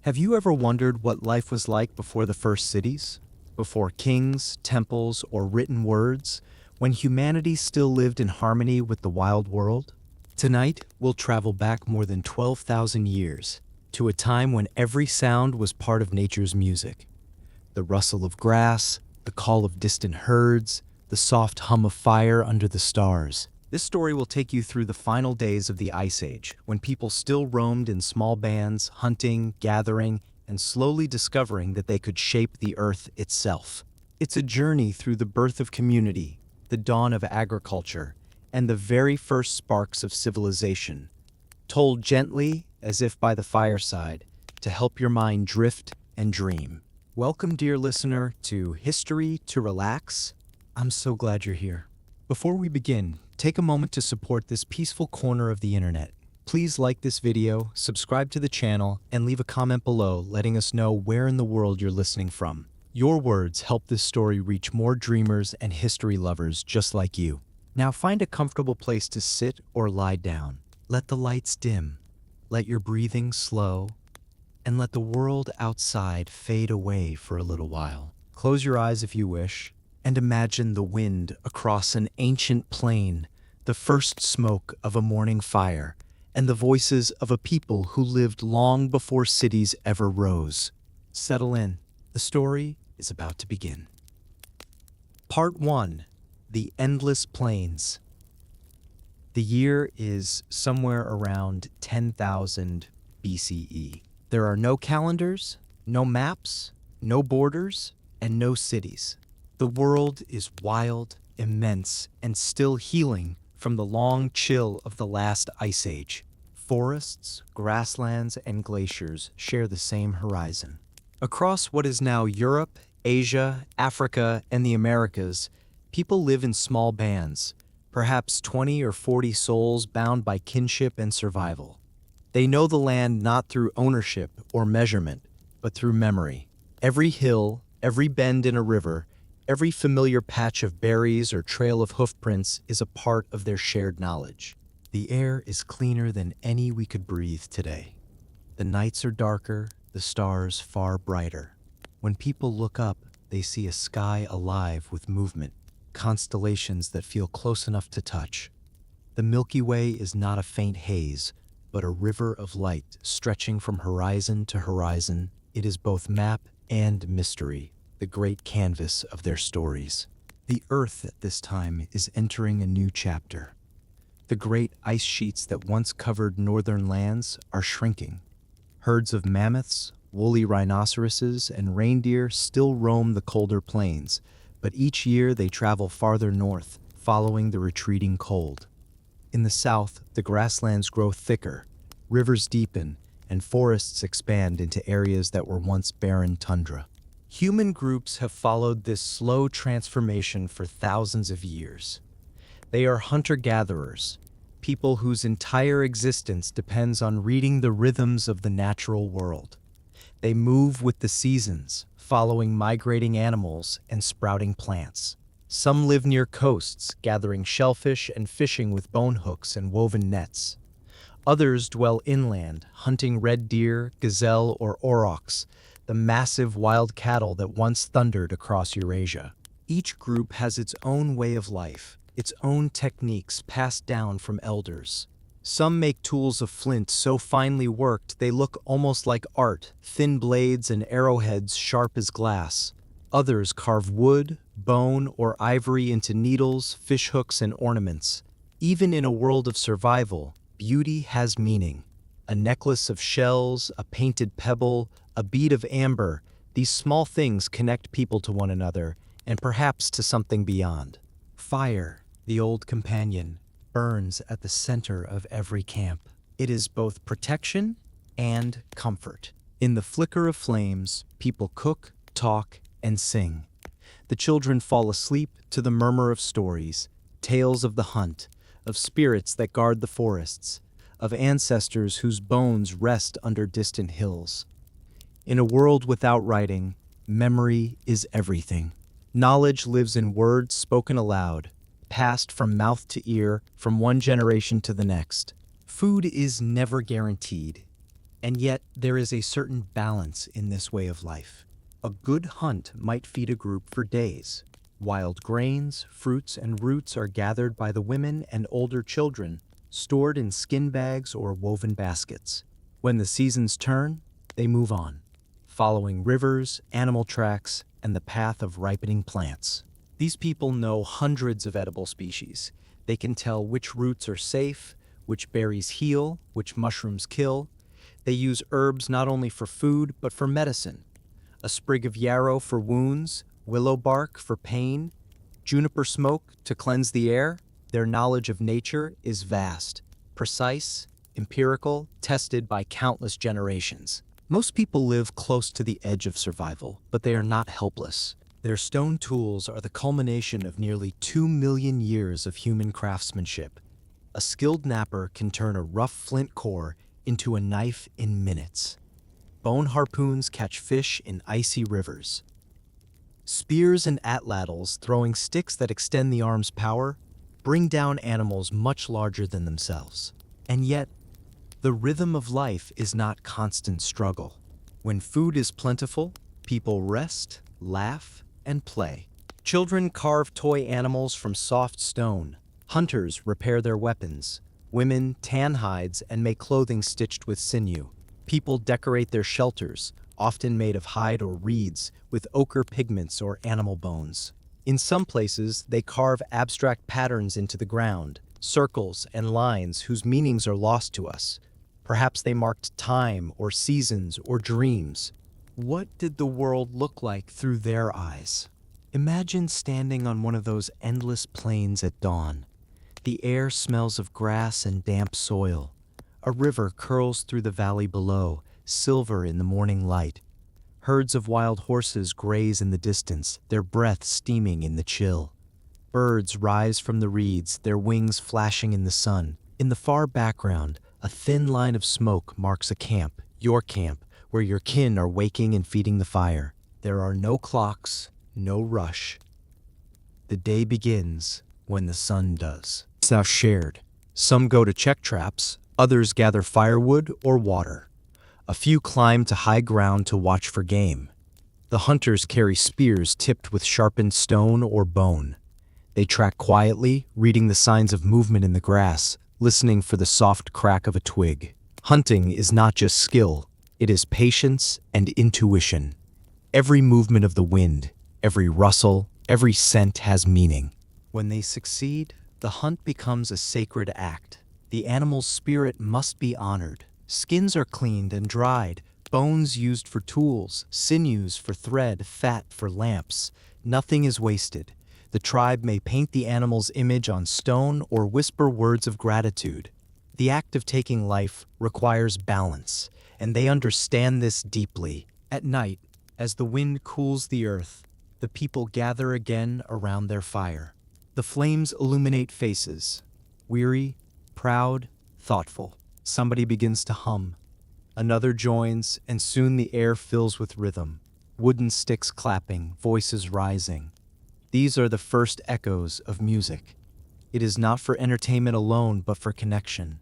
Have you ever wondered what life was like before the first cities? Before kings, temples, or written words? When humanity still lived in harmony with the wild world? Tonight, we'll travel back more than 12,000 years to a time when every sound was part of nature's music. The rustle of grass, the call of distant herds, the soft hum of fire under the stars. This story will take you through the final days of the Ice Age, when people still roamed in small bands, hunting, gathering, and slowly discovering that they could shape the earth itself. It's a journey through the birth of community, the dawn of agriculture, and the very first sparks of civilization, told gently, as if by the fireside, to help your mind drift and dream. Welcome, dear listener, to History to Relax. I'm so glad you're here. Before we begin, take a moment to support this peaceful corner of the internet. Please like this video, subscribe to the channel, and leave a comment below letting us know where in the world you're listening from. Your words help this story reach more dreamers and history lovers just like you. Now find a comfortable place to sit or lie down. Let the lights dim, let your breathing slow, and let the world outside fade away for a little while. Close your eyes if you wish, and imagine the wind across an ancient plain, the first smoke of a morning fire, and the voices of a people who lived long before cities ever rose. Settle in. The story is about to begin. Part 1. The Endless Plains. The year is somewhere around 10,000 BCE. There are no calendars, no maps, no borders, and no cities. The world is wild, immense, and still healing from the long chill of the last ice age. Forests, grasslands, and glaciers share the same horizon. Across what is now Europe, Asia, Africa, and the Americas, people live in small bands, perhaps 20 or 40 souls bound by kinship and survival. They know the land not through ownership or measurement, but through memory. Every hill, every bend in a river, every familiar patch of berries or trail of hoofprints is a part of their shared knowledge. The air is cleaner than any we could breathe today. The nights are darker, the stars far brighter. When people look up, they see a sky alive with movement, constellations that feel close enough to touch. The Milky Way is not a faint haze, but a river of light stretching from horizon to horizon. It is both map and mystery, the great canvas of their stories. The Earth at this time is entering a new chapter. The great ice sheets that once covered northern lands are shrinking. Herds of mammoths, woolly rhinoceroses, and reindeer still roam the colder plains, but each year they travel farther north, following the retreating cold. In the south, the grasslands grow thicker, rivers deepen, and forests expand into areas that were once barren tundra. Human groups have followed this slow transformation for thousands of years. They are hunter-gatherers, people whose entire existence depends on reading the rhythms of the natural world. They move with the seasons, following migrating animals and sprouting plants. Some live near coasts, gathering shellfish and fishing with bone hooks and woven nets. Others dwell inland, hunting red deer, gazelle, or aurochs, the massive wild cattle that once thundered across Eurasia. Each group has its own way of life, its own techniques passed down from elders. Some make tools of flint so finely worked they look almost like art, thin blades and arrowheads sharp as glass. Others carve wood, bone, or ivory into needles, fishhooks, and ornaments. Even in a world of survival, beauty has meaning. A necklace of shells, a painted pebble, a bead of amber, these small things connect people to one another, and perhaps to something beyond. Fire, the old companion, burns at the center of every camp. It is both protection and comfort. In the flicker of flames, people cook, talk, and sing. The children fall asleep to the murmur of stories, tales of the hunt, of spirits that guard the forests, of ancestors whose bones rest under distant hills. In a world without writing, memory is everything. Knowledge lives in words spoken aloud, passed from mouth to ear, from one generation to the next. Food is never guaranteed, And yet, there is a certain balance in this way of life. A good hunt might feed a group for days. Wild grains, fruits, and roots are gathered by the women and older children, stored in skin bags or woven baskets. When the seasons turn, they move on, following rivers, animal tracks, and the path of ripening plants. These people know hundreds of edible species. They can tell which roots are safe, which berries heal, which mushrooms kill. They use herbs not only for food, but for medicine. A sprig of yarrow for wounds, willow bark for pain, juniper smoke to cleanse the air. Their knowledge of nature is vast, precise, empirical, tested by countless generations. Most people live close to the edge of survival, but they are not helpless. Their stone tools are the culmination of nearly 2 million years of human craftsmanship. A skilled napper can turn a rough flint core into a knife in minutes. Bone harpoons catch fish in icy rivers. Spears and atlatls, throwing sticks that extend the arm's power, bring down animals much larger than themselves. And yet, the rhythm of life is not constant struggle. When food is plentiful, people rest, laugh, and play. Children carve toy animals from soft stone. Hunters repair their weapons. Women tan hides and make clothing stitched with sinew. People decorate their shelters, often made of hide or reeds, with ochre pigments or animal bones. In some places, they carve abstract patterns into the ground, circles and lines whose meanings are lost to us. Perhaps they marked time or seasons or dreams. What did the world look like through their eyes? Imagine standing on one of those endless plains at dawn. The air smells of grass and damp soil. A river curls through the valley below, silver in the morning light. Herds of wild horses graze in the distance, their breath steaming in the chill. Birds rise from the reeds, their wings flashing in the sun. In the far background, a thin line of smoke marks a camp, your camp, where your kin are waking and feeding the fire. There are no clocks, no rush. The day begins when the sun does. It's now shared. Some go to check traps, others gather firewood or water. A few climb to high ground to watch for game. The hunters carry spears tipped with sharpened stone or bone. They track quietly, reading the signs of movement in the grass, listening for the soft crack of a twig. Hunting is not just skill, it is patience and intuition. Every movement of the wind, every rustle, every scent has meaning. When they succeed, the hunt becomes a sacred act. The animal's spirit must be honored. Skins are cleaned and dried, bones used for tools, sinews for thread, fat for lamps. Nothing is wasted. The tribe may paint the animal's image on stone or whisper words of gratitude. The act of taking life requires balance, and they understand this deeply. At night, as the wind cools the earth, the people gather again around their fire. The flames illuminate faces, weary, proud, thoughtful. Somebody begins to hum. Another joins, and soon the air fills with rhythm. Wooden sticks clapping, voices rising. These are the first echoes of music. It is not for entertainment alone, but for connection.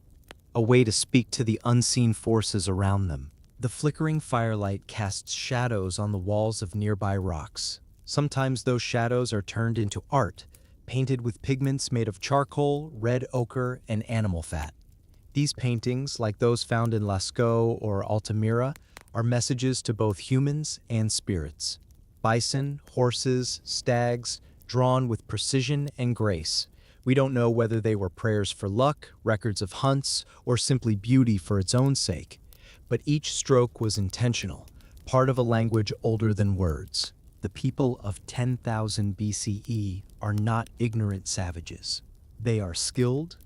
A way to speak to the unseen forces around them. The flickering firelight casts shadows on the walls of nearby rocks. Sometimes those shadows are turned into art, painted with pigments made of charcoal, red ochre, and animal fat. These paintings, like those found in Lascaux or Altamira, are messages to both humans and spirits. Bison, horses, stags, drawn with precision and grace. We don't know whether they were prayers for luck, records of hunts, or simply beauty for its own sake. But each stroke was intentional, part of a language older than words. The people of 10,000 BCE are not ignorant savages. They are skilled,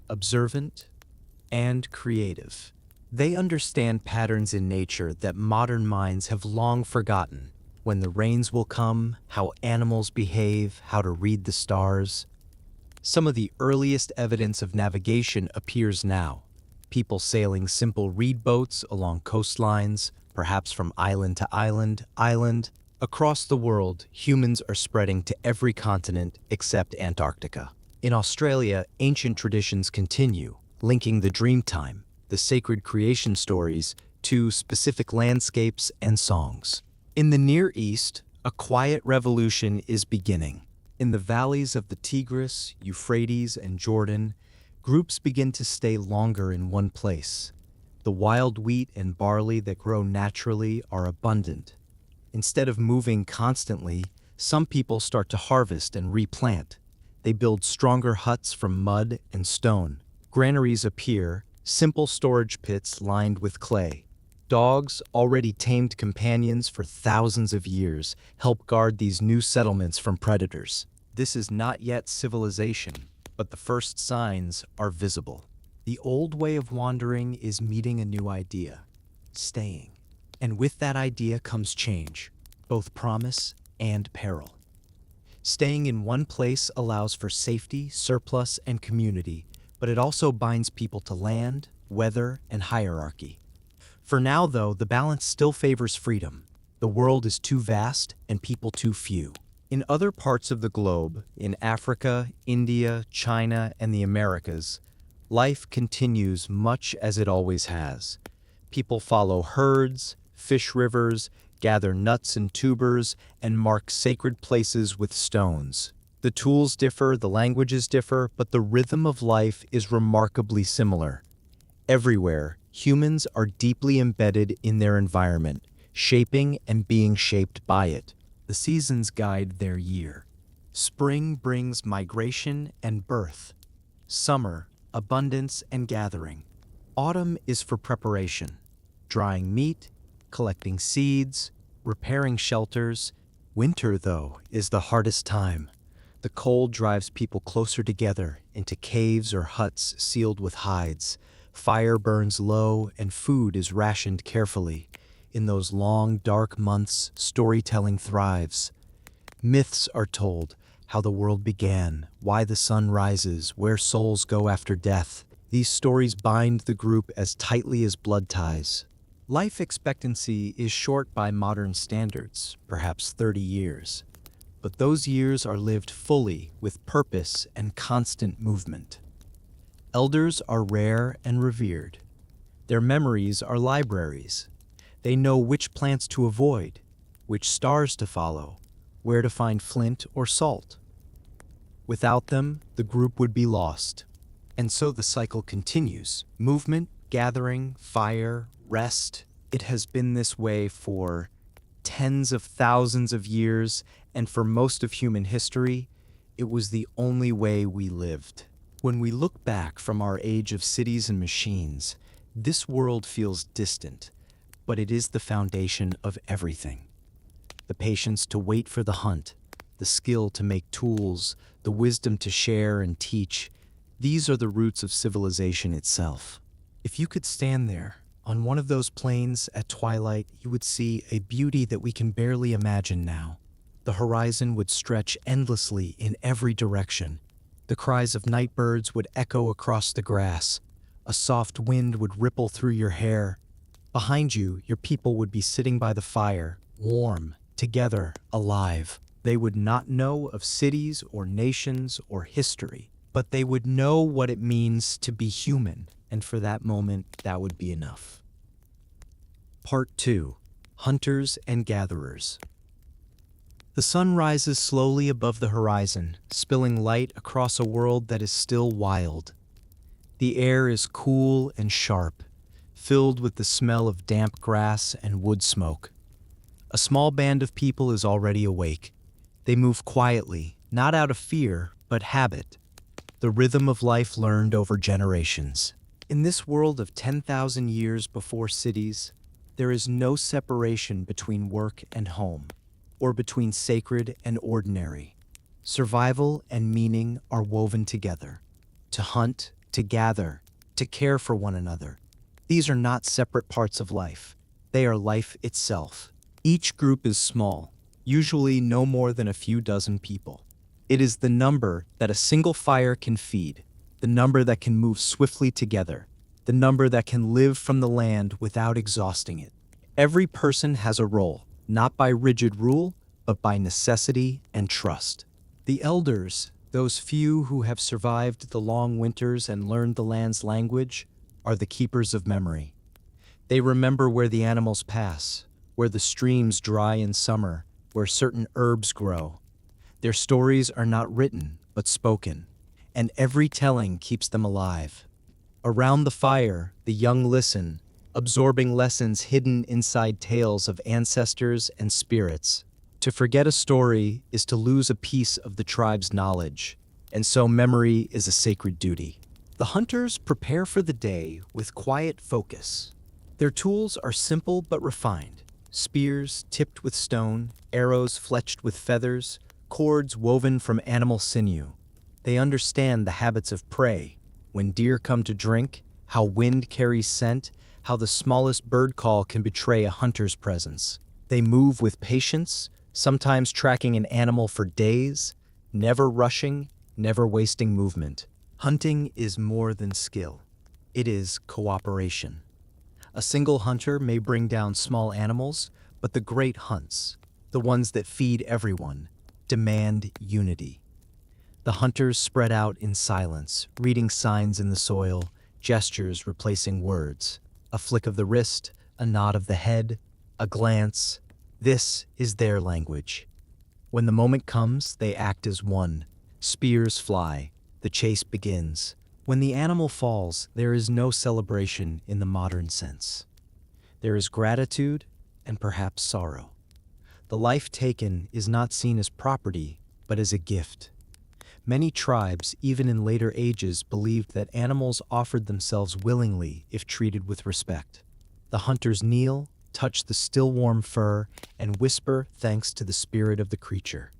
observant, and creative. They understand patterns in nature that modern minds have long forgotten. When the rains will come, how animals behave, how to read the stars. Some of the earliest evidence of navigation appears now. People sailing simple reed boats along coastlines, perhaps from island to island. Across the world, humans are spreading to every continent except Antarctica. In Australia, ancient traditions continue, linking the Dreamtime, the sacred creation stories, to specific landscapes and songs. In the Near East, a quiet revolution is beginning. In the valleys of the Tigris, Euphrates, and Jordan, groups begin to stay longer in one place. The wild wheat and barley that grow naturally are abundant. Instead of moving constantly, some people start to harvest and replant. They build stronger huts from mud and stone. Granaries appear, simple storage pits lined with clay. Dogs, already tamed companions for thousands of years, help guard these new settlements from predators. This is not yet civilization, but the first signs are visible. The old way of wandering is meeting a new idea, staying. And with that idea comes change, both promise and peril. Staying in one place allows for safety, surplus, and community, but it also binds people to land, weather, and hierarchy. For now, though, the balance still favors freedom. The world is too vast and people too few. In other parts of the globe, in Africa, India, China, and the Americas, life continues much as it always has. People follow herds, fish rivers, gather nuts and tubers, and mark sacred places with stones. The tools differ, the languages differ, but the rhythm of life is remarkably similar. Everywhere, humans are deeply embedded in their environment, shaping and being shaped by it. The seasons guide their year. Spring brings migration and birth. Summer, abundance and gathering. Autumn is for preparation, drying meat, collecting seeds, repairing shelters. Winter, though, is the hardest time. The cold drives people closer together into caves or huts sealed with hides. Fire burns low and food is rationed carefully. In those long, dark months, storytelling thrives. Myths are told, how the world began, why the sun rises, where souls go after death. These stories bind the group as tightly as blood ties. Life expectancy is short by modern standards, perhaps 30 years. But those years are lived fully with purpose and constant movement. Elders are rare and revered. Their memories are libraries. They know which plants to avoid, which stars to follow, where to find flint or salt. Without them, the group would be lost. And so the cycle continues. Movement, gathering, fire, rest. It has been this way for tens of thousands of years, and for most of human history, it was the only way we lived. When we look back from our age of cities and machines, this world feels distant, but it is the foundation of everything. The patience to wait for the hunt, the skill to make tools, the wisdom to share and teach, these are the roots of civilization itself. If you could stand there, on one of those plains at twilight, you would see a beauty that we can barely imagine now. The horizon would stretch endlessly in every direction. The cries of night birds would echo across the grass. A soft wind would ripple through your hair. Behind you, your people would be sitting by the fire, warm, together, alive. They would not know of cities or nations or history, but they would know what it means to be human, and for that moment, that would be enough. Part 2. Hunters and Gatherers. The sun rises slowly above the horizon, spilling light across a world that is still wild. The air is cool and sharp, filled with the smell of damp grass and wood smoke. A small band of people is already awake. They move quietly, not out of fear, but habit, the rhythm of life learned over generations. In this world of 10,000 years before cities, there is no separation between work and home, or between sacred and ordinary. Survival and meaning are woven together. To hunt, to gather, to care for one another. These are not separate parts of life. They are life itself. Each group is small, usually no more than a few dozen people. It is the number that a single fire can feed, the number that can move swiftly together, the number that can live from the land without exhausting it. Every person has a role, not by rigid rule, but by necessity and trust. The elders, those few who have survived the long winters and learned the land's language, are the keepers of memory. They remember where the animals pass, where the streams dry in summer, where certain herbs grow. Their stories are not written, but spoken, and every telling keeps them alive. Around the fire, the young listen, absorbing lessons hidden inside tales of ancestors and spirits. To forget a story is to lose a piece of the tribe's knowledge, and so memory is a sacred duty. The hunters prepare for the day with quiet focus. Their tools are simple but refined: spears tipped with stone, arrows fletched with feathers, cords woven from animal sinew. They understand the habits of prey, when deer come to drink, how wind carries scent, how the smallest bird call can betray a hunter's presence. They move with patience, sometimes tracking an animal for days, never rushing, never wasting movement. Hunting is more than skill. It is cooperation. A single hunter may bring down small animals, but the great hunts, the ones that feed everyone, demand unity. The hunters spread out in silence, reading signs in the soil, gestures replacing words. A flick of the wrist, a nod of the head, a glance. This is their language. When the moment comes, they act as one. Spears fly. The chase begins. When the animal falls, there is no celebration in the modern sense. There is gratitude and perhaps sorrow. The life taken is not seen as property, but as a gift. Many tribes, even in later ages, believed that animals offered themselves willingly if treated with respect. The hunters kneel, touch the still warm fur, and whisper thanks to the spirit of the creature.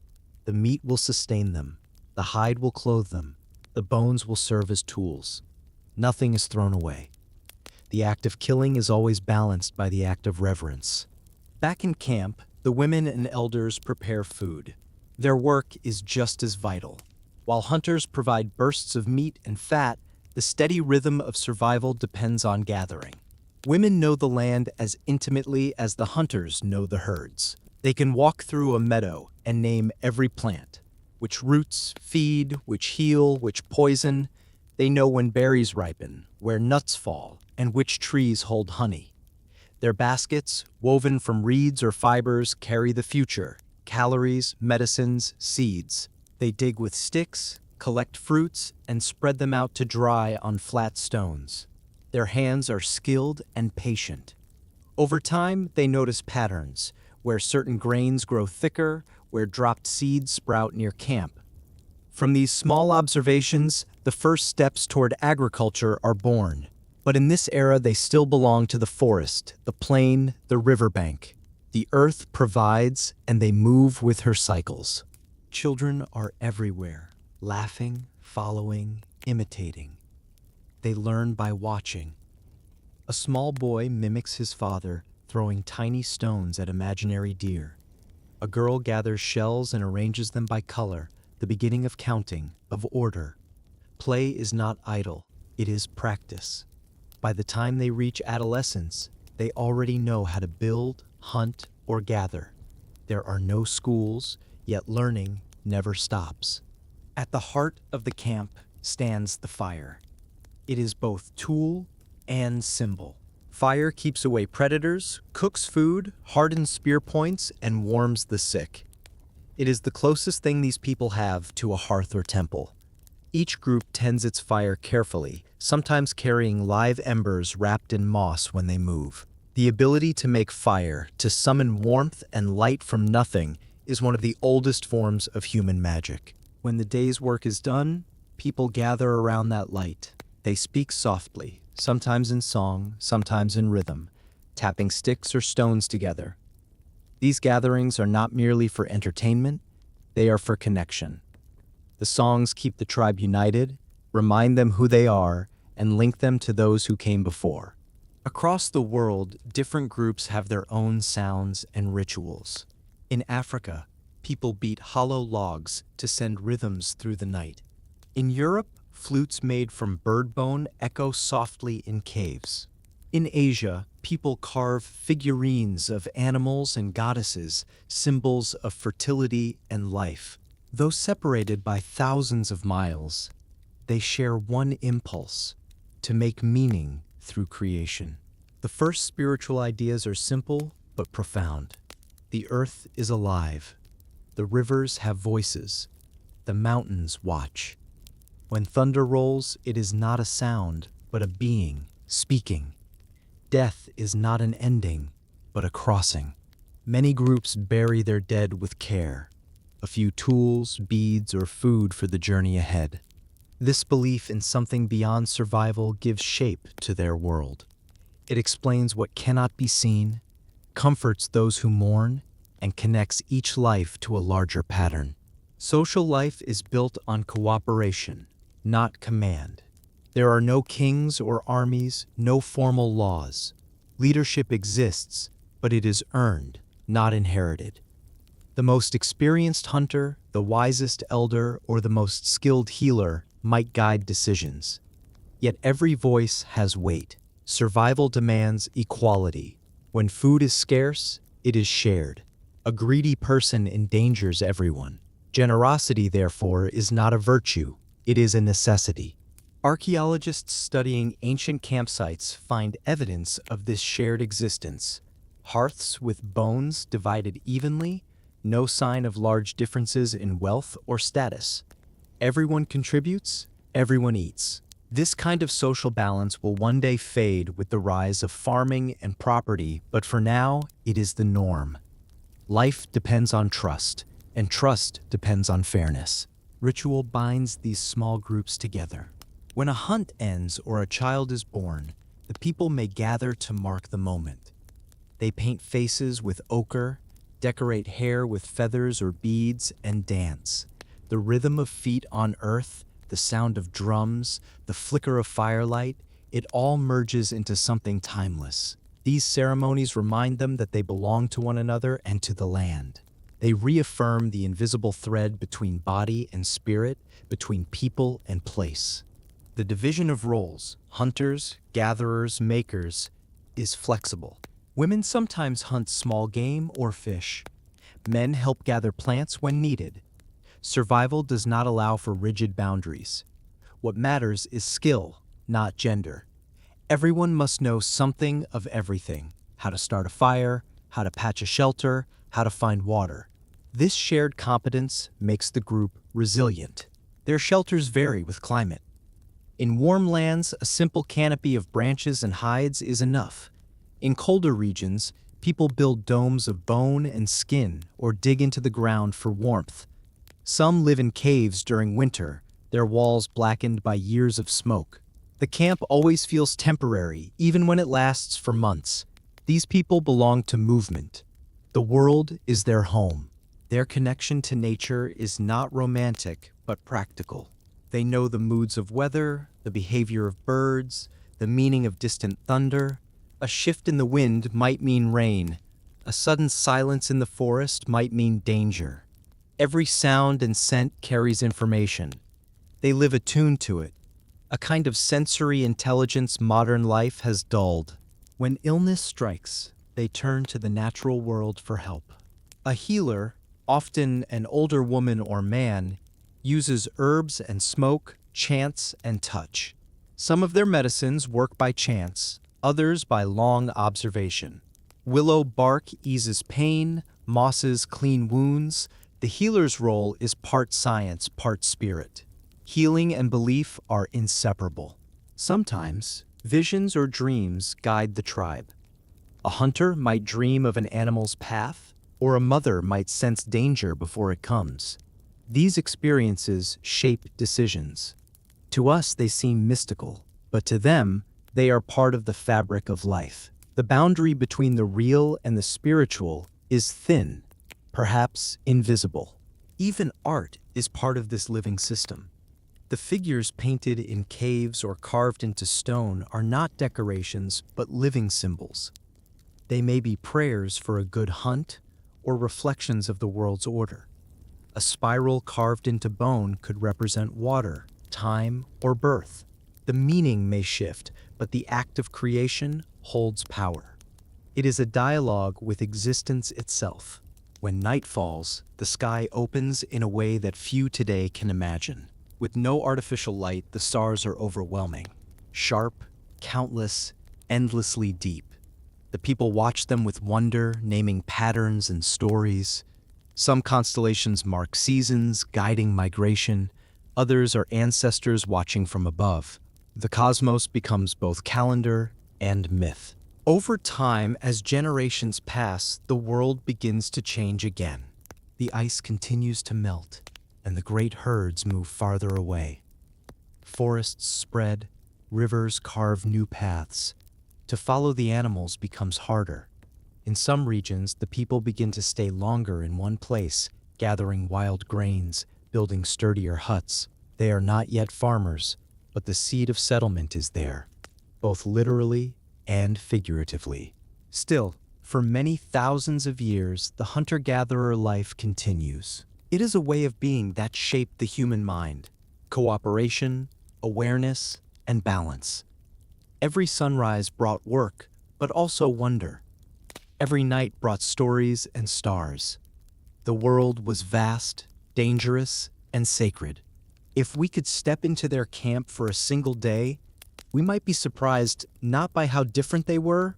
The meat will sustain them, the hide will clothe them, the bones will serve as tools. Nothing is thrown away. The act of killing is always balanced by the act of reverence. Back in camp, the women and elders prepare food. Their work is just as vital. While hunters provide bursts of meat and fat, the steady rhythm of survival depends on gathering. Women know the land as intimately as the hunters know the herds. They can walk through a meadow and name every plant, which roots feed, which heal, which poison. They know when berries ripen, where nuts fall, and which trees hold honey. Their baskets, woven from reeds or fibers, carry the future: calories, medicines, seeds. They dig with sticks, collect fruits, and spread them out to dry on flat stones. Their hands are skilled and patient. Over time, they notice patterns, where certain grains grow thicker, where dropped seeds sprout near camp. From these small observations, the first steps toward agriculture are born. But in this era, they still belong to the forest, the plain, the riverbank. The earth provides, and they move with her cycles. Children are everywhere, laughing, following, imitating. They learn by watching. A small boy mimics his father, throwing tiny stones at imaginary deer. A girl gathers shells and arranges them by color, the beginning of counting, of order. Play is not idle, it is practice. By the time they reach adolescence, they already know how to build, hunt, or gather. There are no schools, yet learning never stops. At the heart of the camp stands the fire. It is both tool and symbol. Fire keeps away predators, cooks food, hardens spear points, and warms the sick. It is the closest thing these people have to a hearth or temple. Each group tends its fire carefully, sometimes carrying live embers wrapped in moss when they move. The ability to make fire, to summon warmth and light from nothing, is one of the oldest forms of human magic. When the day's work is done, people gather around that light. They speak softly, sometimes in song, sometimes in rhythm, tapping sticks or stones together. These gatherings are not merely for entertainment, they are for connection. The songs keep the tribe united, remind them who they are, and link them to those who came before. Across the world, different groups have their own sounds and rituals. In Africa, people beat hollow logs to send rhythms through the night. In Europe, flutes made from bird bone echo softly in caves. In Asia, people carve figurines of animals and goddesses, symbols of fertility and life. Though separated by thousands of miles, they share one impulse: to make meaning through creation. The first spiritual ideas are simple but profound. The earth is alive. The rivers have voices. The mountains watch. When thunder rolls, it is not a sound, but a being speaking. Death is not an ending, but a crossing. Many groups bury their dead with care. A few tools, beads, or food for the journey ahead. This belief in something beyond survival gives shape to their world. It explains what cannot be seen, comforts those who mourn, and connects each life to a larger pattern. Social life is built on cooperation, not command. There are no kings or armies, no formal laws. Leadership exists, but it is earned, not inherited. The most experienced hunter, the wisest elder, or the most skilled healer might guide decisions. Yet every voice has weight. Survival demands equality. When food is scarce, it is shared. A greedy person endangers everyone. Generosity, therefore, is not a virtue, it is a necessity. Archaeologists studying ancient campsites find evidence of this shared existence. Hearths with bones divided evenly, no sign of large differences in wealth or status. Everyone contributes, everyone eats. This kind of social balance will one day fade with the rise of farming and property, but for now, it is the norm. Life depends on trust, and trust depends on fairness. Ritual binds these small groups together. When a hunt ends or a child is born, the people may gather to mark the moment. They paint faces with ochre, decorate hair with feathers or beads, and dance. The rhythm of feet on earth, the sound of drums, the flicker of firelight, it all merges into something timeless. These ceremonies remind them that they belong to one another and to the land. They reaffirm the invisible thread between body and spirit, between people and place. The division of roles, hunters, gatherers, makers, is flexible. Women sometimes hunt small game or fish. Men help gather plants when needed. Survival does not allow for rigid boundaries. What matters is skill, not gender. Everyone must know something of everything: how to start a fire, how to patch a shelter, how to find water. This shared competence makes the group resilient. Their shelters vary with climate. In warm lands, a simple canopy of branches and hides is enough. In colder regions, people build domes of bone and skin or dig into the ground for warmth. Some live in caves during winter, their walls blackened by years of smoke. The camp always feels temporary, even when it lasts for months. These people belong to movement. The world is their home. Their connection to nature is not romantic, but practical. They know the moods of weather, the behavior of birds, the meaning of distant thunder. A shift in the wind might mean rain. A sudden silence in the forest might mean danger. Every sound and scent carries information. They live attuned to it. A kind of sensory intelligence modern life has dulled. When illness strikes, they turn to the natural world for help. A healer, often an older woman or man, uses herbs and smoke, chants and touch. Some of their medicines work by chance, others by long observation. Willow bark eases pain, mosses clean wounds. The healer's role is part science, part spirit. Healing and belief are inseparable. Sometimes, visions or dreams guide the tribe. A hunter might dream of an animal's path, or a mother might sense danger before it comes. These experiences shape decisions. To us, they seem mystical, but to them, they are part of the fabric of life. The boundary between the real and the spiritual is thin, perhaps invisible. Even art is part of this living system. The figures painted in caves or carved into stone are not decorations, but living symbols. They may be prayers for a good hunt or reflections of the world's order. A spiral carved into bone could represent water, time, or birth. The meaning may shift, but the act of creation holds power. It is a dialogue with existence itself. When night falls, the sky opens in a way that few today can imagine. With no artificial light, the stars are overwhelming. Sharp, countless, endlessly deep. The people watch them with wonder, naming patterns and stories. Some constellations mark seasons, guiding migration. Others are ancestors watching from above. The cosmos becomes both calendar and myth. Over time, as generations pass, the world begins to change again. The ice continues to melt, and the great herds move farther away. Forests spread, rivers carve new paths. To follow the animals becomes harder. In some regions, the people begin to stay longer in one place, gathering wild grains, building sturdier huts. They are not yet farmers, but the seed of settlement is there, both literally and figuratively. Still, for many thousands of years, the hunter-gatherer life continues. It is a way of being that shaped the human mind: cooperation, awareness, and balance. Every sunrise brought work, but also wonder. Every night brought stories and stars. The world was vast, dangerous, and sacred. If we could step into their camp for a single day, we might be surprised not by how different they were,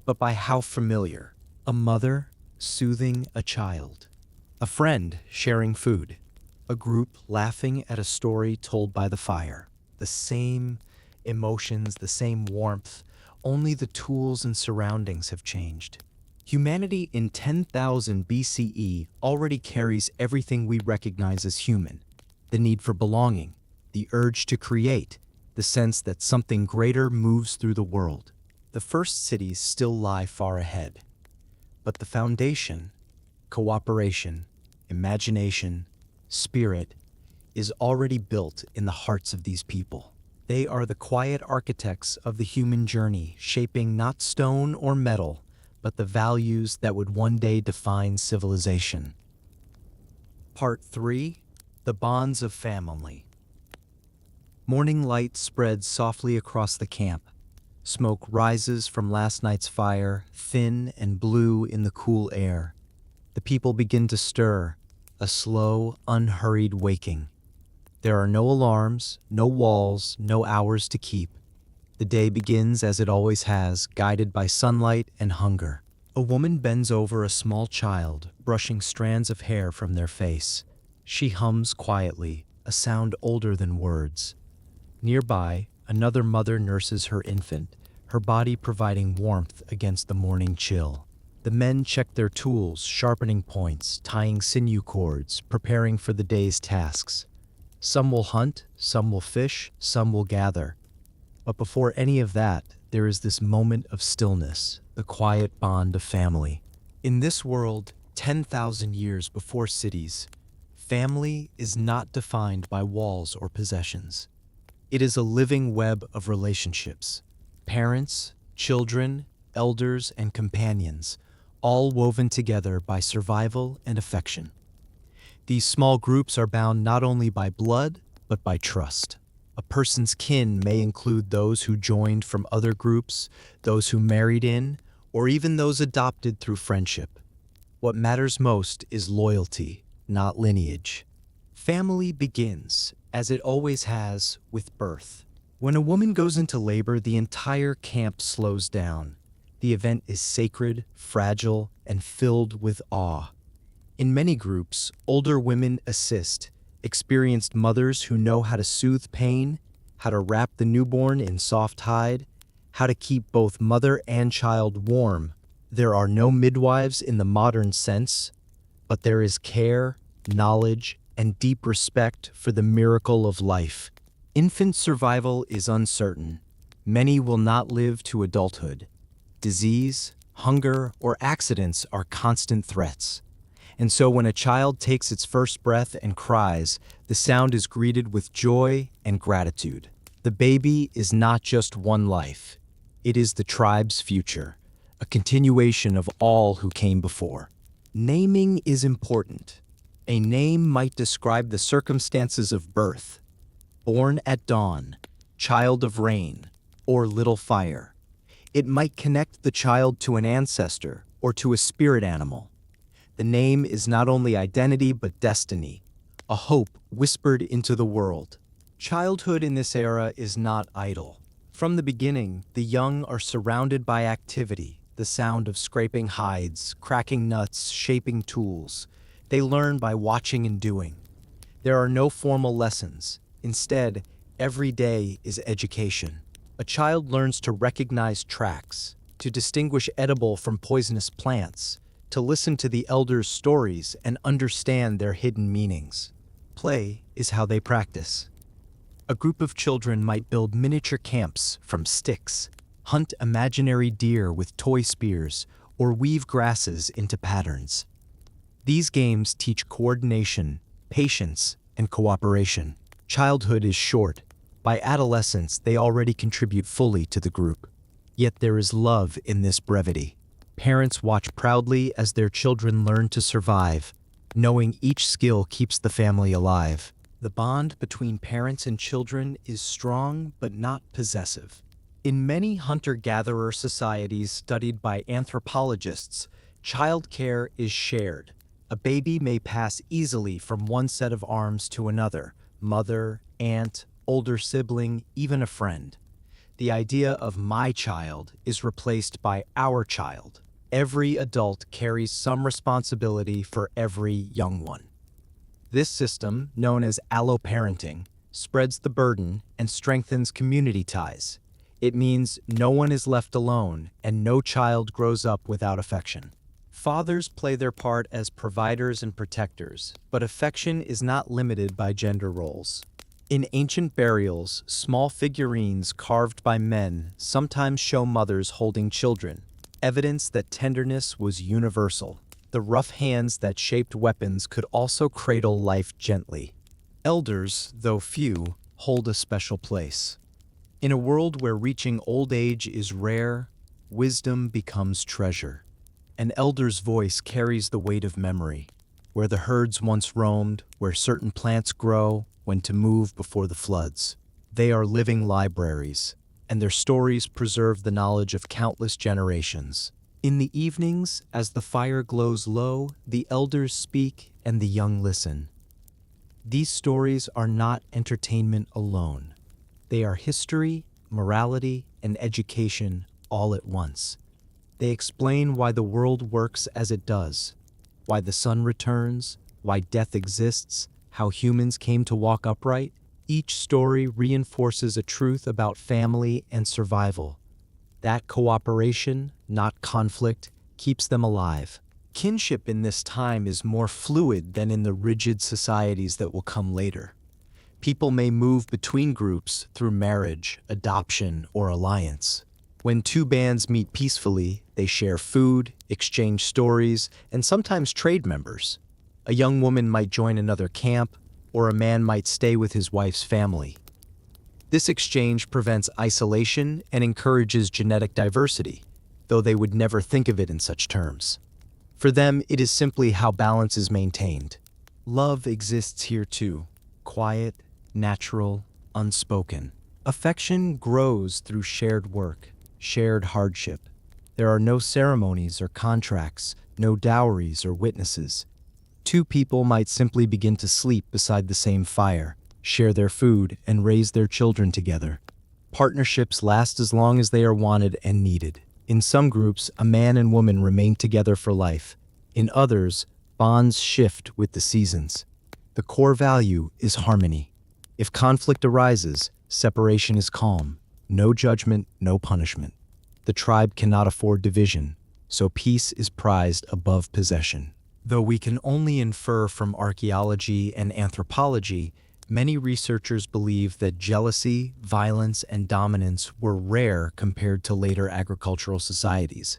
but by how familiar. A mother soothing a child. A friend sharing food. A group laughing at a story told by the fire. The same emotions, the same warmth, only the tools and surroundings have changed. Humanity in 10,000 BCE already carries everything we recognize as human: the need for belonging, the urge to create, the sense that something greater moves through the world. The first cities still lie far ahead, but the foundation, cooperation, imagination, spirit, is already built in the hearts of these people. They are the quiet architects of the human journey, shaping not stone or metal, but the values that would one day define civilization. Part 3: The Bonds of Family. Morning light spreads softly across the camp. Smoke rises from last night's fire, thin and blue in the cool air. The people begin to stir, a slow, unhurried waking. There are no alarms, no walls, no hours to keep. The day begins as it always has, guided by sunlight and hunger. A woman bends over a small child, brushing strands of hair from their face. She hums quietly, a sound older than words. Nearby, another mother nurses her infant, her body providing warmth against the morning chill. The men check their tools, sharpening points, tying sinew cords, preparing for the day's tasks. Some will hunt, some will fish, some will gather. But before any of that, there is this moment of stillness, the quiet bond of family. In this world, 10,000 years before cities, family is not defined by walls or possessions. It is a living web of relationships. Parents, children, elders, and companions, all woven together by survival and affection. These small groups are bound not only by blood, but by trust. A person's kin may include those who joined from other groups, those who married in, or even those adopted through friendship. What matters most is loyalty, not lineage. Family begins, as it always has, with birth. When a woman goes into labor, the entire camp slows down. The event is sacred, fragile, and filled with awe. In many groups, older women assist, experienced mothers who know how to soothe pain, how to wrap the newborn in soft hide, how to keep both mother and child warm. There are no midwives in the modern sense, but there is care, knowledge, and deep respect for the miracle of life. Infant survival is uncertain. Many will not live to adulthood. Disease, hunger, or accidents are constant threats. And so when a child takes its first breath and cries, the sound is greeted with joy and gratitude. The baby is not just one life. It is the tribe's future, a continuation of all who came before. Naming is important. A name might describe the circumstances of birth: born at dawn, child of rain, or little fire. It might connect the child to an ancestor or to a spirit animal. The name is not only identity but destiny, a hope whispered into the world. Childhood in this era is not idle. From the beginning, the young are surrounded by activity, the sound of scraping hides, cracking nuts, shaping tools. They learn by watching and doing. There are no formal lessons. Instead, every day is education. A child learns to recognize tracks, to distinguish edible from poisonous plants, to listen to the elders' stories and understand their hidden meanings. Play is how they practice. A group of children might build miniature camps from sticks, hunt imaginary deer with toy spears, or weave grasses into patterns. These games teach coordination, patience, and cooperation. Childhood is short. By adolescence, they already contribute fully to the group. Yet there is love in this brevity. Parents watch proudly as their children learn to survive, knowing each skill keeps the family alive. The bond between parents and children is strong but not possessive. In many hunter-gatherer societies studied by anthropologists, childcare is shared. A baby may pass easily from one set of arms to another: mother, aunt, older sibling, even a friend. The idea of my child is replaced by our child. Every adult carries some responsibility for every young one. This system, known as alloparenting, spreads the burden and strengthens community ties. It means no one is left alone and no child grows up without affection. Fathers play their part as providers and protectors, but affection is not limited by gender roles. In ancient burials, small figurines carved by men sometimes show mothers holding children, evidence that tenderness was universal. The rough hands that shaped weapons could also cradle life gently. Elders, though few, hold a special place. In a world where reaching old age is rare, wisdom becomes treasure. An elder's voice carries the weight of memory, where the herds once roamed, where certain plants grow, when to move before the floods. They are living libraries, and their stories preserve the knowledge of countless generations. In the evenings, as the fire glows low, the elders speak and the young listen. These stories are not entertainment alone. They are history, morality, and education all at once. They explain why the world works as it does, why the sun returns, why death exists, how humans came to walk upright. Each story reinforces a truth about family and survival. That cooperation, not conflict, keeps them alive. Kinship in this time is more fluid than in the rigid societies that will come later. People may move between groups through marriage, adoption, or alliance. When two bands meet peacefully, they share food, exchange stories, and sometimes trade members. A young woman might join another camp, or a man might stay with his wife's family. This exchange prevents isolation and encourages genetic diversity, though they would never think of it in such terms. For them, it is simply how balance is maintained. Love exists here too, quiet, natural, unspoken. Affection grows through shared work, shared hardship. There are no ceremonies or contracts, no dowries or witnesses. Two people might simply begin to sleep beside the same fire, share their food, and raise their children together. Partnerships last as long as they are wanted and needed. In some groups, a man and woman remain together for life. In others, bonds shift with the seasons. The core value is harmony. If conflict arises, separation is calm. No judgment, no punishment. The tribe cannot afford division, so peace is prized above possession. Though we can only infer from archaeology and anthropology, many researchers believe that jealousy, violence, and dominance were rare compared to later agricultural societies.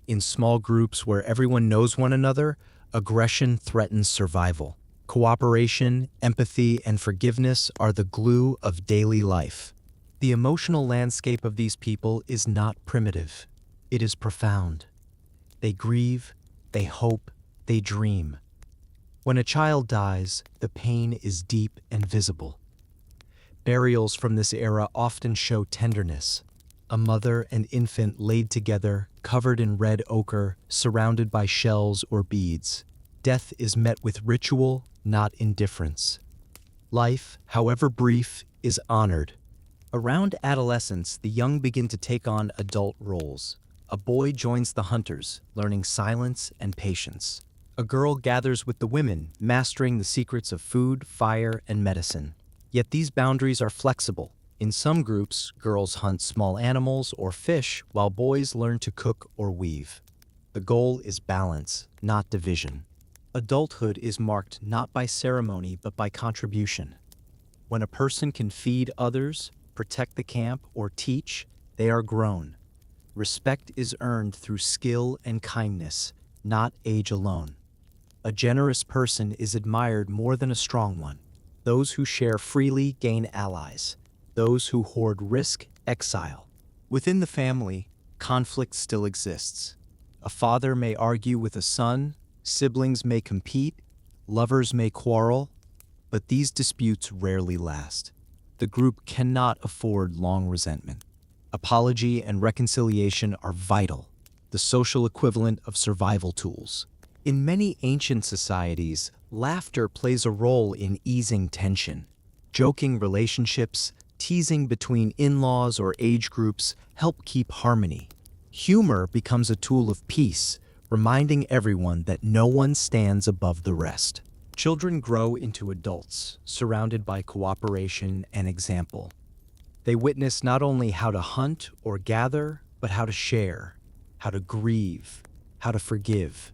In small groups where everyone knows one another, aggression threatens survival. Cooperation, empathy, and forgiveness are the glue of daily life. The emotional landscape of these people is not primitive. It is profound. They grieve, they hope, they dream. When a child dies, the pain is deep and visible. Burials from this era often show tenderness. A mother and infant laid together, covered in red ochre, surrounded by shells or beads. Death is met with ritual, not indifference. Life, however brief, is honored. Around adolescence, the young begin to take on adult roles. a boy joins the hunters, learning silence and patience. A girl gathers with the women, mastering the secrets of food, fire, and medicine. Yet these boundaries are flexible. In some groups, girls hunt small animals or fish, while boys learn to cook or weave. The goal is balance, not division. Adulthood is marked not by ceremony but by contribution. When a person can feed others, protect the camp, or teach, they are grown. Respect is earned through skill and kindness, not age alone. A generous person is admired more than a strong one. Those who share freely gain allies. Those who hoard risk exile. Within the family, conflict still exists. A father may argue with a son, siblings may compete, lovers may quarrel, but these disputes rarely last. The group cannot afford long resentment. Apology and reconciliation are vital, the social equivalent of survival tools. In many ancient societies, laughter plays a role in easing tension. Joking relationships, teasing between in-laws or age groups help keep harmony. Humor becomes a tool of peace, reminding everyone that no one stands above the rest. Children grow into adults, surrounded by cooperation and example. They witness not only how to hunt or gather, but how to share, how to grieve, how to forgive.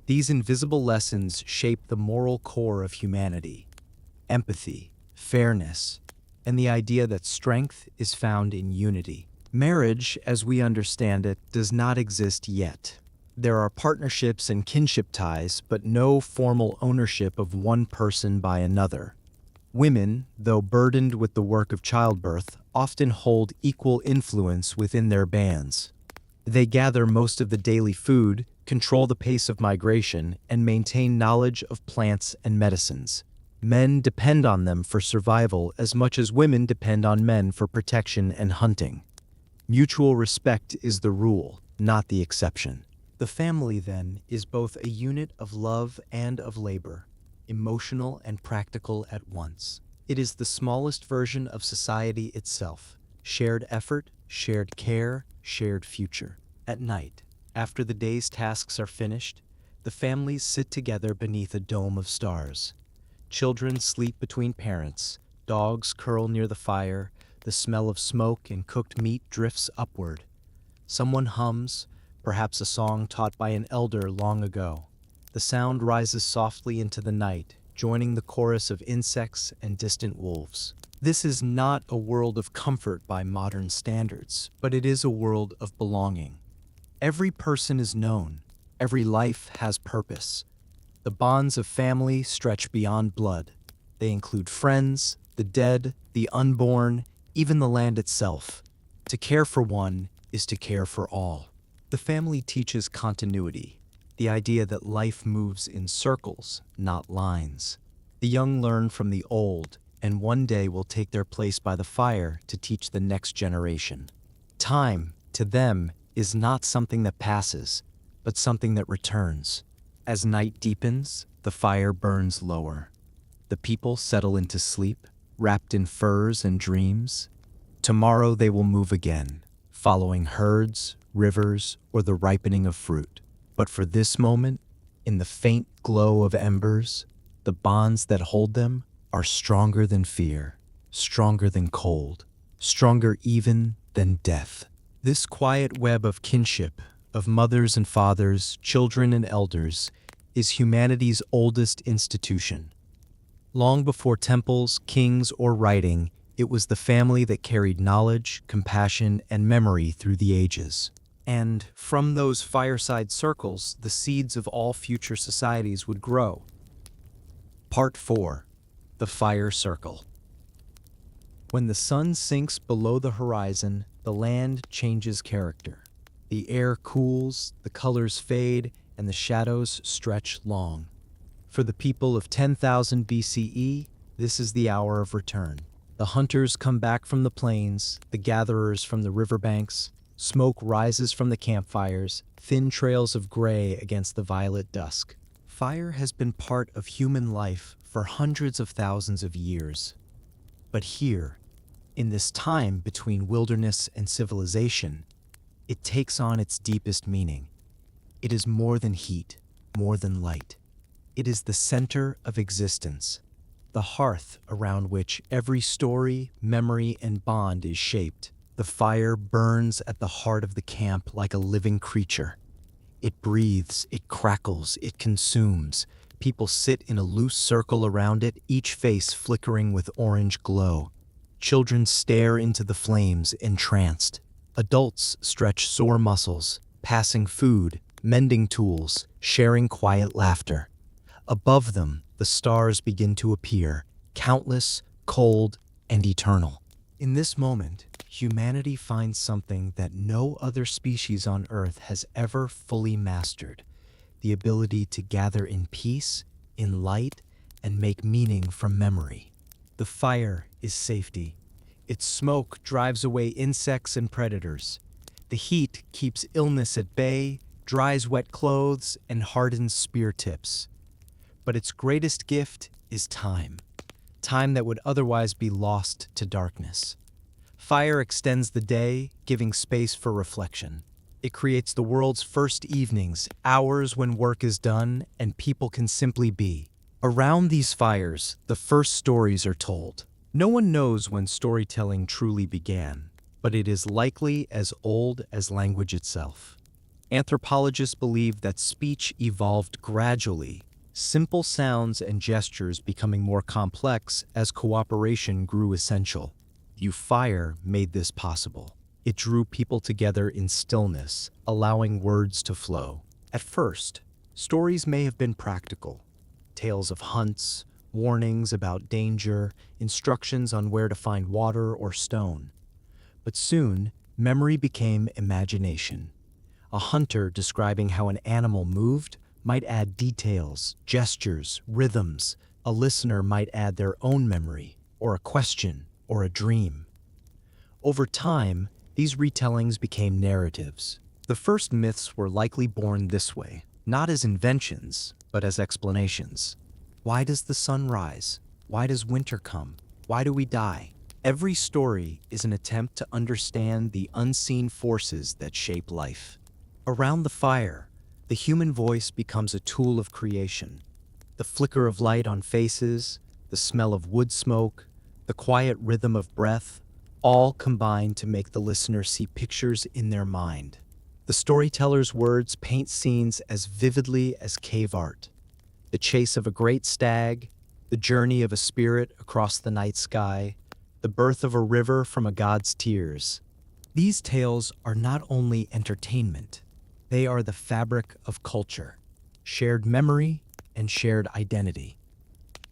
These invisible lessons shape the moral core of humanity: empathy, fairness, and the idea that strength is found in unity. Marriage, as we understand it, does not exist yet. There are partnerships and kinship ties, but no formal ownership of one person by another. Women, though burdened with the work of childbirth, often hold equal influence within their bands. They gather most of the daily food, control the pace of migration, and maintain knowledge of plants and medicines. Men depend on them for survival as much as women depend on men for protection and hunting. Mutual respect is the rule, not the exception. The family, then, is both a unit of love and of labor, emotional and practical at once. It is the smallest version of society itself: shared effort, shared care, shared future. At night, after the day's tasks are finished, the families sit together beneath a dome of stars. Children sleep between parents, dogs curl near the fire, the smell of smoke and cooked meat drifts upward. Someone hums, perhaps a song taught by an elder long ago. The sound rises softly into the night, joining the chorus of insects and distant wolves. This is not a world of comfort by modern standards, but it is a world of belonging. Every person is known. Every life has purpose. The bonds of family stretch beyond blood. They include friends, the dead, the unborn, even the land itself. To care for one is to care for all. The family teaches continuity, the idea that life moves in circles, not lines. The young learn from the old, and one day will take their place by the fire to teach the next generation. Time, to them, is not something that passes, but something that returns. As night deepens, the fire burns lower. The people settle into sleep, wrapped in furs and dreams. Tomorrow they will move again, following herds, rivers, or the ripening of fruit. But for this moment, in the faint glow of embers, the bonds that hold them are stronger than fear, stronger than cold, stronger even than death. This quiet web of kinship, of mothers and fathers, children and elders, is humanity's oldest institution. Long before temples, kings, or writing, it was the family that carried knowledge, compassion, and memory through the ages. And from those fireside circles, the seeds of all future societies would grow. Part 4. The Fire Circle. When the sun sinks below the horizon, the land changes character. The air cools, the colors fade, and the shadows stretch long. For the people of 10,000 BCE, this is the hour of return. The hunters come back from the plains, the gatherers from the riverbanks. Smoke rises from the campfires, thin trails of gray against the violet dusk. Fire has been part of human life for hundreds of thousands of years. But here, in this time between wilderness and civilization, it takes on its deepest meaning. It is more than heat, more than light. It is the center of existence, the hearth around which every story, memory, and bond is shaped. The fire burns at the heart of the camp like a living creature. It breathes, it crackles, it consumes. People sit in a loose circle around it, each face flickering with orange glow. Children stare into the flames, entranced. Adults stretch sore muscles, passing food, mending tools, sharing quiet laughter. Above them, the stars begin to appear, countless, cold, and eternal. In this moment, humanity finds something that no other species on Earth has ever fully mastered: the ability to gather in peace, in light, and make meaning from memory. The fire is safety. Its smoke drives away insects and predators. The heat keeps illness at bay, dries wet clothes, and hardens spear tips. But its greatest gift is time. Time that would otherwise be lost to darkness. Fire extends the day, giving space for reflection. It creates the world's first evenings, hours when work is done and people can simply be. Around these fires, the first stories are told. No one knows when storytelling truly began, but it is likely as old as language itself. Anthropologists believe that speech evolved gradually, simple sounds and gestures becoming more complex as cooperation grew essential. Fire made this possible. It drew people together in stillness, allowing words to flow. At first, stories may have been practical. Tales of hunts, warnings about danger, instructions on where to find water or stone. But soon, memory became imagination. A hunter describing how an animal moved might add details, gestures, rhythms. A listener might add their own memory, or a question, or a dream. Over time, these retellings became narratives. The first myths were likely born this way, not as inventions, but as explanations. Why does the sun rise? Why does winter come? Why do we die? Every story is an attempt to understand the unseen forces that shape life. Around the fire, the human voice becomes a tool of creation. The flicker of light on faces, the smell of wood smoke, the quiet rhythm of breath, all combine to make the listener see pictures in their mind. The storyteller's words paint scenes as vividly as cave art. The chase of a great stag, the journey of a spirit across the night sky, the birth of a river from a god's tears. These tales are not only entertainment, they are the fabric of culture, shared memory, and shared identity.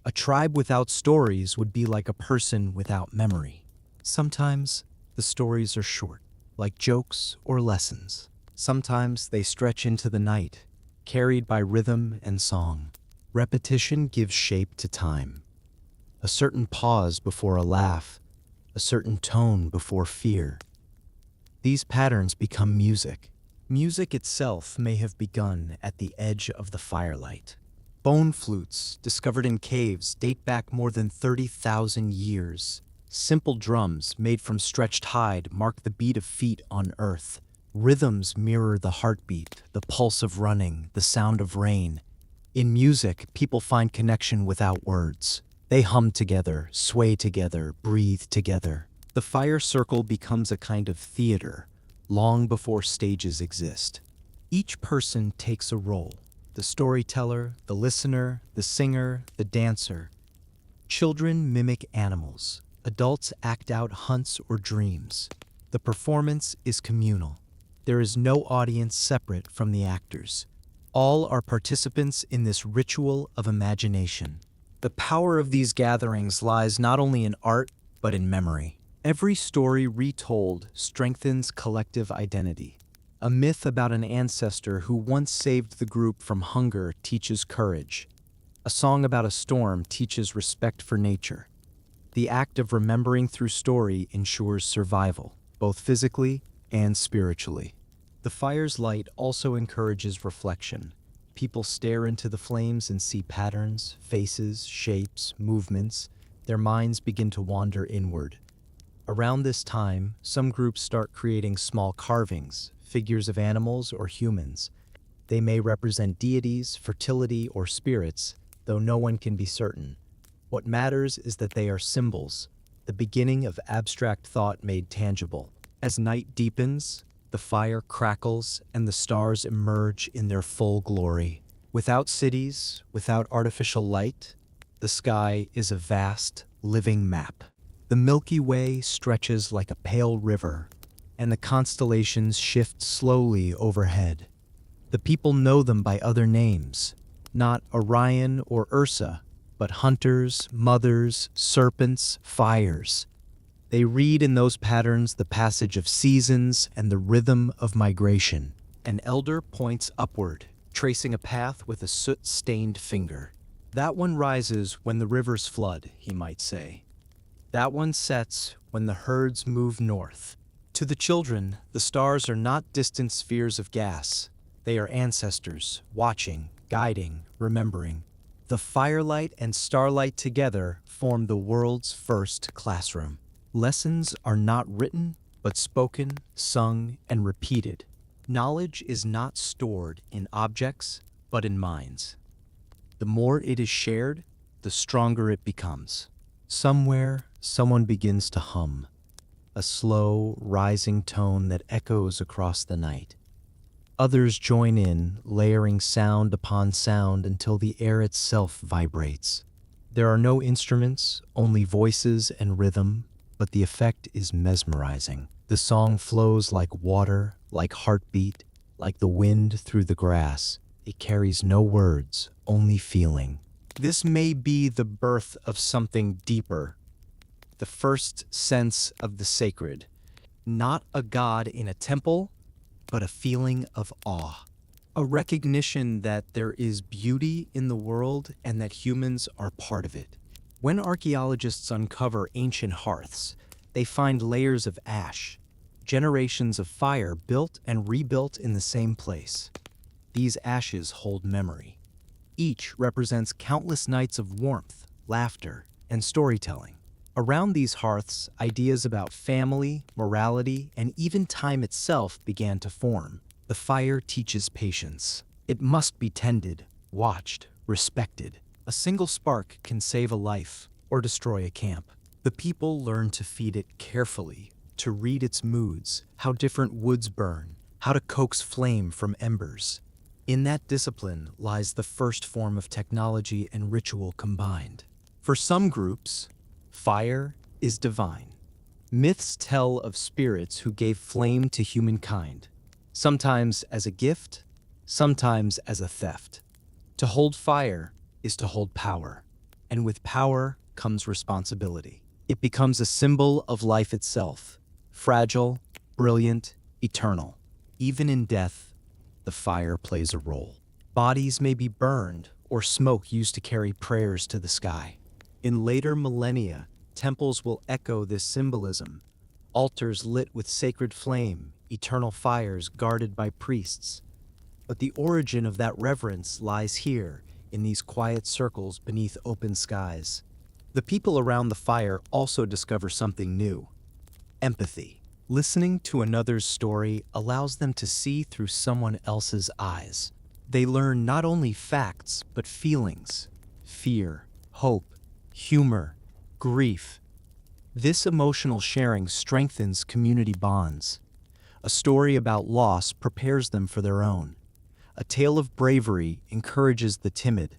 A tribe without stories would be like a person without memory. Sometimes the stories are short, like jokes or lessons. Sometimes they stretch into the night, carried by rhythm and song. Repetition gives shape to time. A certain pause before a laugh, a certain tone before fear. These patterns become music. Music itself may have begun at the edge of the firelight. Bone flutes, discovered in caves, date back more than 30,000 years. Simple drums, made from stretched hide, mark the beat of feet on earth. Rhythms mirror the heartbeat, the pulse of running, the sound of rain. In music, people find connection without words. They hum together, sway together, breathe together. The fire circle becomes a kind of theater, long before stages exist. Each person takes a role: the storyteller, the listener, the singer, the dancer. Children mimic animals. Adults act out hunts or dreams. The performance is communal. There is no audience separate from the actors. All are participants in this ritual of imagination. The power of these gatherings lies not only in art, but in memory. Every story retold strengthens collective identity. A myth about an ancestor who once saved the group from hunger teaches courage. A song about a storm teaches respect for nature. The act of remembering through story ensures survival, both physically and spiritually. The fire's light also encourages reflection. People stare into the flames and see patterns, faces, shapes, movements. Their minds begin to wander inward. Around this time, some groups start creating small carvings, figures of animals or humans. They may represent deities, fertility, or spirits, though no one can be certain. What matters is that they are symbols, the beginning of abstract thought made tangible. As night deepens, the fire crackles and the stars emerge in their full glory. Without cities, without artificial light, the sky is a vast, living map. The Milky Way stretches like a pale river, and the constellations shift slowly overhead. The people know them by other names, not Orion or Ursa, but hunters, mothers, serpents, fires. They read in those patterns the passage of seasons and the rhythm of migration. An elder points upward, tracing a path with a soot-stained finger. That one rises when the rivers flood, he might say. That one sets when the herds move north. To the children, the stars are not distant spheres of gas. They are ancestors, watching, guiding, remembering. The firelight and starlight together form the world's first classroom. Lessons are not written, but spoken, sung, and repeated. Knowledge is not stored in objects, but in minds. The more it is shared, the stronger it becomes. Somewhere, someone begins to hum, a slow, rising tone that echoes across the night. Others join in, layering sound upon sound until the air itself vibrates. There are no instruments, only voices and rhythm, but the effect is mesmerizing. The song flows like water, like heartbeat, like the wind through the grass. It carries no words, only feeling. This may be the birth of something deeper, the first sense of the sacred. Not a god in a temple, but a feeling of awe. A recognition that there is beauty in the world and that humans are part of it. When archaeologists uncover ancient hearths, they find layers of ash, generations of fire built and rebuilt in the same place. These ashes hold memory. Each represents countless nights of warmth, laughter, and storytelling. Around these hearths, ideas about family, morality, and even time itself began to form. The fire teaches patience. It must be tended, watched, respected. A single spark can save a life or destroy a camp. The people learn to feed it carefully, to read its moods, how different woods burn, how to coax flame from embers. In that discipline lies the first form of technology and ritual combined. For some groups, fire is divine. Myths tell of spirits who gave flame to humankind, sometimes as a gift, sometimes as a theft. To hold fire is to hold power, and with power comes responsibility. It becomes a symbol of life itself, fragile, brilliant, eternal. Even in death, the fire plays a role. Bodies may be burned or smoke used to carry prayers to the sky. In later millennia, temples will echo this symbolism, altars lit with sacred flame, eternal fires guarded by priests. But the origin of that reverence lies here, in these quiet circles beneath open skies. The people around the fire also discover something new: empathy. Listening to another's story allows them to see through someone else's eyes. They learn not only facts, but feelings: fear, hope, humor, grief. This emotional sharing strengthens community bonds. A story about loss prepares them for their own. A tale of bravery encourages the timid.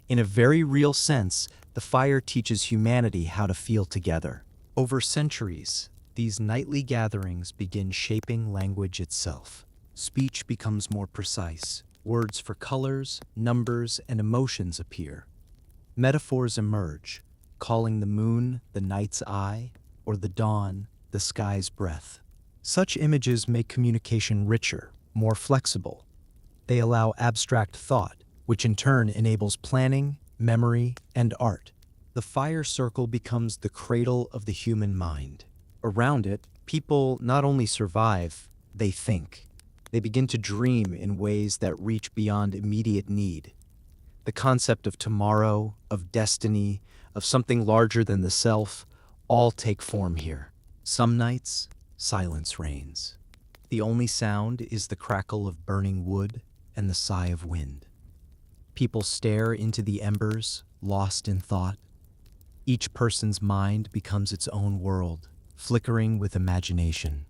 In a very real sense, the fire teaches humanity how to feel together. Over centuries, these nightly gatherings begin shaping language itself. Speech becomes more precise. Words for colors, numbers, and emotions appear. Metaphors emerge, calling the moon the night's eye, or the dawn the sky's breath. Such images make communication richer, more flexible. They allow abstract thought, which in turn enables planning, memory, and art. The fire circle becomes the cradle of the human mind. Around it, people not only survive, they think. They begin to dream in ways that reach beyond immediate need. The concept of tomorrow, of destiny, of something larger than the self, all take form here. Some nights, silence reigns. The only sound is the crackle of burning wood and the sigh of wind. People stare into the embers, lost in thought. Each person's mind becomes its own world, flickering with imagination.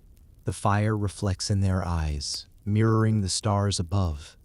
The fire reflects in their eyes, mirroring the stars above.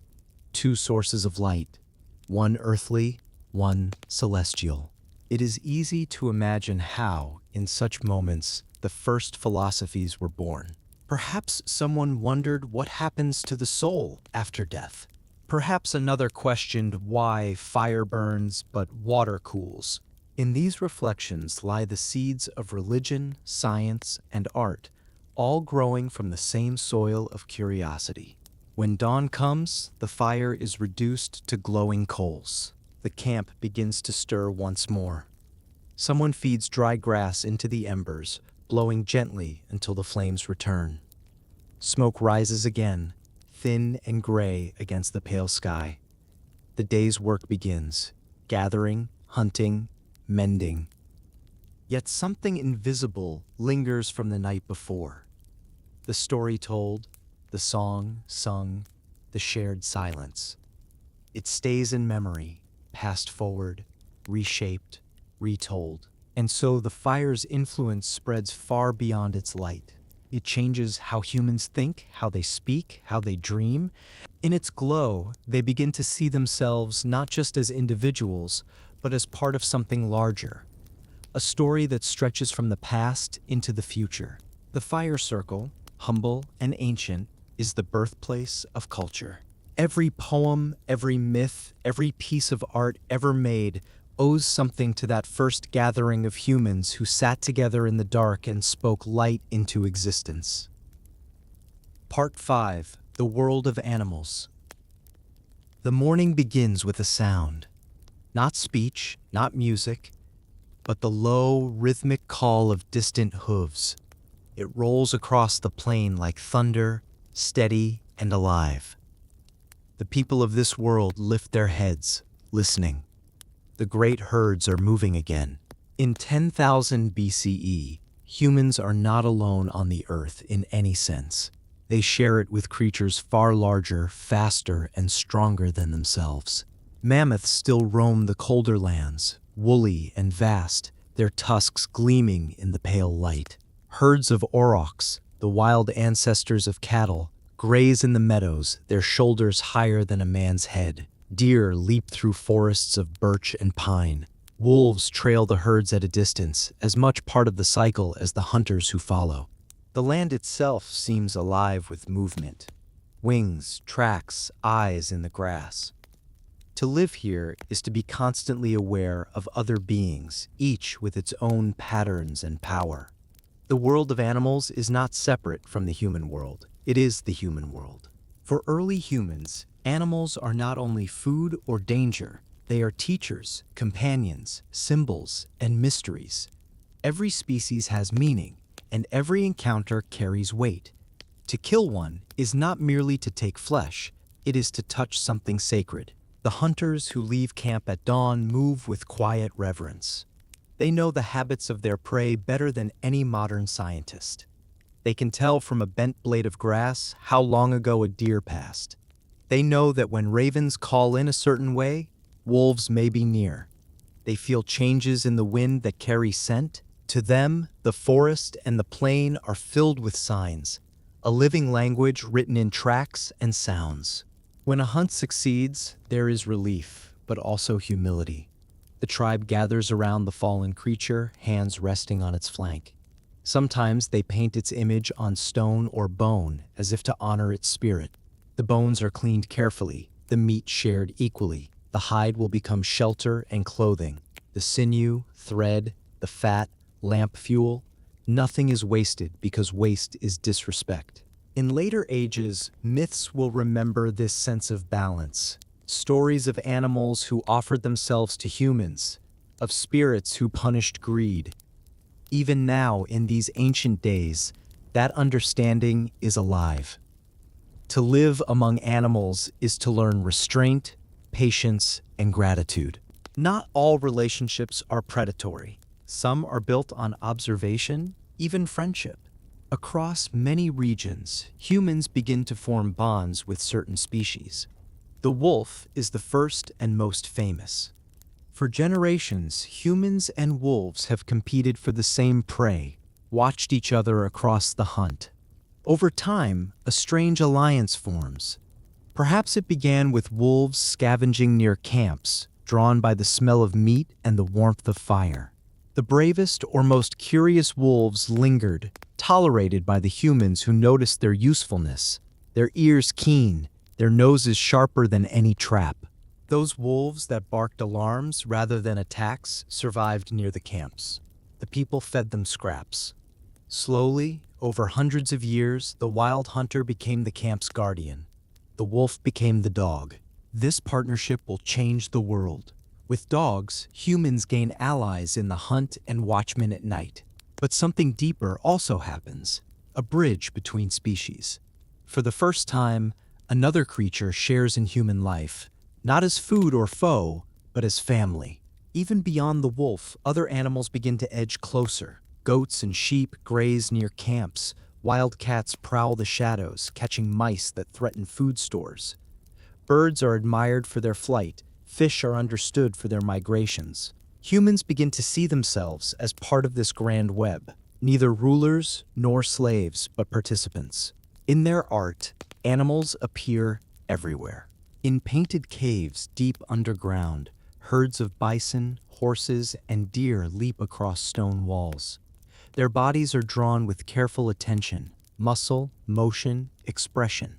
Two sources of light, one earthly, one celestial. It is easy to imagine how, in such moments, the first philosophies were born. Perhaps someone wondered what happens to the soul after death. Perhaps another questioned why fire burns but water cools. In these reflections lie the seeds of religion, science, and art, all growing from the same soil of curiosity. When dawn comes, the fire is reduced to glowing coals. The camp begins to stir once more. Someone feeds dry grass into the embers, blowing gently until the flames return. Smoke rises again, thin and gray against the pale sky. The day's work begins, gathering, hunting, mending. Yet something invisible lingers from the night before. The story told, the song sung, the shared silence. It stays in memory, passed forward, reshaped, retold. And so the fire's influence spreads far beyond its light. It changes how humans think, how they speak, how they dream. In its glow, they begin to see themselves not just as individuals, but as part of something larger. A story that stretches from the past into the future. The fire circle, humble and ancient, is the birthplace of culture. Every poem, every myth, every piece of art ever made owes something to that first gathering of humans who sat together in the dark and spoke light into existence. Part 5. The World of Animals. The morning begins with a sound. Not speech, not music, but the low, rhythmic call of distant hooves. It rolls across the plain like thunder, steady and alive. The people of this world lift their heads, listening. The great herds are moving again. In 10,000 BCE, humans are not alone on the earth in any sense. They share it with creatures far larger, faster, and stronger than themselves. Mammoths still roam the colder lands, woolly and vast, their tusks gleaming in the pale light. Herds of aurochs, the wild ancestors of cattle, graze in the meadows, their shoulders higher than a man's head. Deer leap through forests of birch and pine. Wolves trail the herds at a distance, as much part of the cycle as the hunters who follow. The land itself seems alive with movement. Wings, tracks, eyes in the grass. To live here is to be constantly aware of other beings, each with its own patterns and power. The world of animals is not separate from the human world. It is the human world. For early humans, animals are not only food or danger, they are teachers, companions, symbols, and mysteries. Every species has meaning, and every encounter carries weight. To kill one is not merely to take flesh, it is to touch something sacred. The hunters who leave camp at dawn move with quiet reverence. They know the habits of their prey better than any modern scientist. They can tell from a bent blade of grass how long ago a deer passed. They know that when ravens call in a certain way, wolves may be near. They feel changes in the wind that carry scent. To them, the forest and the plain are filled with signs, a living language written in tracks and sounds. When a hunt succeeds, there is relief, but also humility. The tribe gathers around the fallen creature, hands resting on its flank. Sometimes they paint its image on stone or bone as if to honor its spirit. The bones are cleaned carefully, the meat shared equally. The hide will become shelter and clothing. The sinew, thread, the fat, lamp fuel. Nothing is wasted because waste is disrespect. In later ages, myths will remember this sense of balance. Stories of animals who offered themselves to humans, of spirits who punished greed. Even now, in these ancient days, that understanding is alive. To live among animals is to learn restraint, patience, and gratitude. Not all relationships are predatory. Some are built on observation, even friendship. Across many regions, humans begin to form bonds with certain species. The wolf is the first and most famous. For generations, humans and wolves have competed for the same prey, watched each other across the hunt. Over time, a strange alliance forms. Perhaps it began with wolves scavenging near camps, drawn by the smell of meat and the warmth of fire. The bravest or most curious wolves lingered, tolerated by the humans who noticed their usefulness, their ears keen, their noses sharper than any trap. Those wolves that barked alarms rather than attacks survived near the camps. The people fed them scraps. Slowly, over hundreds of years, the wild hunter became the camp's guardian. The wolf became the dog. This partnership will change the world. With dogs, humans gain allies in the hunt and watchmen at night. But something deeper also happens, a bridge between species. For the first time, another creature shares in human life, not as food or foe, but as family. Even beyond the wolf, other animals begin to edge closer. Goats and sheep graze near camps. Wild cats prowl the shadows, catching mice that threaten food stores. Birds are admired for their flight. Fish are understood for their migrations. Humans begin to see themselves as part of this grand web, neither rulers nor slaves, but participants. In their art, animals appear everywhere. In painted caves deep underground, herds of bison, horses, and deer leap across stone walls. Their bodies are drawn with careful attention, muscle, motion, expression.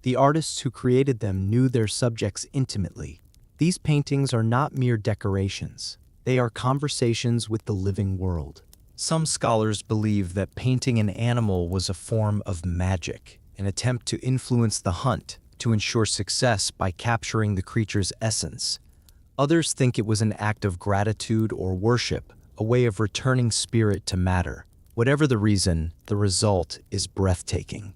The artists who created them knew their subjects intimately. These paintings are not mere decorations. They are conversations with the living world. Some scholars believe that painting an animal was a form of magic, an attempt to influence the hunt, to ensure success by capturing the creature's essence. Others think it was an act of gratitude or worship, a way of returning spirit to matter. Whatever the reason, the result is breathtaking.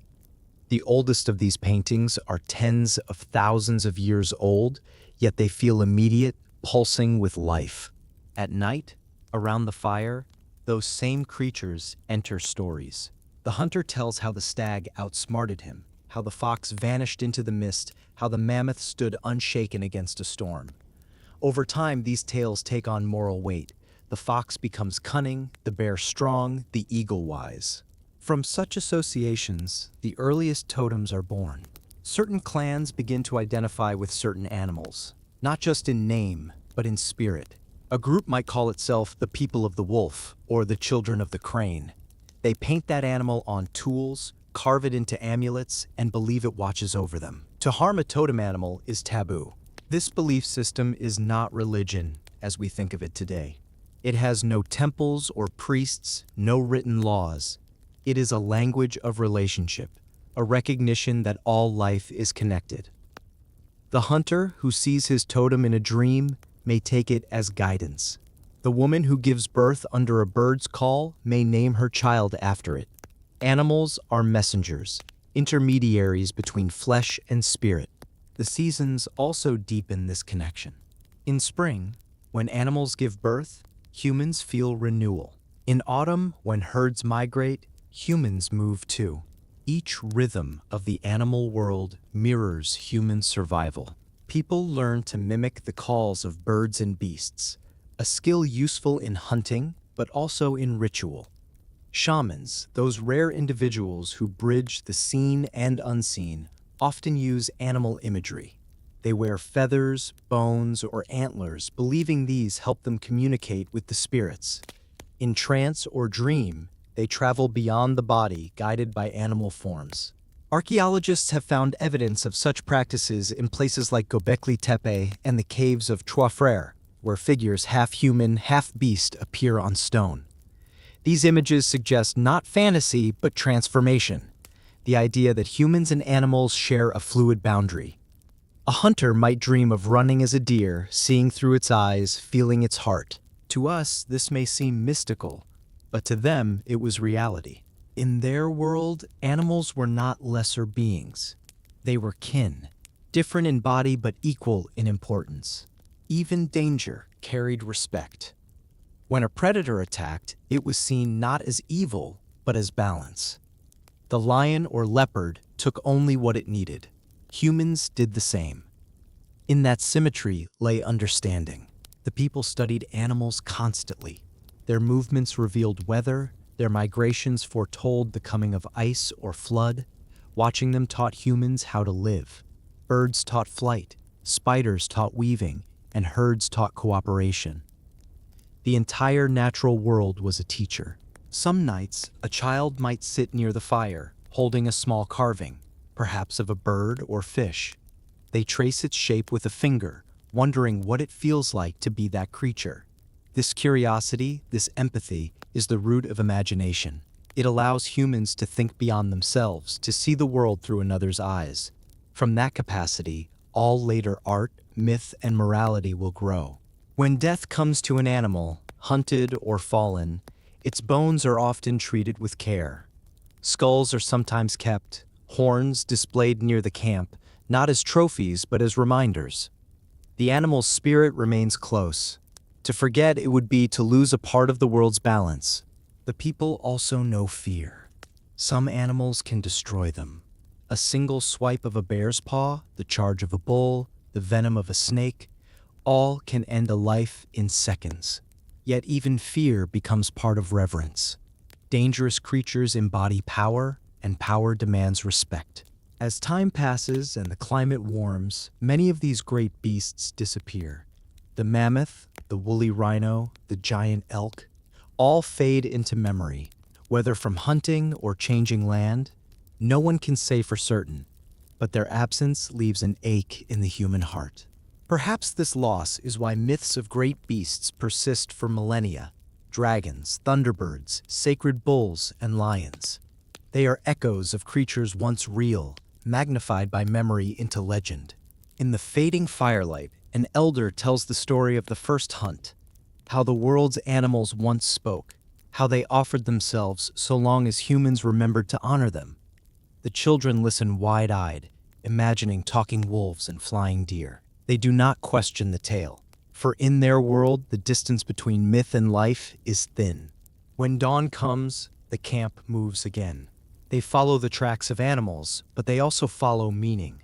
The oldest of these paintings are tens of thousands of years old, yet they feel immediate, pulsing with life. At night, around the fire, those same creatures enter stories. The hunter tells how the stag outsmarted him, how the fox vanished into the mist, how the mammoth stood unshaken against a storm. Over time, these tales take on moral weight. The fox becomes cunning, the bear strong, the eagle wise. From such associations, the earliest totems are born. Certain clans begin to identify with certain animals, not just in name, but in spirit. A group might call itself the people of the wolf or the children of the crane. They paint that animal on tools, carve it into amulets, and believe it watches over them. To harm a totem animal is taboo. This belief system is not religion as we think of it today. It has no temples or priests, no written laws. It is a language of relationship, a recognition that all life is connected. The hunter who sees his totem in a dream may take it as guidance. The woman who gives birth under a bird's call may name her child after it. Animals are messengers, intermediaries between flesh and spirit. The seasons also deepen this connection. In spring, when animals give birth, humans feel renewal. In autumn, when herds migrate, humans move too. Each rhythm of the animal world mirrors human survival. People learn to mimic the calls of birds and beasts, a skill useful in hunting, but also in ritual. Shamans, those rare individuals who bridge the seen and unseen, often use animal imagery. They wear feathers, bones, or antlers, believing these help them communicate with the spirits. In trance or dream, they travel beyond the body, guided by animal forms. Archaeologists have found evidence of such practices in places like Göbekli Tepe and the caves of Trois Frères, where figures half human, half beast appear on stone. These images suggest not fantasy, but transformation, the idea that humans and animals share a fluid boundary. A hunter might dream of running as a deer, seeing through its eyes, feeling its heart. To us, this may seem mystical, but to them, it was reality. In their world, animals were not lesser beings. They were kin, different in body but equal in importance. Even danger carried respect. When a predator attacked, it was seen not as evil, but as balance. The lion or leopard took only what it needed. Humans did the same. In that symmetry lay understanding. The people studied animals constantly. Their movements revealed weather, their migrations foretold the coming of ice or flood. Watching them taught humans how to live. Birds taught flight, spiders taught weaving, and herds taught cooperation. The entire natural world was a teacher. Some nights, a child might sit near the fire, holding a small carving, perhaps of a bird or fish. They trace its shape with a finger, wondering what it feels like to be that creature. This curiosity, this empathy, is the root of imagination. It allows humans to think beyond themselves, to see the world through another's eyes. From that capacity, all later art, myth, and morality will grow. When death comes to an animal, hunted or fallen, its bones are often treated with care. Skulls are sometimes kept, horns displayed near the camp, not as trophies but as reminders. The animal's spirit remains close. To forget it would be to lose a part of the world's balance. The people also know fear. Some animals can destroy them. A single swipe of a bear's paw, the charge of a bull, the venom of a snake, all can end a life in seconds. Yet even fear becomes part of reverence. Dangerous creatures embody power, and power demands respect. As time passes and the climate warms, many of these great beasts disappear. The mammoth, the woolly rhino, the giant elk, all fade into memory. Whether from hunting or changing land, no one can say for certain, but their absence leaves an ache in the human heart. Perhaps this loss is why myths of great beasts persist for millennia. Dragons, thunderbirds, sacred bulls, and lions. They are echoes of creatures once real, magnified by memory into legend. In the fading firelight, an elder tells the story of the first hunt, how the world's animals once spoke, how they offered themselves so long as humans remembered to honor them. The children listen wide-eyed, imagining talking wolves and flying deer. They do not question the tale, for in their world the distance between myth and life is thin. When dawn comes, the camp moves again. They follow the tracks of animals, but they also follow meaning.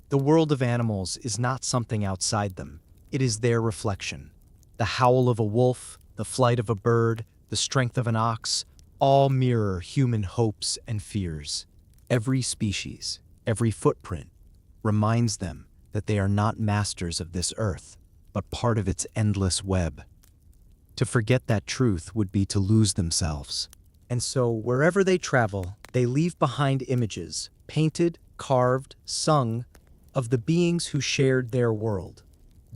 The world of animals is not something outside them. It is their reflection. The howl of a wolf, the flight of a bird, the strength of an ox, all mirror human hopes and fears. Every species, every footprint, reminds them that they are not masters of this earth, but part of its endless web. To forget that truth would be to lose themselves. And so, wherever they travel, they leave behind images, painted, carved, sung, of the beings who shared their world.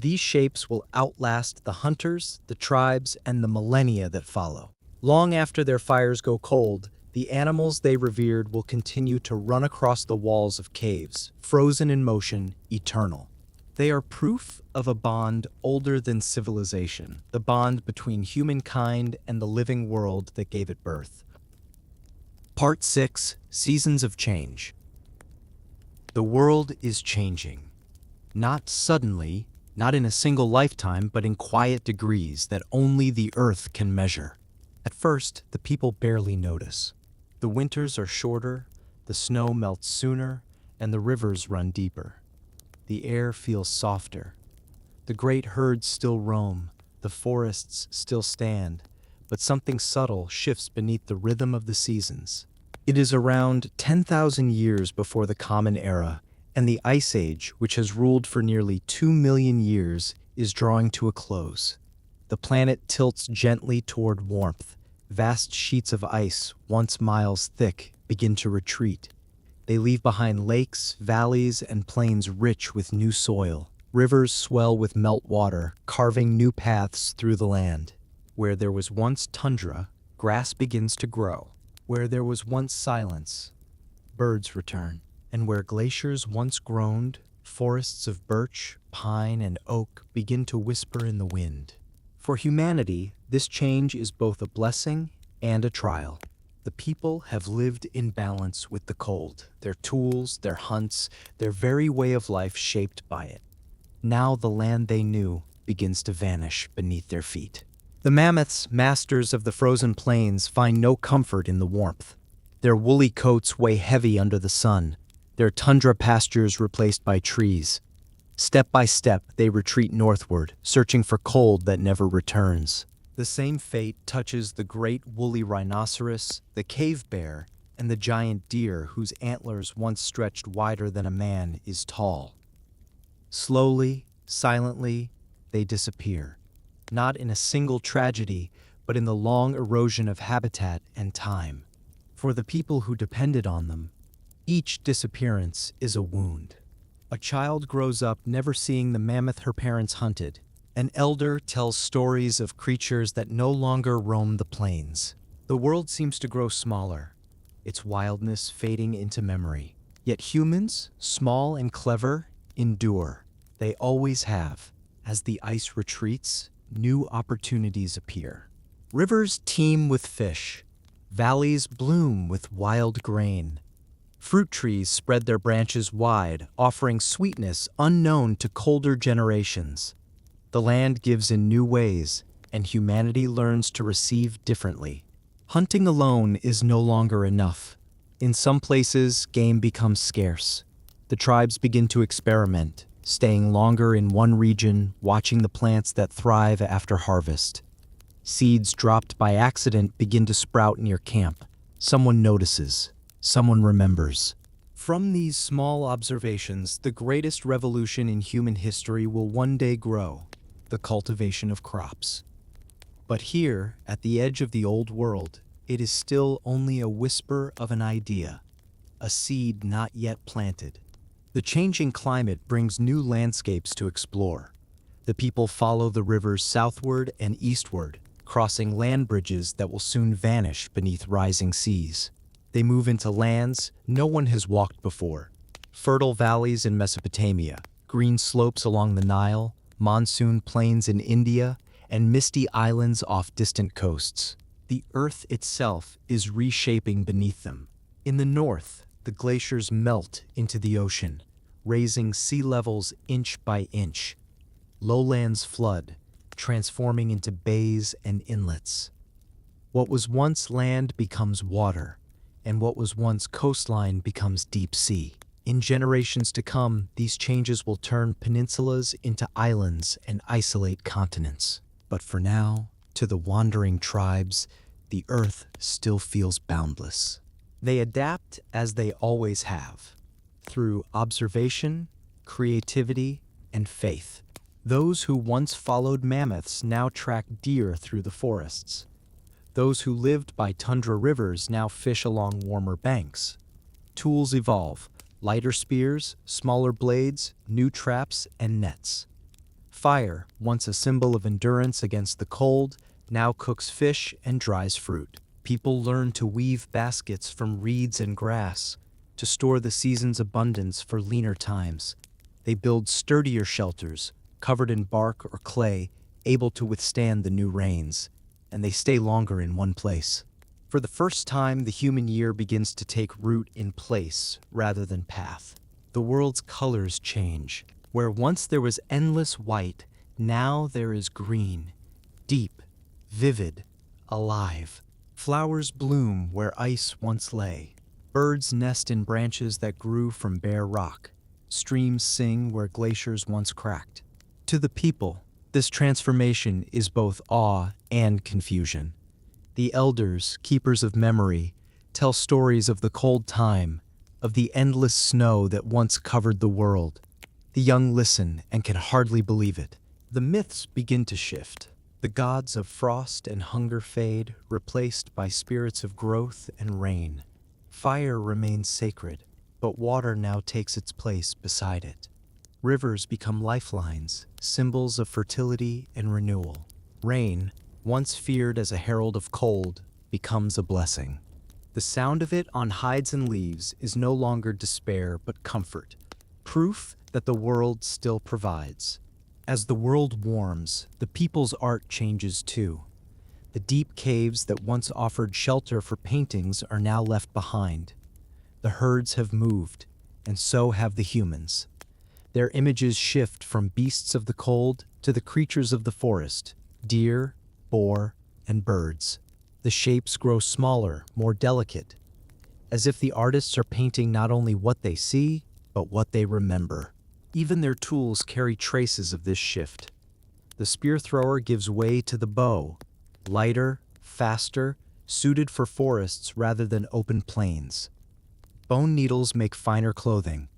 These shapes will outlast the hunters, the tribes, and the millennia that follow. Long after their fires go cold, the animals they revered will continue to run across the walls of caves, frozen in motion, eternal. They are proof of a bond older than civilization, the bond between humankind and the living world that gave it birth. Part 6: Seasons of Change. The world is changing. Not suddenly, not in a single lifetime, but in quiet degrees that only the earth can measure. At first, the people barely notice. The winters are shorter, the snow melts sooner, and the rivers run deeper. The air feels softer. The great herds still roam, the forests still stand, but something subtle shifts beneath the rhythm of the seasons. It is around 10,000 years before the Common Era, and the Ice Age, which has ruled for nearly 2 million years, is drawing to a close. The planet tilts gently toward warmth. Vast sheets of ice, once miles thick, begin to retreat. They leave behind lakes, valleys, and plains rich with new soil. Rivers swell with meltwater, carving new paths through the land. Where there was once tundra, grass begins to grow. Where there was once silence, birds return. And where glaciers once groaned, forests of birch, pine, and oak begin to whisper in the wind. For humanity, this change is both a blessing and a trial. The people have lived in balance with the cold, their tools, their hunts, their very way of life shaped by it. Now the land they knew begins to vanish beneath their feet. The mammoths, masters of the frozen plains, find no comfort in the warmth. Their woolly coats weigh heavy under the sun, their tundra pastures replaced by trees. Step by step, they retreat northward, searching for cold that never returns. The same fate touches the great woolly rhinoceros, the cave bear, and the giant deer whose antlers once stretched wider than a man is tall. Slowly, silently, they disappear, not in a single tragedy, but in the long erosion of habitat and time. For the people who depended on them, each disappearance is a wound. A child grows up never seeing the mammoth her parents hunted. An elder tells stories of creatures that no longer roam the plains. The world seems to grow smaller, its wildness fading into memory. Yet humans, small and clever, endure. They always have. As the ice retreats, new opportunities appear. Rivers teem with fish. Valleys bloom with wild grain. Fruit trees spread their branches wide, offering sweetness unknown to colder generations. The land gives in new ways, and humanity learns to receive differently. Hunting alone is no longer enough. In some places, game becomes scarce. The tribes begin to experiment, staying longer in one region, watching the plants that thrive after harvest. Seeds dropped by accident begin to sprout near camp. Someone notices. Someone remembers. From these small observations, the greatest revolution in human history will one day grow: the cultivation of crops. But here, at the edge of the old world, it is still only a whisper of an idea, a seed not yet planted. The changing climate brings new landscapes to explore. The people follow the rivers southward and eastward, crossing land bridges that will soon vanish beneath rising seas. They move into lands no one has walked before. Fertile valleys in Mesopotamia, green slopes along the Nile, monsoon plains in India, and misty islands off distant coasts. The earth itself is reshaping beneath them. In the north, the glaciers melt into the ocean, raising sea levels inch by inch. Lowlands flood, transforming into bays and inlets. What was once land becomes water, and what was once coastline becomes deep sea. In generations to come, these changes will turn peninsulas into islands and isolate continents. But for now, to the wandering tribes, the earth still feels boundless. They adapt as they always have, through observation, creativity, and faith. Those who once followed mammoths now track deer through the forests. Those who lived by tundra rivers now fish along warmer banks. Tools evolve: lighter spears, smaller blades, new traps, and nets. Fire, once a symbol of endurance against the cold, now cooks fish and dries fruit. People learn to weave baskets from reeds and grass, to store the season's abundance for leaner times. They build sturdier shelters, covered in bark or clay, able to withstand the new rains, and they stay longer in one place. For the first time, the human year begins to take root in place rather than path. The world's colors change. Where once there was endless white, now there is green, deep, vivid, alive. Flowers bloom where ice once lay. Birds nest in branches that grew from bare rock. Streams sing where glaciers once cracked. To the people, this transformation is both awe and confusion. The elders, keepers of memory, tell stories of the cold time, of the endless snow that once covered the world. The young listen and can hardly believe it. The myths begin to shift. The gods of frost and hunger fade, replaced by spirits of growth and rain. Fire remains sacred, but water now takes its place beside it. Rivers become lifelines, symbols of fertility and renewal. Rain, once feared as a herald of cold, becomes a blessing. The sound of it on hides and leaves is no longer despair but comfort, proof that the world still provides. As the world warms, the people's art changes too. The deep caves that once offered shelter for paintings are now left behind. The herds have moved, and so have the humans. Their images shift from beasts of the cold to the creatures of the forest: deer, boar, and birds. The shapes grow smaller, more delicate. as if the artists are painting not only what they see, but what they remember. Even their tools carry traces of this shift. The spear thrower gives way to the bow, lighter, faster, suited for forests rather than open plains. Bone needles make finer clothing.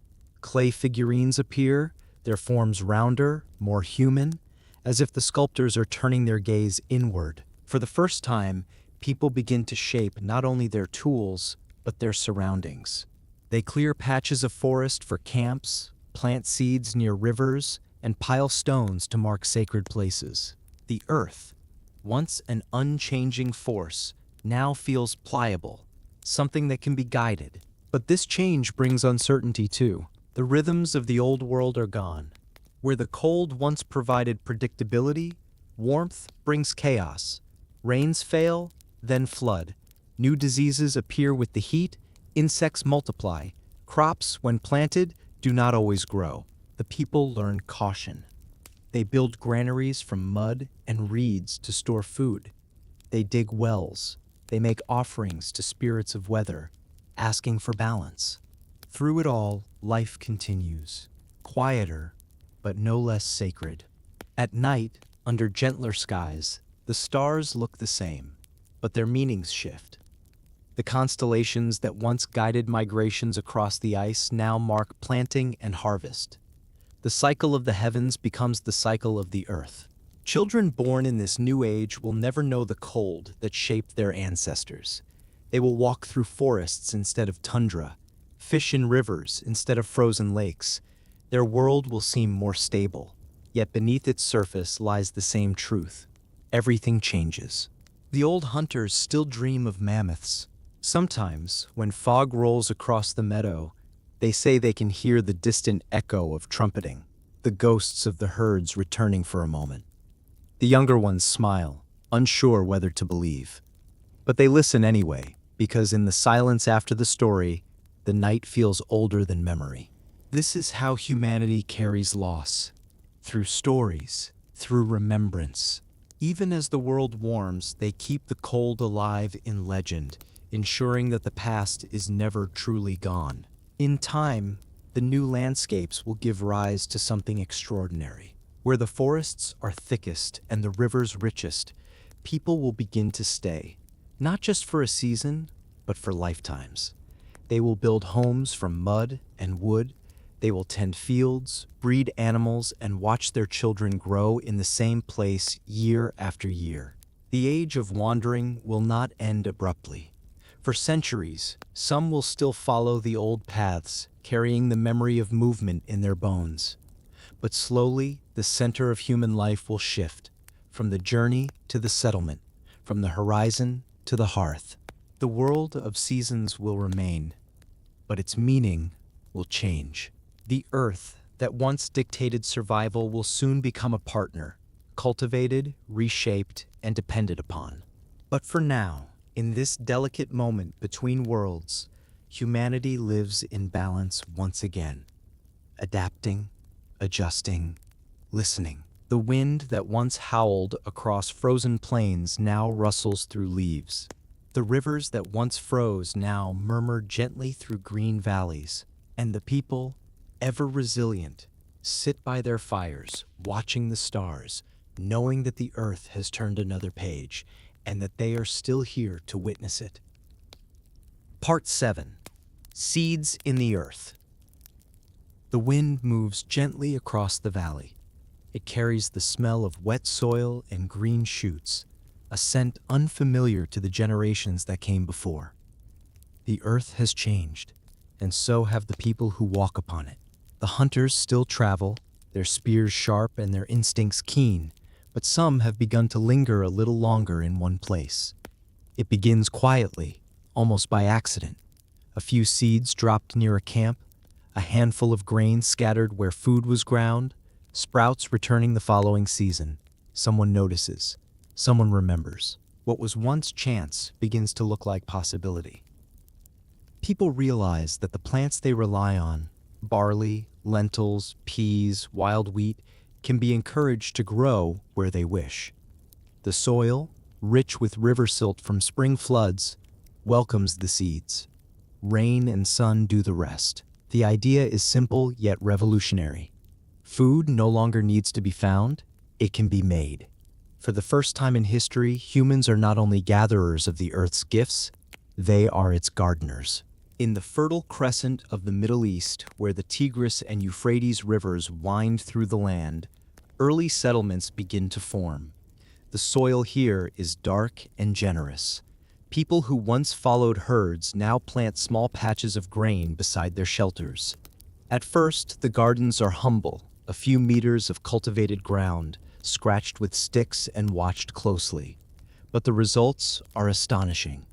Clay figurines appear, their forms rounder, more human, as if the sculptors are turning their gaze inward. For the first time, people begin to shape not only their tools, but their surroundings. They clear patches of forest for camps, plant seeds near rivers, and pile stones to mark sacred places. The earth, once an unchanging force, now feels pliable, something that can be guided. But this change brings uncertainty too. The rhythms of the old world are gone. Where the cold once provided predictability, warmth brings chaos. Rains fail, then flood. New diseases appear with the heat, insects multiply. Crops, when planted, do not always grow. The people learn caution. They build granaries from mud and reeds to store food. They dig wells. They make offerings to spirits of weather, asking for balance. Through it all, life continues, quieter, but no less sacred. At night, under gentler skies, the stars look the same, but their meanings shift. The constellations that once guided migrations across the ice now mark planting and harvest. The cycle of the heavens becomes the cycle of the earth. Children born in this new age will never know the cold that shaped their ancestors. They will walk through forests instead of tundra, fish in rivers instead of frozen lakes. Their world will seem more stable, yet beneath its surface lies the same truth. Everything changes. The old hunters still dream of mammoths. Sometimes, when fog rolls across the meadow, they say they can hear the distant echo of trumpeting, the ghosts of the herds returning for a moment. The younger ones smile, unsure whether to believe. But they listen anyway, because in the silence after the story, the night feels older than memory. This is how humanity carries loss, through stories, through remembrance. Even as the world warms, they keep the cold alive in legend, ensuring that the past is never truly gone. In time, the new landscapes will give rise to something extraordinary. Where the forests are thickest and the rivers richest, people will begin to stay, not just for a season, but for lifetimes. They will build homes from mud and wood. They will tend fields, breed animals, and watch their children grow in the same place year after year. The age of wandering will not end abruptly. For centuries, some will still follow the old paths, carrying the memory of movement in their bones. But slowly, the center of human life will shift, from the journey to the settlement, from the horizon to the hearth. The world of seasons will remain, but its meaning will change. The earth that once dictated survival will soon become a partner, cultivated, reshaped, and depended upon. But for now, in this delicate moment between worlds, humanity lives in balance once again, adapting, adjusting, listening. The wind that once howled across frozen plains now rustles through leaves. The rivers that once froze now murmur gently through green valleys. And the people, ever resilient, sit by their fires, watching the stars, knowing that the earth has turned another page, and that they are still here to witness it. Part 7. Seeds in the Earth. The wind moves gently across the valley. It carries the smell of wet soil and green shoots, a scent unfamiliar to the generations that came before. The earth has changed, and so have the people who walk upon it. The hunters still travel, their spears sharp and their instincts keen, but some have begun to linger a little longer in one place. It begins quietly, almost by accident. A few seeds dropped near a camp, a handful of grain scattered where food was ground, sprouts returning the following season. Someone notices. Someone remembers. What was once chance begins to look like possibility. People realize that the plants they rely on, barley, lentils, peas, wild wheat, can be encouraged to grow where they wish. The soil, rich with river silt from spring floods, welcomes the seeds. Rain and sun do the rest. The idea is simple yet revolutionary. Food no longer needs to be found, it can be made. For the first time in history, humans are not only gatherers of the Earth's gifts, they are its gardeners. In the Fertile Crescent of the Middle East, where the Tigris and Euphrates rivers wind through the land, early settlements begin to form. The soil here is dark and generous. People who once followed herds now plant small patches of grain beside their shelters. At first, the gardens are humble, a few meters of cultivated ground, scratched with sticks and watched closely. But the results are astonishing.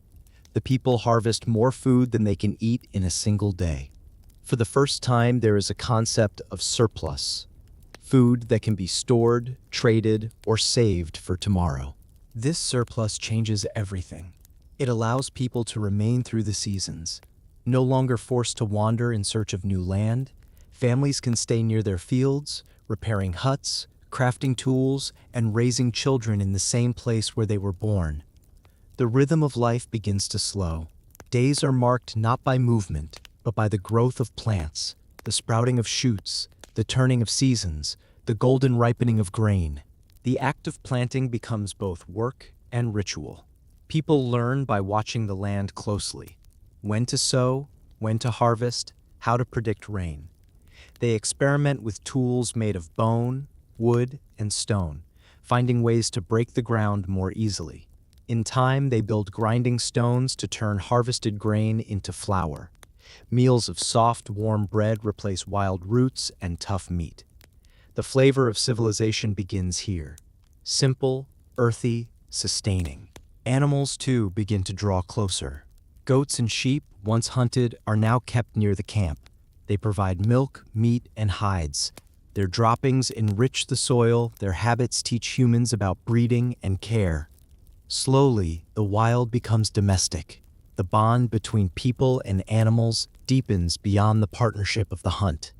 The people harvest more food than they can eat in a single day. For the first time, there is a concept of surplus, food that can be stored, traded, or saved for tomorrow. This surplus changes everything. It allows people to remain through the seasons. No longer forced to wander in search of new land, families can stay near their fields, repairing huts, crafting tools, and raising children in the same place where they were born. The rhythm of life begins to slow. Days are marked not by movement, but by the growth of plants, the sprouting of shoots, the turning of seasons, the golden ripening of grain. The act of planting becomes both work and ritual. People learn by watching the land closely. When to sow, when to harvest, how to predict rain. They experiment with tools made of bone, wood, and stone, finding ways to break the ground more easily. In time, they build grinding stones to turn harvested grain into flour. Meals of soft, warm bread replace wild roots and tough meat. The flavor of civilization begins here. Simple, earthy, sustaining. Animals, too, begin to draw closer. Goats and sheep, once hunted, are now kept near the camp. They provide milk, meat, and hides. Their droppings enrich the soil, their habits teach humans about breeding and care. Slowly, the wild becomes domestic. The bond between people and animals deepens beyond the partnership of the hunt.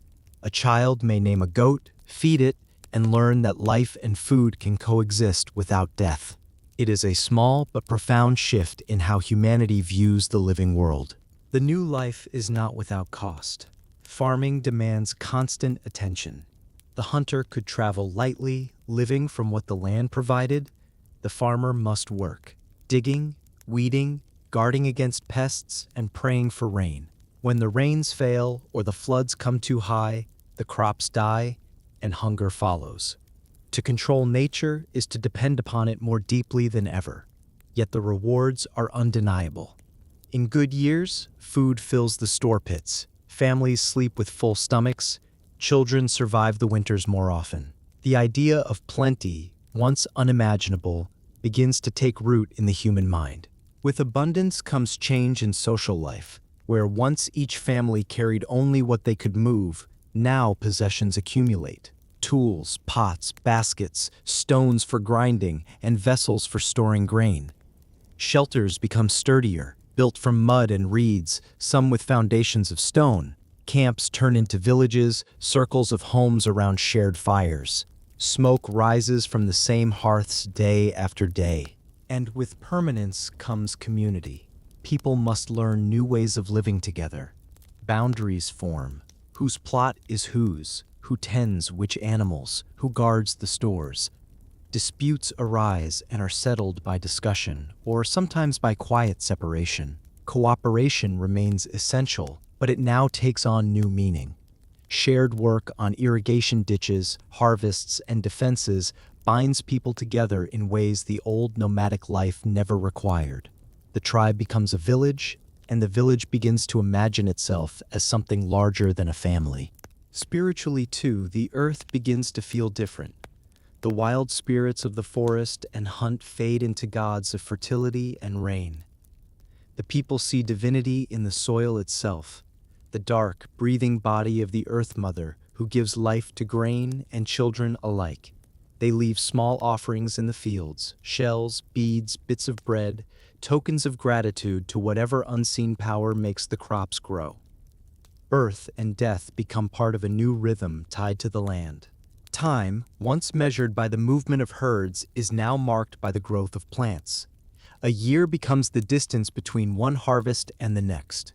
A child may name a goat, feed it, and learn that life and food can coexist without death. It is a small but profound shift in how humanity views the living world. The new life is not without cost. Farming demands constant attention. The hunter could travel lightly, living from what the land provided. The farmer must work, digging, weeding, guarding against pests, and praying for rain. When the rains fail or the floods come too high, the crops die, and hunger follows. To control nature is to depend upon it more deeply than ever. Yet the rewards are undeniable. In good years, food fills the store pits. Families sleep with full stomachs. Children survive the winters more often. The idea of plenty, once unimaginable, begins to take root in the human mind. With abundance comes change in social life, where once each family carried only what they could move, now possessions accumulate. Tools, pots, baskets, stones for grinding, and vessels for storing grain. Shelters become sturdier, built from mud and reeds, some with foundations of stone. Camps turn into villages, circles of homes around shared fires. Smoke rises from the same hearths day after day. And with permanence comes community. People must learn new ways of living together. Boundaries form. Whose plot is whose? Who tends which animals? Who guards the stores? Disputes arise and are settled by discussion, or sometimes by quiet separation. Cooperation remains essential, but it now takes on new meaning. Shared work on irrigation ditches, harvests, and defenses binds people together in ways the old nomadic life never required. The tribe becomes a village, and the village begins to imagine itself as something larger than a family. Spiritually, too, the earth begins to feel different. The wild spirits of the forest and hunt fade into gods of fertility and rain. The people see divinity in the soil itself, the dark, breathing body of the Earth Mother who gives life to grain and children alike. They leave small offerings in the fields, shells, beads, bits of bread, tokens of gratitude to whatever unseen power makes the crops grow. Birth and death become part of a new rhythm tied to the land. Time, once measured by the movement of herds, is now marked by the growth of plants. A year becomes the distance between one harvest and the next.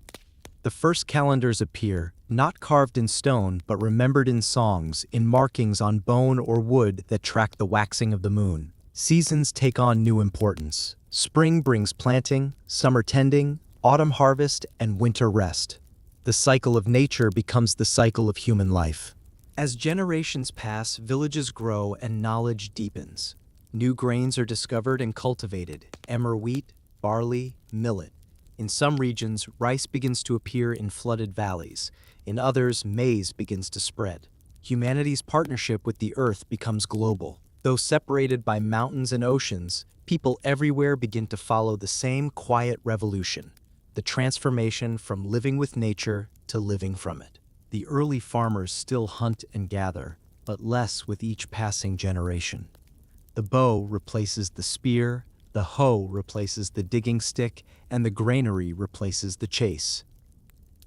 The first calendars appear, not carved in stone, but remembered in songs, in markings on bone or wood that track the waxing of the moon. Seasons take on new importance. Spring brings planting, summer tending, autumn harvest, and winter rest. The cycle of nature becomes the cycle of human life. As generations pass, villages grow and knowledge deepens. New grains are discovered and cultivated: emmer wheat, barley, millet. In some regions, rice begins to appear in flooded valleys. In others, maize begins to spread. Humanity's partnership with the earth becomes global. Though separated by mountains and oceans, people everywhere begin to follow the same quiet revolution: the transformation from living with nature to living from it. The early farmers still hunt and gather, but less with each passing generation. The bow replaces the spear, the hoe replaces the digging stick, and the granary replaces the chase.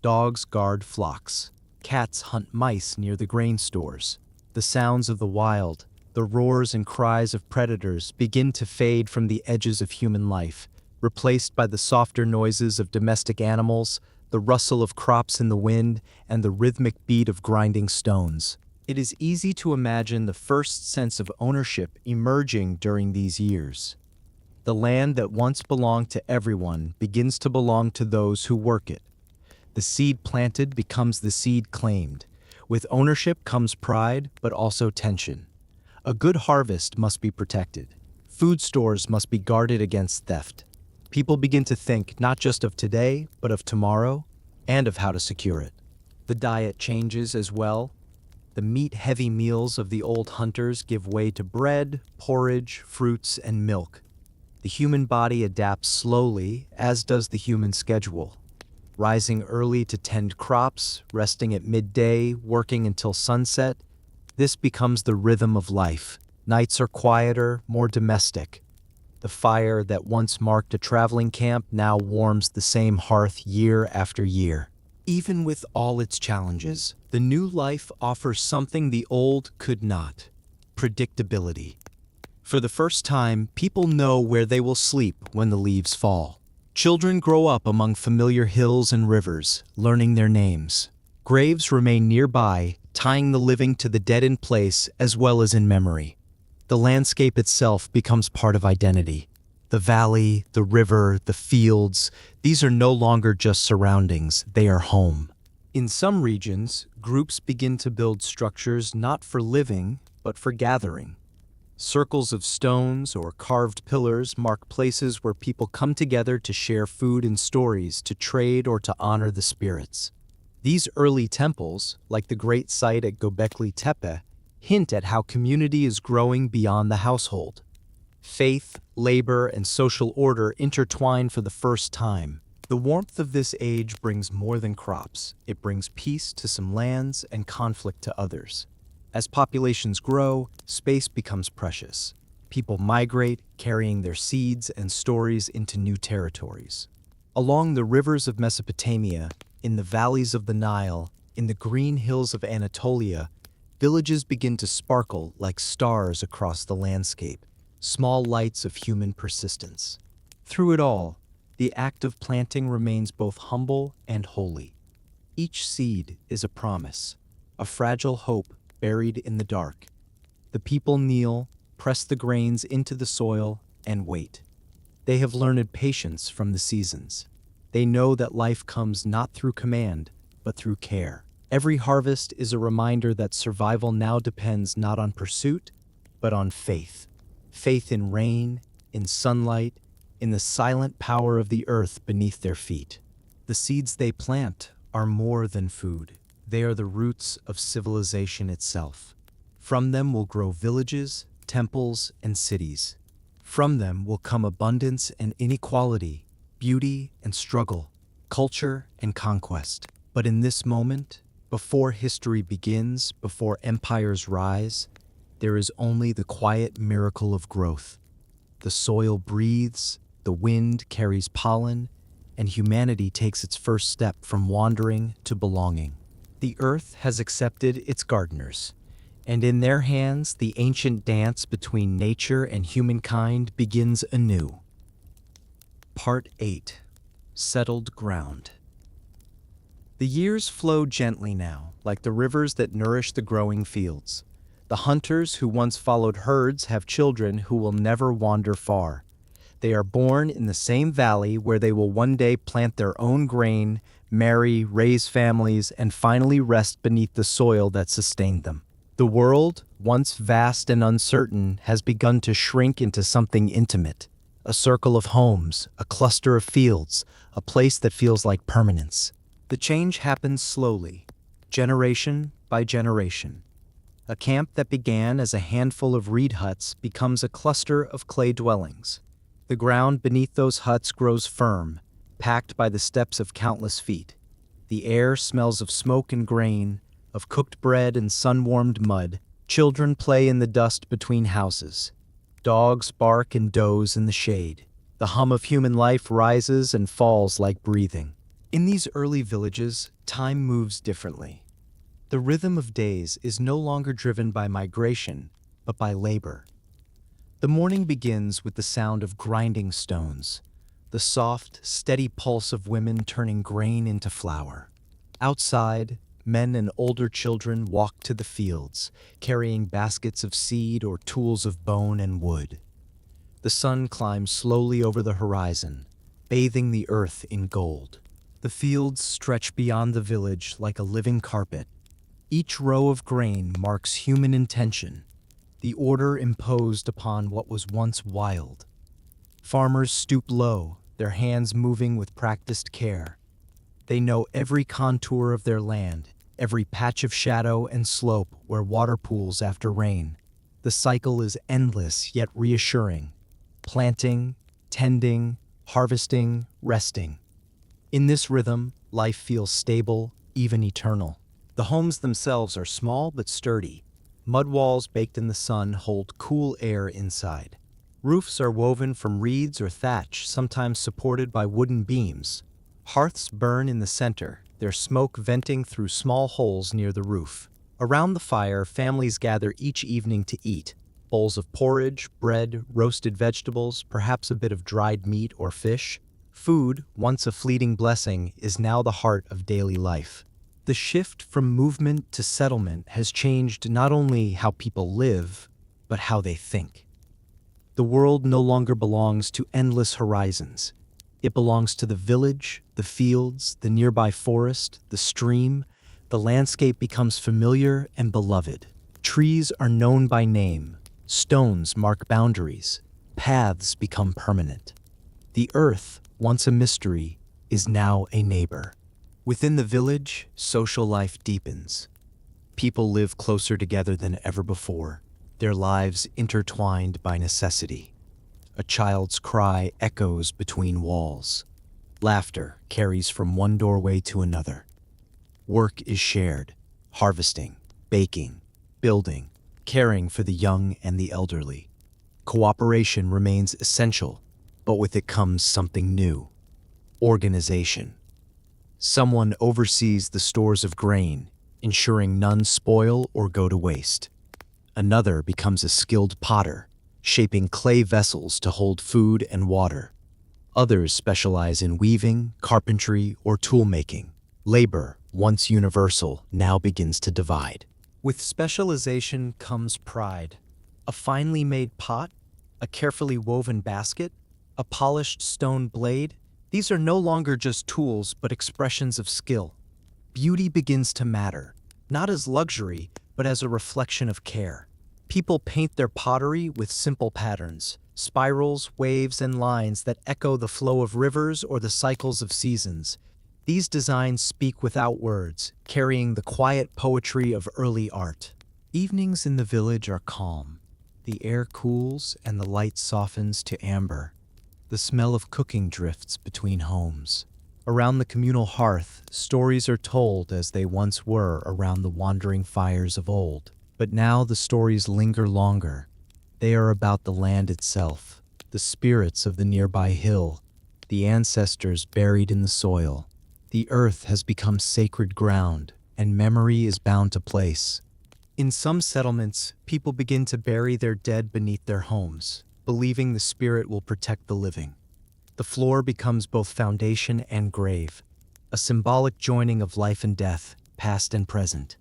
Dogs guard flocks. Cats hunt mice near the grain stores. The sounds of the wild, the roars and cries of predators, begin to fade from the edges of human life, replaced by the softer noises of domestic animals, the rustle of crops in the wind, and the rhythmic beat of grinding stones. It is easy to imagine the first sense of ownership emerging during these years. The land that once belonged to everyone begins to belong to those who work it. The seed planted becomes the seed claimed. With ownership comes pride, but also tension. A good harvest must be protected. Food stores must be guarded against theft. People begin to think not just of today, but of tomorrow, and of how to secure it. The diet changes as well. The meat-heavy meals of the old hunters give way to bread, porridge, fruits, and milk. The human body adapts slowly, as does the human schedule. Rising early to tend crops, resting at midday, working until sunset, this becomes the rhythm of life. Nights are quieter, more domestic. The fire that once marked a traveling camp now warms the same hearth year after year. Even with all its challenges, the new life offers something the old could not: predictability. For the first time, people know where they will sleep when the leaves fall. Children grow up among familiar hills and rivers, learning their names. Graves remain nearby, tying the living to the dead in place as well as in memory. The landscape itself becomes part of identity. The valley, the river, the fields, these are no longer just surroundings, they are home. In some regions, groups begin to build structures not for living, but for gathering. Circles of stones or carved pillars mark places where people come together to share food and stories, to trade, or to honor the spirits. These early temples, like the great site at Göbekli Tepe, hint at how community is growing beyond the household. Faith, labor, and social order intertwine for the first time. The warmth of this age brings more than crops. It brings peace to some lands and conflict to others. As populations grow, space becomes precious. People migrate, carrying their seeds and stories into new territories. Along the rivers of Mesopotamia, in the valleys of the Nile, in the green hills of Anatolia, villages begin to sparkle like stars across the landscape, small lights of human persistence. Through it all, the act of planting remains both humble and holy. Each seed is a promise, a fragile hope buried in the dark. The people kneel, press the grains into the soil, and wait. They have learned patience from the seasons. They know that life comes not through command, but through care. Every harvest is a reminder that survival now depends not on pursuit, but on faith. Faith in rain, in sunlight, in the silent power of the earth beneath their feet. The seeds they plant are more than food. They are the roots of civilization itself. From them will grow villages, temples, and cities. From them will come abundance and inequality, beauty and struggle, culture and conquest. But in this moment, before history begins, before empires rise, there is only the quiet miracle of growth. The soil breathes, the wind carries pollen, and humanity takes its first step from wandering to belonging. The earth has accepted its gardeners, and in their hands the ancient dance between nature and humankind begins anew. Part 8. Settled Ground. The years flow gently now, like the rivers that nourish the growing fields. The hunters who once followed herds have children who will never wander far. They are born in the same valley where they will one day plant their own grain, marry, raise families, and finally rest beneath the soil that sustained them. The world, once vast and uncertain, has begun to shrink into something intimate. A circle of homes, a cluster of fields, a place that feels like permanence. The change happens slowly, generation by generation. A camp that began as a handful of reed huts becomes a cluster of clay dwellings. The ground beneath those huts grows firm, packed by the steps of countless feet. The air smells of smoke and grain, of cooked bread and sun-warmed mud. Children play in the dust between houses. Dogs bark and doze in the shade. The hum of human life rises and falls like breathing. In these early villages, time moves differently. The rhythm of days is no longer driven by migration, but by labor. The morning begins with the sound of grinding stones, the soft, steady pulse of women turning grain into flour. Outside, men and older children walk to the fields, carrying baskets of seed or tools of bone and wood. The sun climbs slowly over the horizon, bathing the earth in gold. The fields stretch beyond the village like a living carpet. Each row of grain marks human intention, the order imposed upon what was once wild. Farmers stoop low, their hands moving with practiced care. They know every contour of their land, every patch of shadow and slope where water pools after rain. The cycle is endless yet reassuring. Planting, tending, harvesting, resting. In this rhythm, life feels stable, even eternal. The homes themselves are small but sturdy. Mud walls baked in the sun hold cool air inside. Roofs are woven from reeds or thatch, sometimes supported by wooden beams. Hearths burn in the center, their smoke venting through small holes near the roof. Around the fire, families gather each evening to eat. Bowls of porridge, bread, roasted vegetables, perhaps a bit of dried meat or fish. Food, once a fleeting blessing, is now the heart of daily life. The shift from movement to settlement has changed not only how people live, but how they think. The world no longer belongs to endless horizons. It belongs to the village, the fields, the nearby forest, the stream. The landscape becomes familiar and beloved. Trees are known by name. Stones mark boundaries. Paths become permanent. The earth, once a mystery, is now a neighbor. Within the village, social life deepens. People live closer together than ever before, their lives intertwined by necessity. A child's cry echoes between walls. Laughter carries from one doorway to another. Work is shared, harvesting, baking, building, caring for the young and the elderly. Cooperation remains essential, but with it comes something new: organization. Someone oversees the stores of grain, ensuring none spoil or go to waste. Another becomes a skilled potter, shaping clay vessels to hold food and water. Others specialize in weaving, carpentry, or tool-making. Labor, once universal, now begins to divide. With specialization comes pride. A finely made pot, a carefully woven basket, a polished stone blade. These are no longer just tools, but expressions of skill. Beauty begins to matter, not as luxury, but as a reflection of care. People paint their pottery with simple patterns, spirals, waves, and lines that echo the flow of rivers or the cycles of seasons. These designs speak without words, carrying the quiet poetry of early art. Evenings in the village are calm. The air cools and the light softens to amber. The smell of cooking drifts between homes. Around the communal hearth, stories are told as they once were around the wandering fires of old. But now the stories linger longer. They are about the land itself, the spirits of the nearby hill, the ancestors buried in the soil. The earth has become sacred ground, and memory is bound to place. In some settlements, people begin to bury their dead beneath their homes, believing the spirit will protect the living. The floor becomes both foundation and grave. a symbolic joining of life and death, past and present.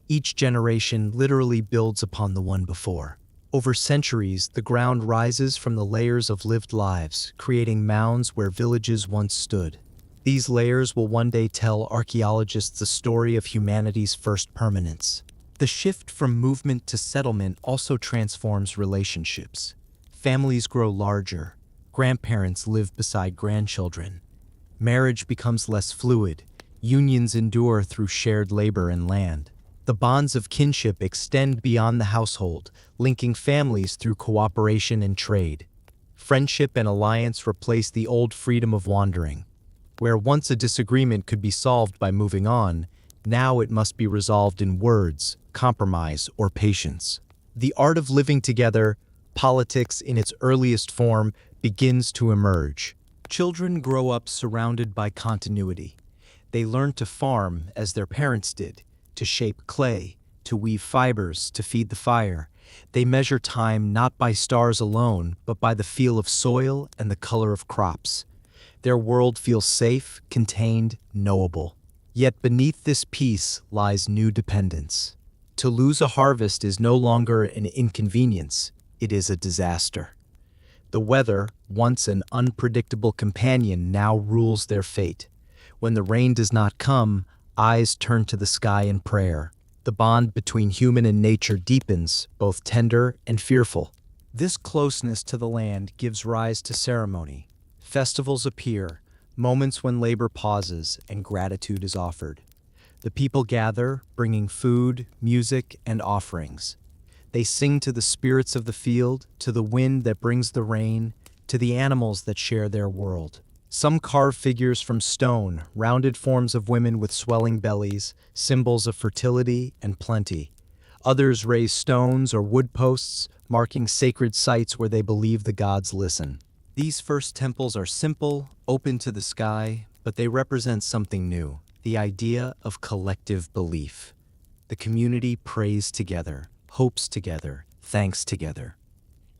Each generation literally builds upon the one before. Over centuries, the ground rises from the layers of lived lives, creating mounds where villages once stood. These layers will one day tell archaeologists the story of humanity's first permanence. The shift from movement to settlement also transforms relationships. Families grow larger. Grandparents live beside grandchildren. Marriage becomes less fluid. Unions endure through shared labor and land. The bonds of kinship extend beyond the household, linking families through cooperation and trade. Friendship and alliance replace the old freedom of wandering. Where once a disagreement could be solved by moving on, now it must be resolved in words, compromise, or patience. The art of living together, politics in its earliest form, begins to emerge. Children grow up surrounded by continuity. They learn to farm as their parents did, to shape clay, to weave fibers, to feed the fire. They measure time not by stars alone, but by the feel of soil and the color of crops. Their world feels safe, contained, knowable. Yet beneath this peace lies new dependence. To lose a harvest is no longer an inconvenience, it is a disaster. The weather, once an unpredictable companion, now rules their fate. When the rain does not come, eyes turn to the sky in prayer. The bond between human and nature deepens, both tender and fearful. This closeness to the land gives rise to ceremony. Festivals appear, moments when labor pauses and gratitude is offered. The people gather, bringing food, music, and offerings. They sing to the spirits of the field, to the wind that brings the rain, to the animals that share their world. Some carve figures from stone, rounded forms of women with swelling bellies, symbols of fertility and plenty. Others raise stones or wood posts, marking sacred sites where they believe the gods listen. These first temples are simple, open to the sky, but they represent something new, the idea of collective belief. The community prays together, hopes together, thanks together.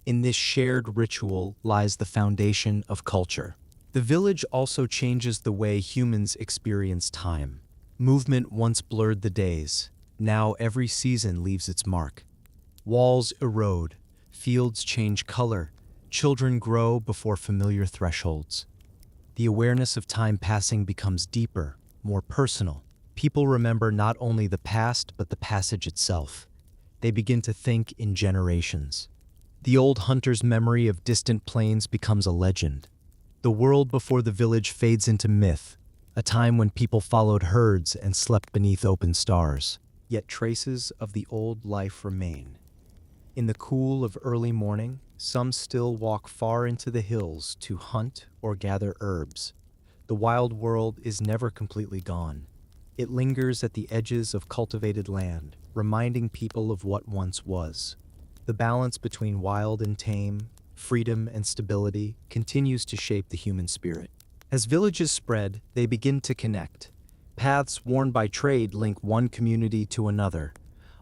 In this shared ritual lies the foundation of culture. The village also changes the way humans experience time. Movement once blurred the days. Now every season leaves its mark. Walls erode, fields change color, children grow before familiar thresholds. The awareness of time passing becomes deeper, more personal. People remember not only the past but the passage itself. They begin to think in generations. The old hunter's memory of distant plains becomes a legend. The world before the village fades into myth, a time when people followed herds and slept beneath open stars. Yet traces of the old life remain. In the cool of early morning, some still walk far into the hills to hunt or gather herbs. The wild world is never completely gone. It lingers at the edges of cultivated land, reminding people of what once was. The balance between wild and tame, freedom and stability, continues to shape the human spirit. As villages spread, they begin to connect. Paths worn by trade link one community to another.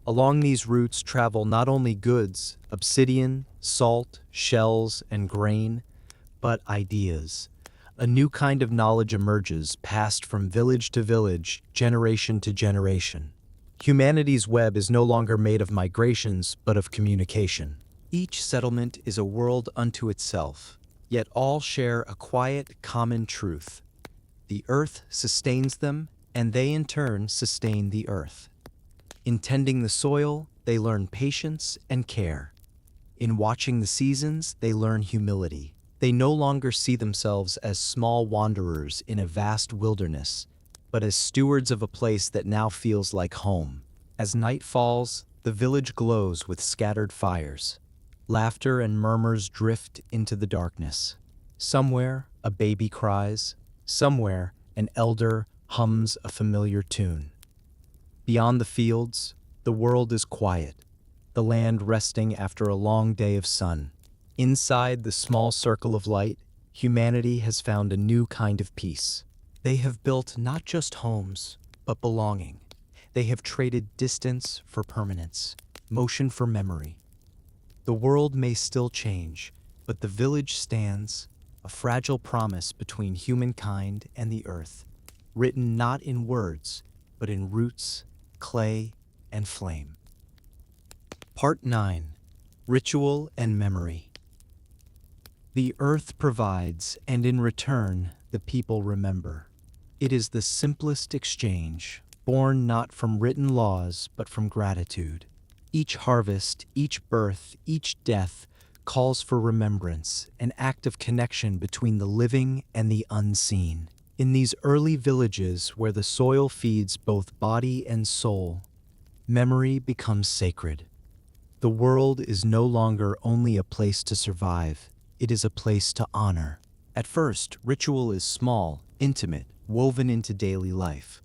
Along these routes travel not only goods, obsidian, salt, shells, and grain, but ideas. A new kind of knowledge emerges, passed from village to village, generation to generation. Humanity's web is no longer made of migrations, but of communication. Each settlement is a world unto itself, yet all share a quiet, common truth. The earth sustains them, and they in turn sustain the earth. In tending the soil, they learn patience and care. In watching the seasons, they learn humility. They no longer see themselves as small wanderers in a vast wilderness, but as stewards of a place that now feels like home. As night falls, the village glows with scattered fires. Laughter and murmurs drift into the darkness. Somewhere, a baby cries. Somewhere, an elder hums a familiar tune. Beyond the fields, the world is quiet, the land resting after a long day of sun. Inside the small circle of light, humanity has found a new kind of peace. They have built not just homes, but belonging. They have traded distance for permanence, motion for memory. The world may still change, but the village stands, a fragile promise between humankind and the earth. written not in words, but in roots, clay, and flame. Part 9. Ritual and Memory. The earth provides, and in return, the people remember. It is the simplest exchange, born not from written laws, but from gratitude. Each harvest, each birth, each death calls for remembrance, an act of connection between the living and the unseen. In these early villages where the soil feeds both body and soul, memory becomes sacred. The world is no longer only a place to survive, it is a place to honor. At first, ritual is small, intimate, woven into daily life.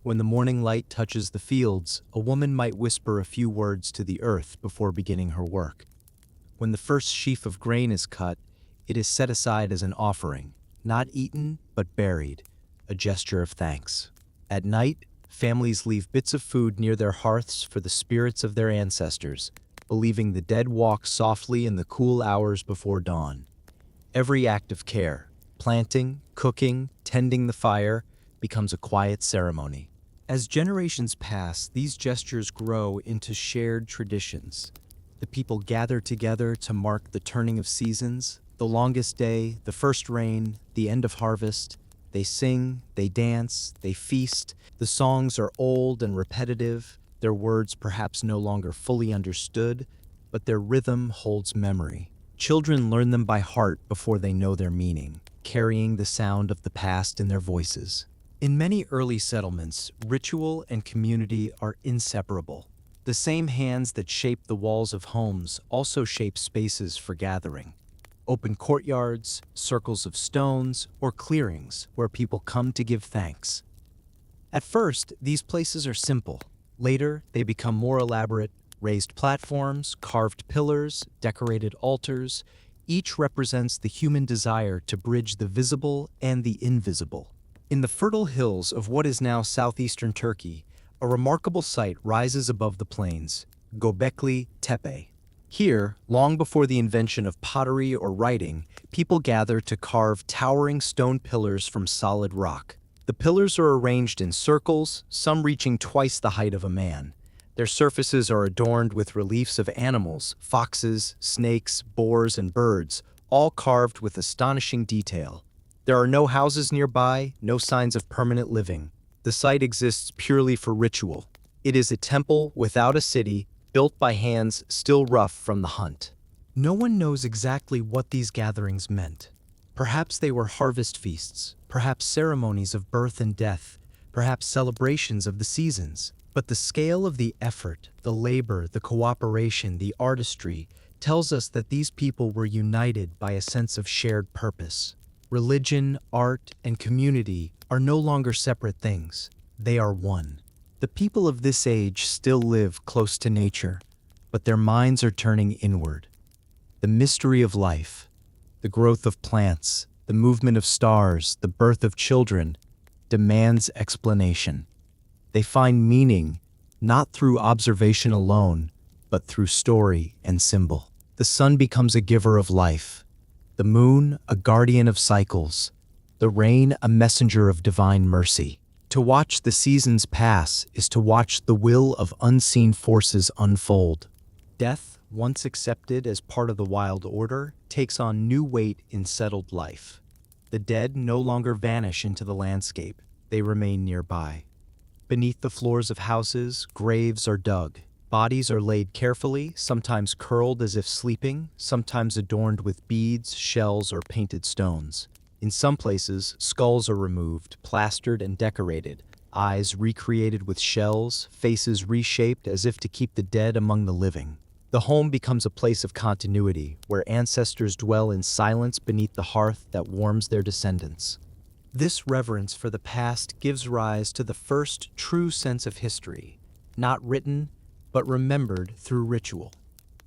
When the morning light touches the fields, a woman might whisper a few words to the earth before beginning her work. When the first sheaf of grain is cut, it is set aside as an offering, not eaten, but buried, a gesture of thanks. At night, families leave bits of food near their hearths for the spirits of their ancestors, believing the dead walk softly in the cool hours before dawn. Every act of care, planting, cooking, tending the fire, becomes a quiet ceremony. As generations pass, these gestures grow into shared traditions. The people gather together to mark the turning of seasons, the longest day, the first rain, the end of harvest. They sing, they dance, they feast. The songs are old and repetitive, their words perhaps no longer fully understood, but their rhythm holds memory. Children learn them by heart before they know their meaning, carrying the sound of the past in their voices. In many early settlements, ritual and community are inseparable. The same hands that shape the walls of homes also shape spaces for gathering. Open courtyards, circles of stones, or clearings where people come to give thanks. At first, these places are simple. Later, they become more elaborate: raised platforms, carved pillars, decorated altars. Each represents the human desire to bridge the visible and the invisible. In the fertile hills of what is now southeastern Turkey, a remarkable site rises above the plains, Göbekli Tepe. Here, long before the invention of pottery or writing, people gather to carve towering stone pillars from solid rock. The pillars are arranged in circles, some reaching twice the height of a man. Their surfaces are adorned with reliefs of animals, foxes, snakes, boars, and birds, all carved with astonishing detail. There are no houses nearby, no signs of permanent living. The site exists purely for ritual. It is a temple without a city, built by hands still rough from the hunt. No one knows exactly what these gatherings meant. Perhaps they were harvest feasts, perhaps ceremonies of birth and death, perhaps celebrations of the seasons. But the scale of the effort, the labor, the cooperation, the artistry tells us that these people were united by a sense of shared purpose. Religion, art, and community are no longer separate things. They are one. The people of this age still live close to nature, but their minds are turning inward. The mystery of life, the growth of plants, the movement of stars, the birth of children, demands explanation. They find meaning not through observation alone, but through story and symbol. The sun becomes a giver of life, the moon a guardian of cycles, the rain a messenger of divine mercy. To watch the seasons pass is to watch the will of unseen forces unfold. Death, once accepted as part of the wild order, takes on new weight in settled life. The dead no longer vanish into the landscape, they remain nearby. Beneath the floors of houses, graves are dug. Bodies are laid carefully, sometimes curled as if sleeping, sometimes adorned with beads, shells, or painted stones. In some places, skulls are removed, plastered, and decorated, eyes recreated with shells, faces reshaped as if to keep the dead among the living. The home becomes a place of continuity, where ancestors dwell in silence beneath the hearth that warms their descendants. This reverence for the past gives rise to the first true sense of history, not written, but remembered through ritual.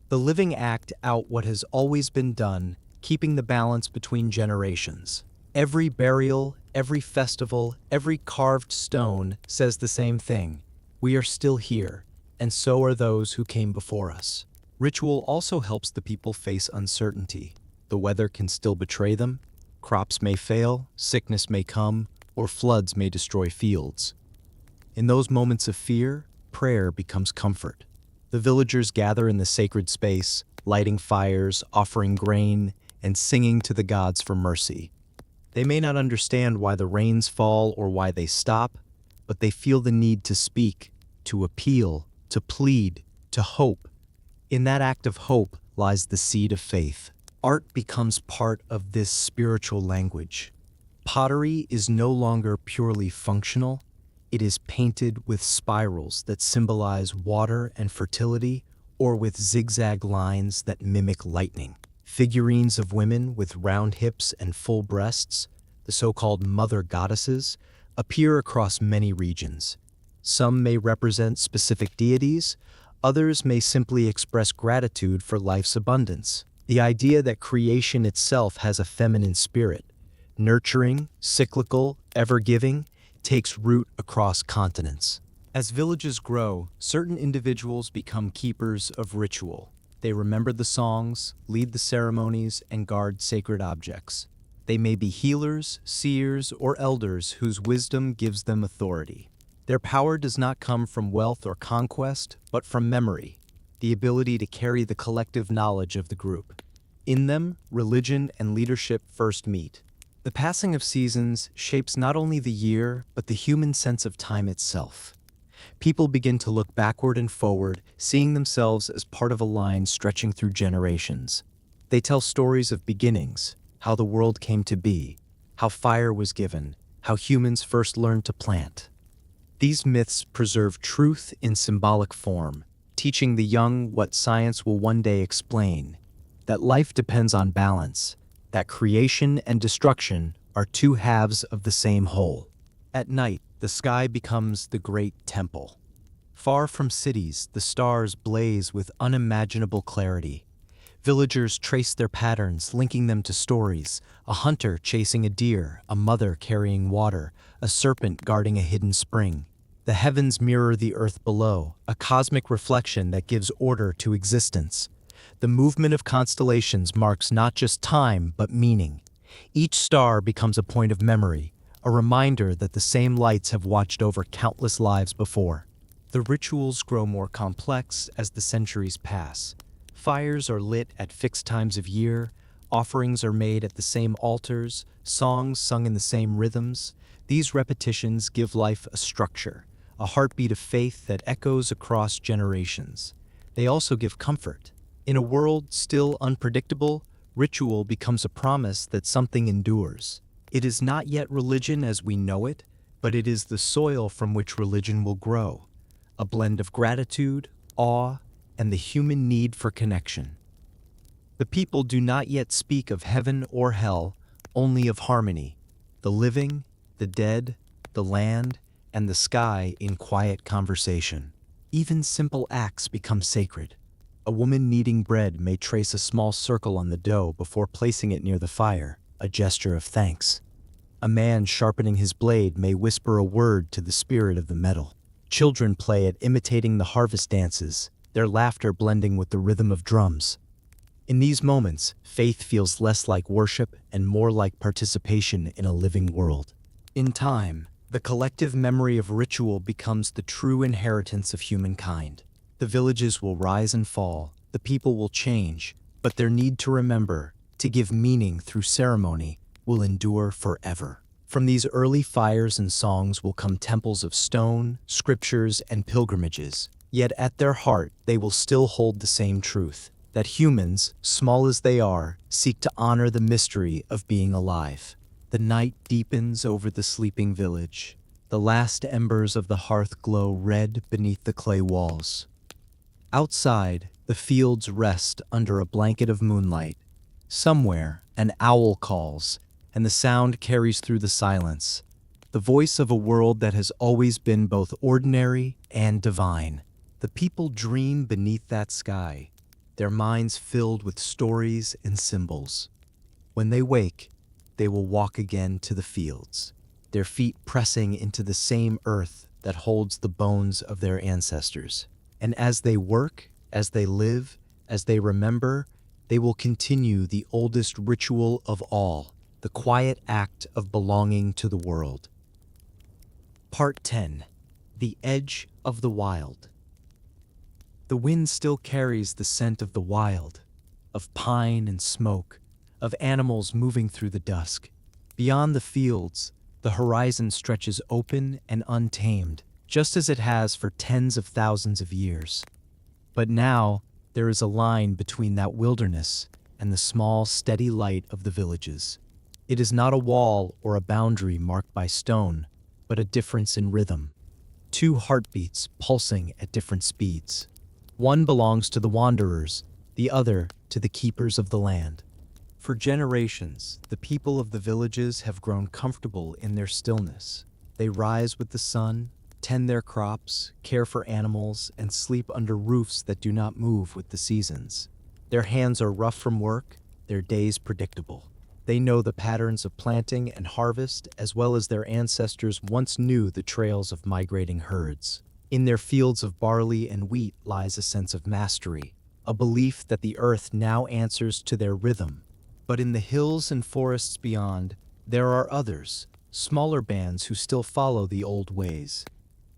The living act out what has always been done, keeping the balance between generations. Every burial, every festival, every carved stone says the same thing: we are still here, and so are those who came before us. Ritual also helps the people face uncertainty. The weather can still betray them. Crops may fail, sickness may come, or floods may destroy fields. In those moments of fear, prayer becomes comfort. The villagers gather in the sacred space, lighting fires, offering grain, and singing to the gods for mercy. They may not understand why the rains fall or why they stop, but they feel the need to speak, to appeal, to plead, to hope. In that act of hope lies the seed of faith. Art becomes part of this spiritual language. Pottery is no longer purely functional. It is painted with spirals that symbolize water and fertility, or with zigzag lines that mimic lightning. Figurines of women with round hips and full breasts, the so-called mother goddesses, appear across many regions. Some may represent specific deities, others may simply express gratitude for life's abundance. The idea that creation itself has a feminine spirit, nurturing, cyclical, ever-giving, takes root across continents. As villages grow, certain individuals become keepers of ritual. They remember the songs, lead the ceremonies, and guard sacred objects. They may be healers, seers, or elders whose wisdom gives them authority. Their power does not come from wealth or conquest, but from memory, the ability to carry the collective knowledge of the group. In them, religion and leadership first meet. The passing of seasons shapes not only the year, but the human sense of time itself. People begin to look backward and forward, seeing themselves as part of a line stretching through generations. They tell stories of beginnings, how the world came to be, how fire was given, how humans first learned to plant. These myths preserve truth in symbolic form, teaching the young what science will one day explain, that life depends on balance, that creation and destruction are two halves of the same whole. At night, the sky becomes the great temple. Far from cities, the stars blaze with unimaginable clarity. Villagers trace their patterns, linking them to stories: a hunter chasing a deer, a mother carrying water, a serpent guarding a hidden spring. The heavens mirror the earth below, a cosmic reflection that gives order to existence. The movement of constellations marks not just time, but meaning. Each star becomes a point of memory, a reminder that the same lights have watched over countless lives before. The rituals grow more complex as the centuries pass. Fires are lit at fixed times of year, offerings are made at the same altars, songs sung in the same rhythms. These repetitions give life a structure, a heartbeat of faith that echoes across generations. They also give comfort. In a world still unpredictable, ritual becomes a promise that something endures. It is not yet religion as we know it, but it is the soil from which religion will grow, a blend of gratitude, awe, and the human need for connection. The people do not yet speak of heaven or hell, only of harmony, the living, the dead, the land, and the sky in quiet conversation. Even simple acts become sacred. A woman kneading bread may trace a small circle on the dough before placing it near the fire, a gesture of thanks. A man sharpening his blade may whisper a word to the spirit of the metal. Children play at imitating the harvest dances, their laughter blending with the rhythm of drums. In these moments, faith feels less like worship and more like participation in a living world. In time, the collective memory of ritual becomes the true inheritance of humankind. The villages will rise and fall, the people will change, but their need to remember, to give meaning through ceremony, will endure forever. From these early fires and songs will come temples of stone, scriptures, and pilgrimages. Yet at their heart, they will still hold the same truth, that humans, small as they are, seek to honor the mystery of being alive. The night deepens over the sleeping village. The last embers of the hearth glow red beneath the clay walls. Outside, the fields rest under a blanket of moonlight. Somewhere, an owl calls, and the sound carries through the silence, the voice of a world that has always been both ordinary and divine. The people dream beneath that sky, their minds filled with stories and symbols. When they wake, they will walk again to the fields, their feet pressing into the same earth that holds the bones of their ancestors. And as they work, as they live, as they remember, they will continue the oldest ritual of all, the quiet act of belonging to the world. Part 10. The Edge of the Wild. The wind still carries the scent of the wild, of pine and smoke, of animals moving through the dusk. Beyond the fields, the horizon stretches open and untamed, just as it has for tens of thousands of years. But now, there is a line between that wilderness and the small, steady light of the villages. It is not a wall or a boundary marked by stone, but a difference in rhythm. Two heartbeats pulsing at different speeds. One belongs to the wanderers, the other to the keepers of the land. For generations, the people of the villages have grown comfortable in their stillness. They rise with the sun, tend their crops, care for animals, and sleep under roofs that do not move with the seasons. Their hands are rough from work, their days predictable. They know the patterns of planting and harvest as well as their ancestors once knew the trails of migrating herds. In their fields of barley and wheat lies a sense of mastery, a belief that the earth now answers to their rhythm. But in the hills and forests beyond, there are others, smaller bands who still follow the old ways.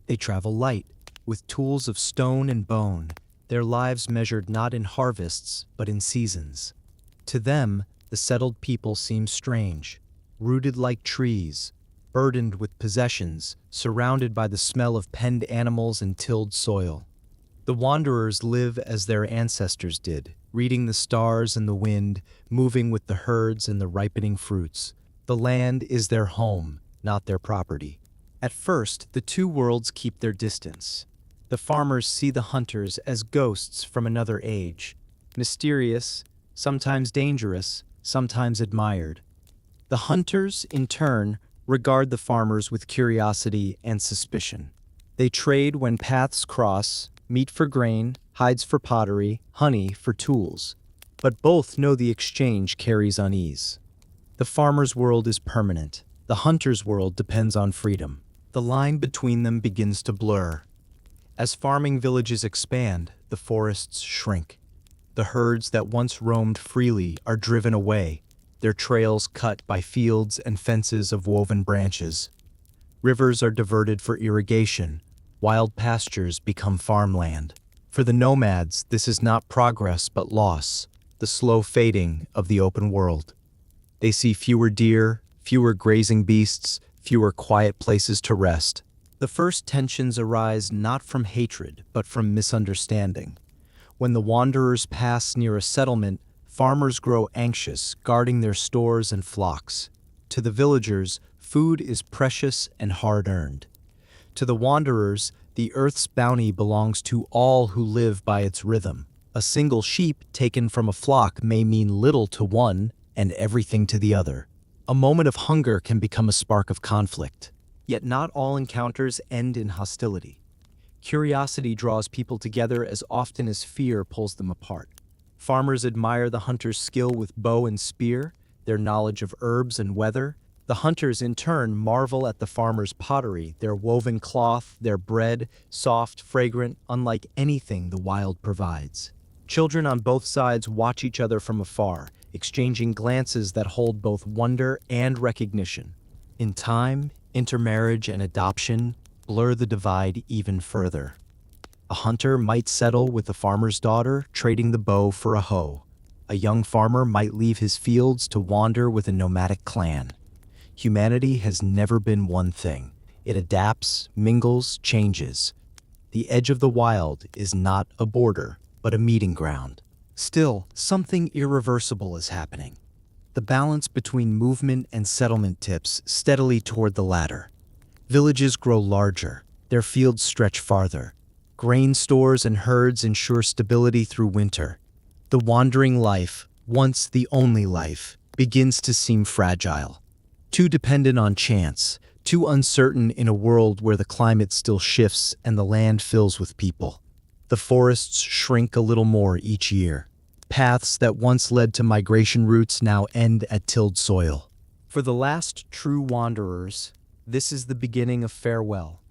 They travel light, with tools of stone and bone, their lives measured not in harvests but in seasons. To them, the settled people seem strange, rooted like trees, burdened with possessions, surrounded by the smell of penned animals and tilled soil. The wanderers live as their ancestors did, reading the stars and the wind, moving with the herds and the ripening fruits. The land is their home, not their property. At first, the two worlds keep their distance. The farmers see the hunters as ghosts from another age, mysterious, sometimes dangerous, sometimes admired. The hunters, in turn, regard the farmers with curiosity and suspicion. They trade when paths cross, meat for grain, hides for pottery, honey for tools. But both know the exchange carries unease. The farmer's world is permanent. The hunter's world depends on freedom. The line between them begins to blur. As farming villages expand, the forests shrink. The herds that once roamed freely are driven away, their trails cut by fields and fences of woven branches. Rivers are diverted for irrigation. Wild pastures become farmland. For the nomads, this is not progress but loss, the slow fading of the open world. They see fewer deer, fewer grazing beasts, fewer quiet places to rest. The first tensions arise not from hatred but from misunderstanding. When the wanderers pass near a settlement, farmers grow anxious, guarding their stores and flocks. To the villagers, food is precious and hard-earned. To the wanderers, the earth's bounty belongs to all who live by its rhythm. A single sheep taken from a flock may mean little to one and everything to the other. A moment of hunger can become a spark of conflict. Yet not all encounters end in hostility. Curiosity draws people together as often as fear pulls them apart. Farmers admire the hunter's skill with bow and spear, their knowledge of herbs and weather. The hunters, in turn, marvel at the farmer's pottery, their woven cloth, their bread, soft, fragrant, unlike anything the wild provides. Children on both sides watch each other from afar, exchanging glances that hold both wonder and recognition. In time, intermarriage and adoption blur the divide even further. A hunter might settle with a farmer's daughter, trading the bow for a hoe. A young farmer might leave his fields to wander with a nomadic clan. Humanity has never been one thing. It adapts, mingles, changes. The edge of the wild is not a border, but a meeting ground. Still, something irreversible is happening. The balance between movement and settlement tips steadily toward the latter. Villages grow larger, their fields stretch farther. Grain stores and herds ensure stability through winter. The wandering life, once the only life, begins to seem fragile. Too dependent on chance, too uncertain in a world where the climate still shifts and the land fills with people. The forests shrink a little more each year. Paths that once led to migration routes now end at tilled soil. For the last true wanderers, this is the beginning of farewell.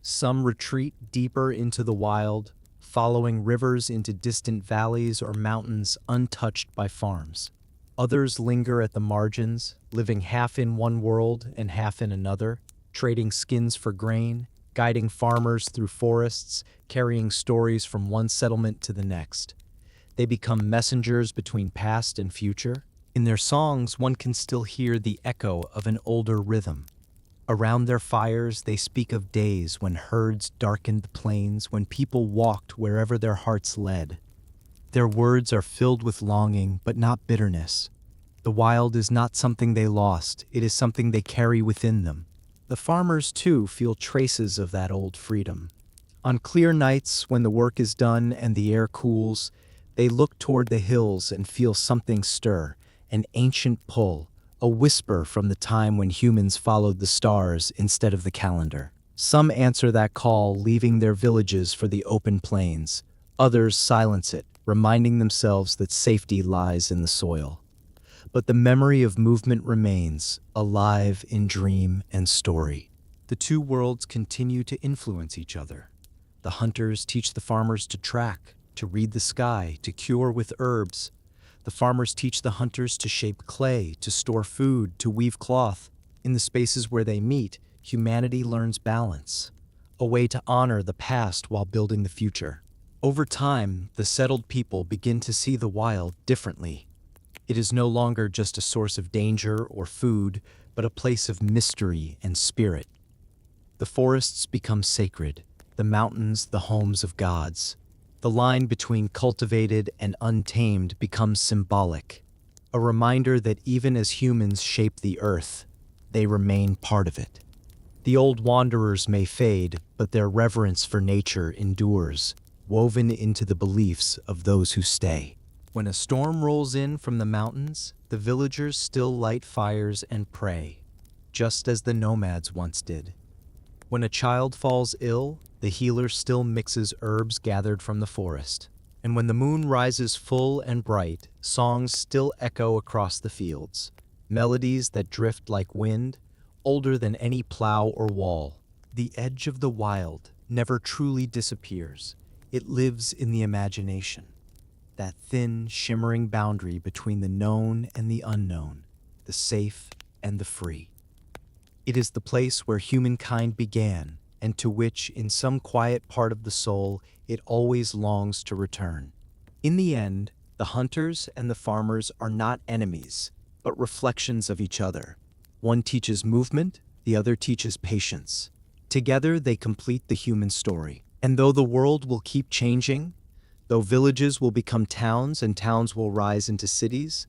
Some retreat deeper into the wild, following rivers into distant valleys or mountains untouched by farms. Others linger at the margins, living half in one world and half in another. trading skins for grain, guiding farmers through forests, carrying stories from one settlement to the next. They become messengers between past and future. In their songs, one can still hear the echo of an older rhythm. Around their fires, they speak of days when herds darkened the plains, when people walked wherever their hearts led. Their words are filled with longing, but not bitterness. The wild is not something they lost, it is something they carry within them. The farmers, too, feel traces of that old freedom. On clear nights, when the work is done and the air cools, they look toward the hills and feel something stir, an ancient pull, a whisper from the time when humans followed the stars instead of the calendar. Some answer that call, leaving their villages for the open plains. Others silence it, reminding themselves that safety lies in the soil. But the memory of movement remains, alive in dream and story. The two worlds continue to influence each other. The hunters teach the farmers to track, to read the sky, to cure with herbs. The farmers teach the hunters to shape clay, to store food, to weave cloth. In the spaces where they meet, humanity learns balance, a way to honor the past while building the future. Over time, the settled people begin to see the wild differently. It is no longer just a source of danger or food, but a place of mystery and spirit. The forests become sacred, the mountains the homes of gods. The line between cultivated and untamed becomes symbolic, a reminder that even as humans shape the earth, they remain part of it. The old wanderers may fade, but their reverence for nature endures, woven into the beliefs of those who stay. When a storm rolls in from the mountains, the villagers still light fires and pray, just as the nomads once did. When a child falls ill, the healer still mixes herbs gathered from the forest. And when the moon rises full and bright, songs still echo across the fields, melodies that drift like wind, older than any plow or wall. The edge of the wild never truly disappears. It lives in the imagination. That thin, shimmering boundary between the known and the unknown, the safe and the free. It is the place where humankind began, and to which, in some quiet part of the soul, it always longs to return. In the end, the hunters and the farmers are not enemies, but reflections of each other. One teaches movement, the other teaches patience. Together, they complete the human story. And though the world will keep changing, though villages will become towns and towns will rise into cities,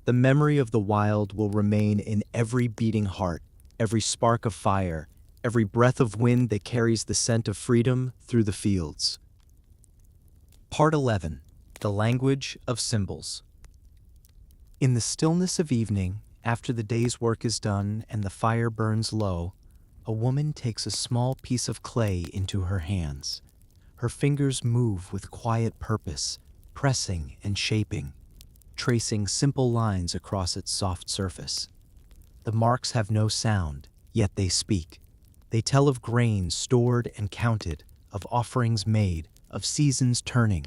the memory of the wild will remain in every beating heart, every spark of fire, every breath of wind that carries the scent of freedom through the fields. Part 11. The Language of Symbols. In the stillness of evening, after the day's work is done and the fire burns low, a woman takes a small piece of clay into her hands. Her fingers move with quiet purpose, pressing and shaping, tracing simple lines across its soft surface. The marks have no sound, yet they speak. They tell of grain stored and counted, of offerings made, of seasons turning.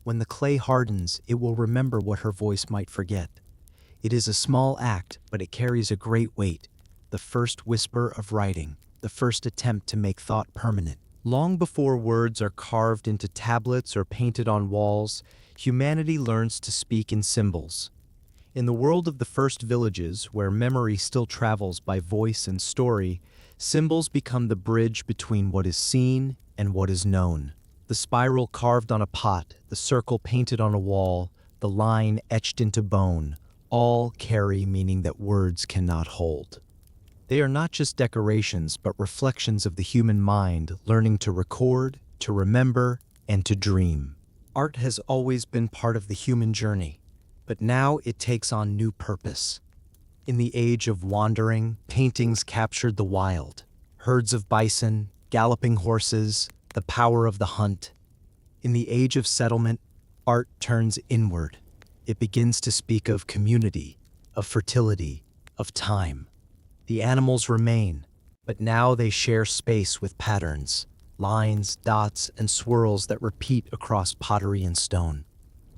When the clay hardens, it will remember what her voice might forget. It is a small act, but it carries a great weight, the first whisper of writing, the first attempt to make thought permanent. Long before words are carved into tablets or painted on walls, humanity learns to speak in symbols. In the world of the first villages, where memory still travels by voice and story, symbols become the bridge between what is seen and what is known. The spiral carved on a pot, the circle painted on a wall, the line etched into bone, all carry meaning that words cannot hold. They are not just decorations, but reflections of the human mind, learning to record, to remember, and to dream. Art has always been part of the human journey, but now it takes on new purpose. In the age of wandering, paintings captured the wild. Herds of bison, galloping horses, the power of the hunt. In the age of settlement, art turns inward. It begins to speak of community, of fertility, of time. The animals remain, but now they share space with patterns, lines, dots, and swirls that repeat across pottery and stone.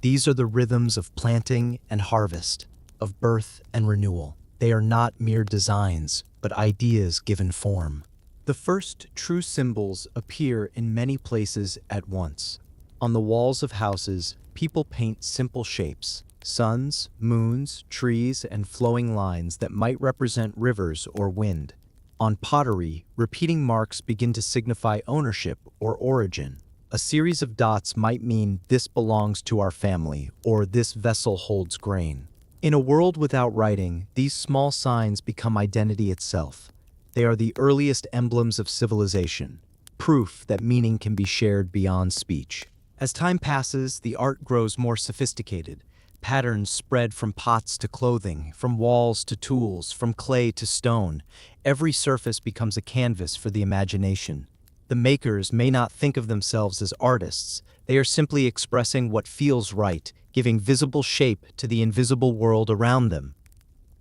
These are the rhythms of planting and harvest, of birth and renewal. They are not mere designs, but ideas given form. The first true symbols appear in many places at once. On the walls of houses, people paint simple shapes: suns, moons, trees, and flowing lines that might represent rivers or wind. On pottery, repeating marks begin to signify ownership or origin. A series of dots might mean this belongs to our family or this vessel holds grain. In a world without writing, these small signs become identity itself. They are the earliest emblems of civilization, proof that meaning can be shared beyond speech. As time passes, the art grows more sophisticated. Patterns spread from pots to clothing, from walls to tools, from clay to stone. Every surface becomes a canvas for the imagination. The makers may not think of themselves as artists. They are simply expressing what feels right, giving visible shape to the invisible world around them.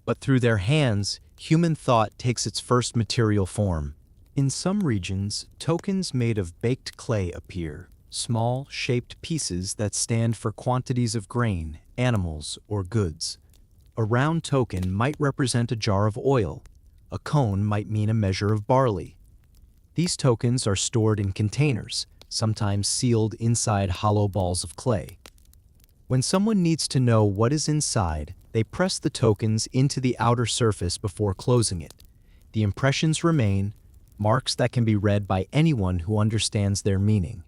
But through their hands, human thought takes its first material form. In some regions, tokens made of baked clay appear, small, shaped pieces that stand for quantities of grain, animals, or goods. A round token might represent a jar of oil. A cone might mean a measure of barley. These tokens are stored in containers, sometimes sealed inside hollow balls of clay. When someone needs to know what is inside, they press the tokens into the outer surface before closing it. The impressions remain, marks that can be read by anyone who understands their meaning.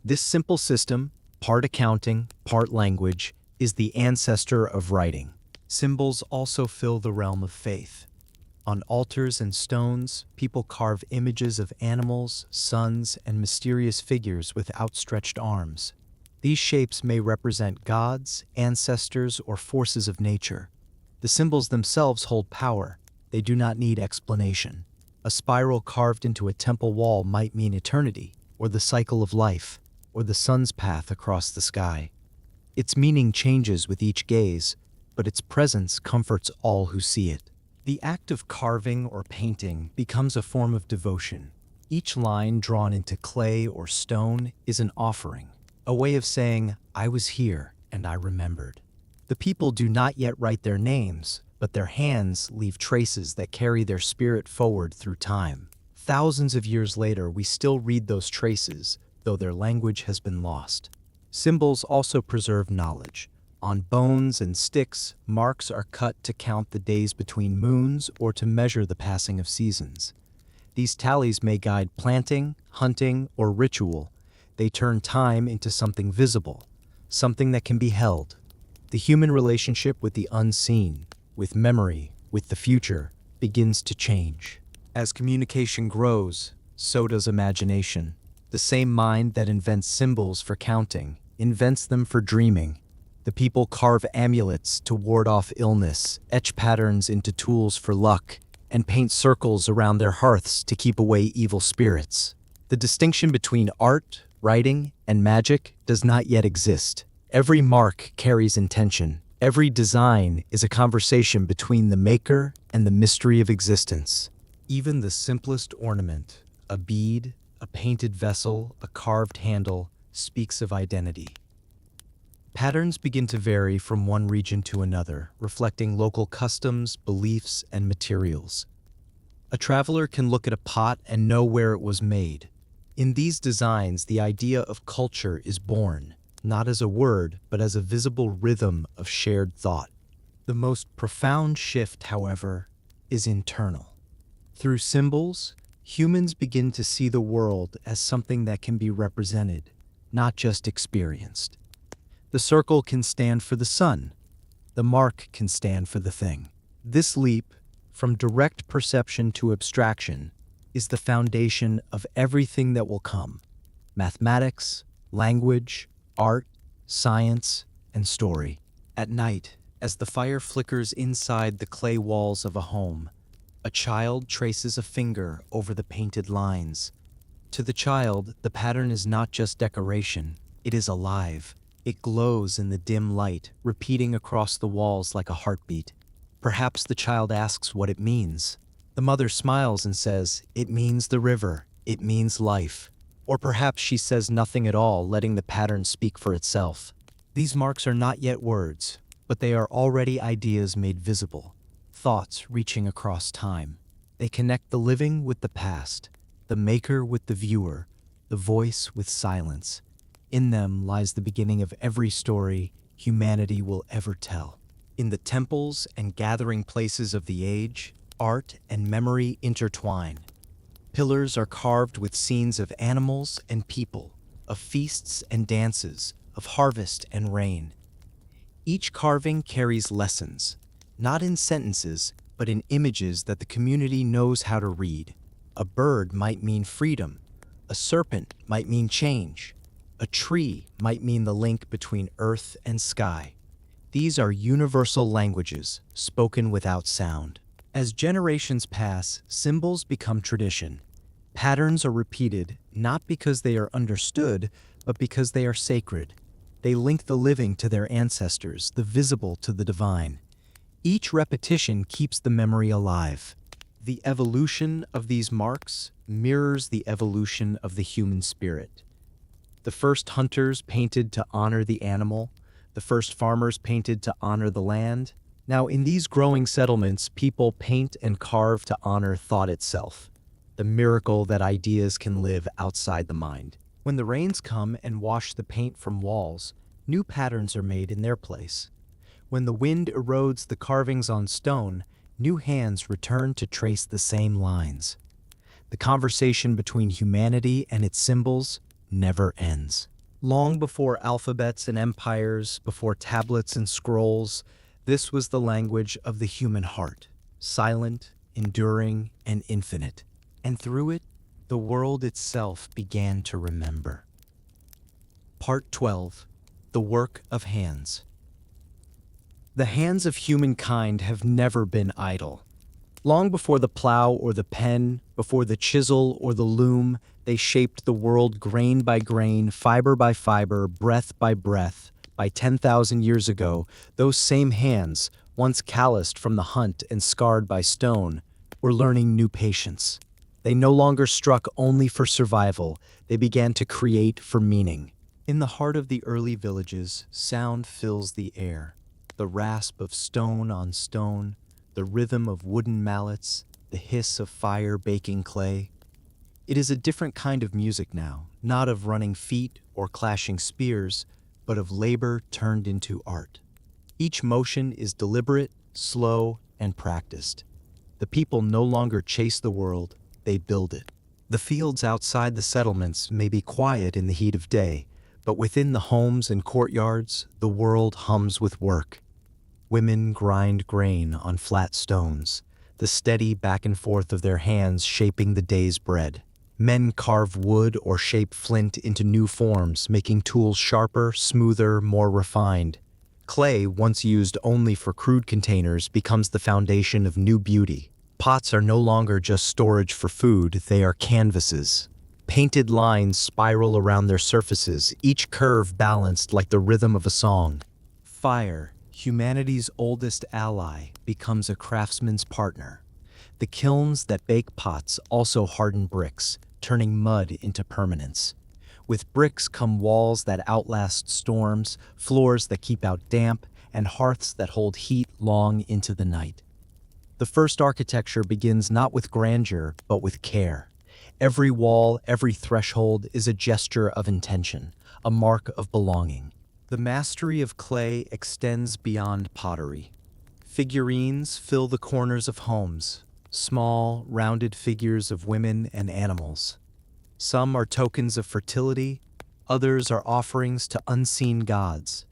This simple system, part accounting, part language, is the ancestor of writing. Symbols also fill the realm of faith. On altars and stones, people carve images of animals, suns, and mysterious figures with outstretched arms. These shapes may represent gods, ancestors, or forces of nature. The symbols themselves hold power. They do not need explanation. A spiral carved into a temple wall might mean eternity, or the cycle of life, or the sun's path across the sky. Its meaning changes with each gaze, but its presence comforts all who see it. The act of carving or painting becomes a form of devotion. Each line drawn into clay or stone is an offering, a way of saying, "I was here and I remembered." The people do not yet write their names, but their hands leave traces that carry their spirit forward through time. Thousands of years later, we still read those traces, though their language has been lost. Symbols also preserve knowledge. On bones and sticks, marks are cut to count the days between moons or to measure the passing of seasons. These tallies may guide planting, hunting, or ritual. They turn time into something visible, something that can be held. The human relationship with the unseen, with memory, with the future, begins to change. As communication grows, so does imagination. The same mind that invents symbols for counting invents them for dreaming. The people carve amulets to ward off illness, etch patterns into tools for luck, and paint circles around their hearths to keep away evil spirits. The distinction between art, writing, and magic does not yet exist. Every mark carries intention. Every design is a conversation between the maker and the mystery of existence. Even the simplest ornament, a bead, a painted vessel, a carved handle, speaks of identity. Patterns begin to vary from one region to another, reflecting local customs, beliefs, and materials. A traveler can look at a pot and know where it was made. In these designs, the idea of culture is born, not as a word, but as a visible rhythm of shared thought. The most profound shift, however, is internal. Through symbols, humans begin to see the world as something that can be represented, not just experienced. The circle can stand for the sun. The mark can stand for the thing. This leap, from direct perception to abstraction, is the foundation of everything that will come: mathematics, language, art, science, and story. At night, as the fire flickers inside the clay walls of a home, a child traces a finger over the painted lines. To the child, the pattern is not just decoration, it is alive. It glows in the dim light, repeating across the walls like a heartbeat. Perhaps the child asks what it means. The mother smiles and says, "It means the river, it means life." Or perhaps she says nothing at all, letting the pattern speak for itself. These marks are not yet words, but they are already ideas made visible. thoughts reaching across time. They connect the living with the past, the maker with the viewer, the voice with silence. In them lies the beginning of every story humanity will ever tell. In the temples and gathering places of the age, art and memory intertwine. Pillars are carved with scenes of animals and people, of feasts and dances, of harvest and rain. Each carving carries lessons, not in sentences, but in images that the community knows how to read. A bird might mean freedom, a serpent might mean change, a tree might mean the link between earth and sky. These are universal languages, spoken without sound. As generations pass, symbols become tradition. Patterns are repeated, not because they are understood, but because they are sacred. They link the living to their ancestors, the visible to the divine. Each repetition keeps the memory alive. The evolution of these marks mirrors the evolution of the human spirit. The first hunters painted to honor the animal, the first farmers painted to honor the land. Now, in these growing settlements, people paint and carve to honor thought itself, the miracle that ideas can live outside the mind. When the rains come and wash the paint from walls, new patterns are made in their place. When the wind erodes the carvings on stone, new hands return to trace the same lines. The conversation between humanity and its symbols never ends. Long before alphabets and empires, before tablets and scrolls, this was the language of the human heart, silent, enduring, and infinite. And through it, the world itself began to remember. Part 12. The Work of Hands. The hands of humankind have never been idle. Long before the plow or the pen, before the chisel or the loom, they shaped the world grain by grain, fiber by fiber, breath by breath. By 10,000 years ago, those same hands, once calloused from the hunt and scarred by stone, were learning new patience. They no longer struck only for survival, they began to create for meaning. In the heart of the early villages, sound fills the air. The rasp of stone on stone, the rhythm of wooden mallets, the hiss of fire baking clay. It is a different kind of music now, not of running feet or clashing spears, but of labor turned into art. Each motion is deliberate, slow, and practiced. The people no longer chase the world, they build it. The fields outside the settlements may be quiet in the heat of day, but within the homes and courtyards, the world hums with work. Women grind grain on flat stones, the steady back and forth of their hands shaping the day's bread. Men carve wood or shape flint into new forms, making tools sharper, smoother, more refined. Clay, once used only for crude containers, becomes the foundation of new beauty. Pots are no longer just storage for food, they are canvases. Painted lines spiral around their surfaces, each curve balanced like the rhythm of a song. Fire, humanity's oldest ally, becomes a craftsman's partner. The kilns that bake pots also harden bricks, turning mud into permanence. With bricks come walls that outlast storms, floors that keep out damp, and hearths that hold heat long into the night. The first architecture begins not with grandeur, but with care. Every wall, every threshold is a gesture of intention, a mark of belonging. The mastery of clay extends beyond pottery. Figurines fill the corners of homes, small, rounded figures of women and animals. Some are tokens of fertility, others are offerings to unseen gods,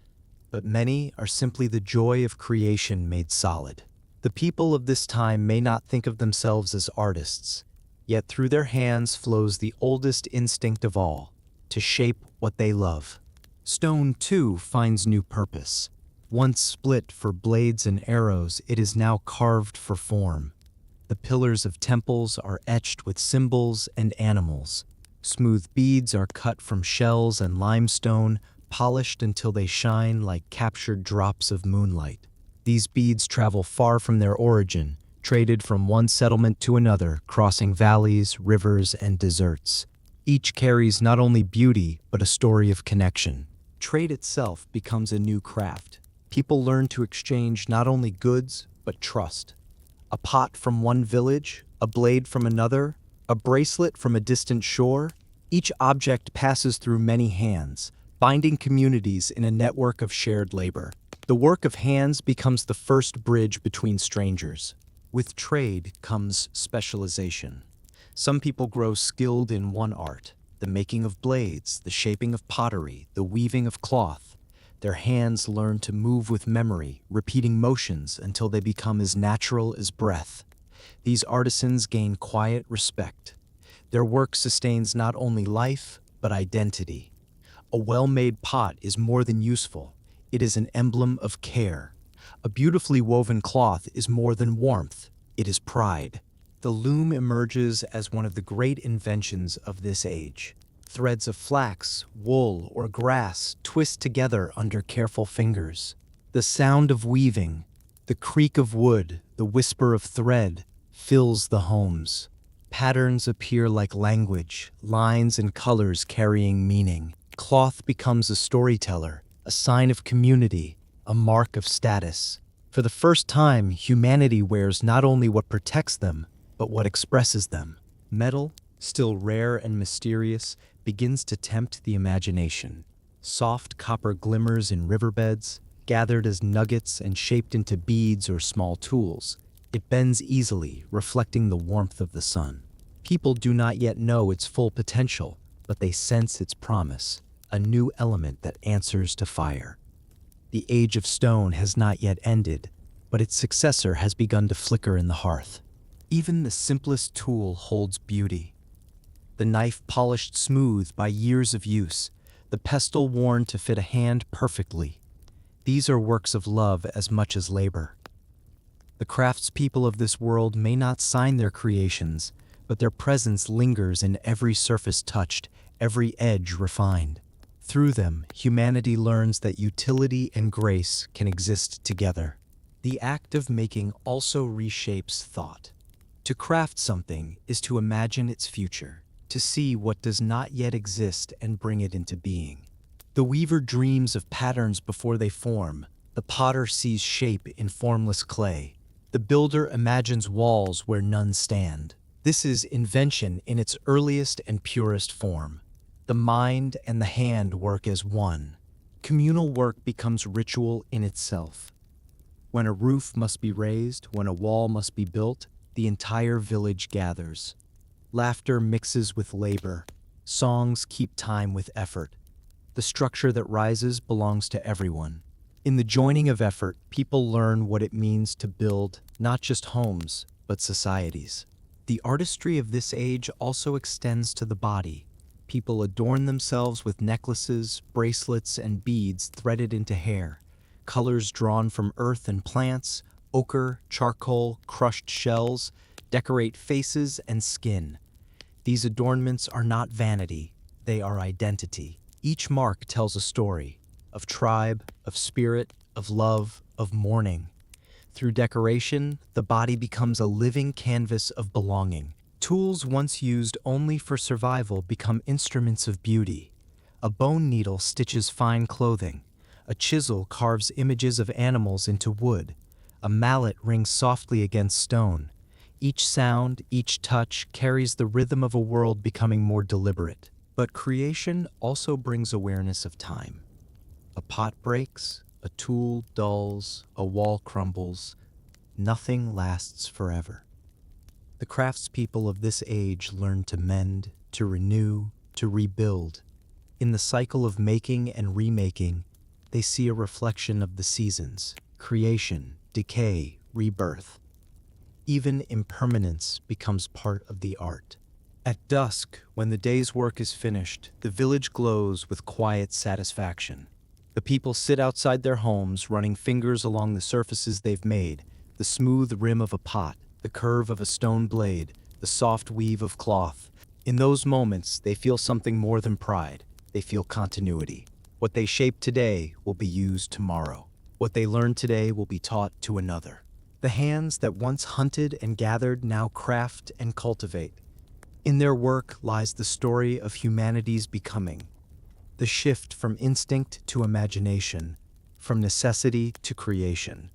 but many are simply the joy of creation made solid. The people of this time may not think of themselves as artists, yet through their hands flows the oldest instinct of all, to shape what they love. Stone, too, finds new purpose. Once split for blades and arrows, it is now carved for form. The pillars of temples are etched with symbols and animals. Smooth beads are cut from shells and limestone, polished until they shine like captured drops of moonlight. These beads travel far from their origin, traded from one settlement to another, crossing valleys, rivers, and deserts. Each carries not only beauty, but a story of connection. Trade itself becomes a new craft. People learn to exchange not only goods, but trust. A pot from one village, a blade from another, a bracelet from a distant shore. Each object passes through many hands, binding communities in a network of shared labor. The work of hands becomes the first bridge between strangers. With trade comes specialization. Some people grow skilled in one art, the making of blades, the shaping of pottery, the weaving of cloth. Their hands learn to move with memory, repeating motions until they become as natural as breath. These artisans gain quiet respect. Their work sustains not only life, but identity. A well-made pot is more than useful. It is an emblem of care. A beautifully woven cloth is more than warmth. It is pride. The loom emerges as one of the great inventions of this age. Threads of flax, wool, or grass twist together under careful fingers. The sound of weaving, the creak of wood, the whisper of thread, fills the homes. Patterns appear like language, lines and colors carrying meaning. Cloth becomes a storyteller, a sign of community, a mark of status. For the first time, humanity wears not only what protects them, but what expresses them. Metal, still rare and mysterious, begins to tempt the imagination. Soft copper glimmers in riverbeds, gathered as nuggets and shaped into beads or small tools. It bends easily, reflecting the warmth of the sun. People do not yet know its full potential, but they sense its promise, a new element that answers to fire. The age of stone has not yet ended, but its successor has begun to flicker in the hearth. Even the simplest tool holds beauty. The knife polished smooth by years of use, the pestle worn to fit a hand perfectly. These are works of love as much as labor. The craftspeople of this world may not sign their creations, but their presence lingers in every surface touched, every edge refined. Through them, humanity learns that utility and grace can exist together. The act of making also reshapes thought. To craft something is to imagine its future, to see what does not yet exist and bring it into being. The weaver dreams of patterns before they form. The potter sees shape in formless clay. The builder imagines walls where none stand. This is invention in its earliest and purest form. The mind and the hand work as one. Communal work becomes ritual in itself. When a roof must be raised, when a wall must be built, the entire village gathers. Laughter mixes with labor. Songs keep time with effort. The structure that rises belongs to everyone. In the joining of effort, people learn what it means to build not just homes, but societies. The artistry of this age also extends to the body. People adorn themselves with necklaces, bracelets, and beads threaded into hair. Colors drawn from earth and plants, ochre, charcoal, crushed shells, decorate faces and skin. These adornments are not vanity, they are identity. Each mark tells a story of tribe, of spirit, of love, of mourning. Through decoration, the body becomes a living canvas of belonging. Tools once used only for survival become instruments of beauty. A bone needle stitches fine clothing. A chisel carves images of animals into wood. A mallet rings softly against stone. Each sound, each touch carries the rhythm of a world becoming more deliberate. But creation also brings awareness of time. A pot breaks, a tool dulls, a wall crumbles. Nothing lasts forever. The craftspeople of this age learn to mend, to renew, to rebuild. In the cycle of making and remaking, they see a reflection of the seasons, creation, decay, rebirth. Even impermanence becomes part of the art. At dusk, when the day's work is finished, the village glows with quiet satisfaction. The people sit outside their homes, running fingers along the surfaces they've made, the smooth rim of a pot, the curve of a stone blade, the soft weave of cloth. In those moments, they feel something more than pride. They feel continuity. What they shape today will be used tomorrow. What they learn today will be taught to another. The hands that once hunted and gathered now craft and cultivate. In their work lies the story of humanity's becoming. The shift from instinct to imagination, from necessity to creation.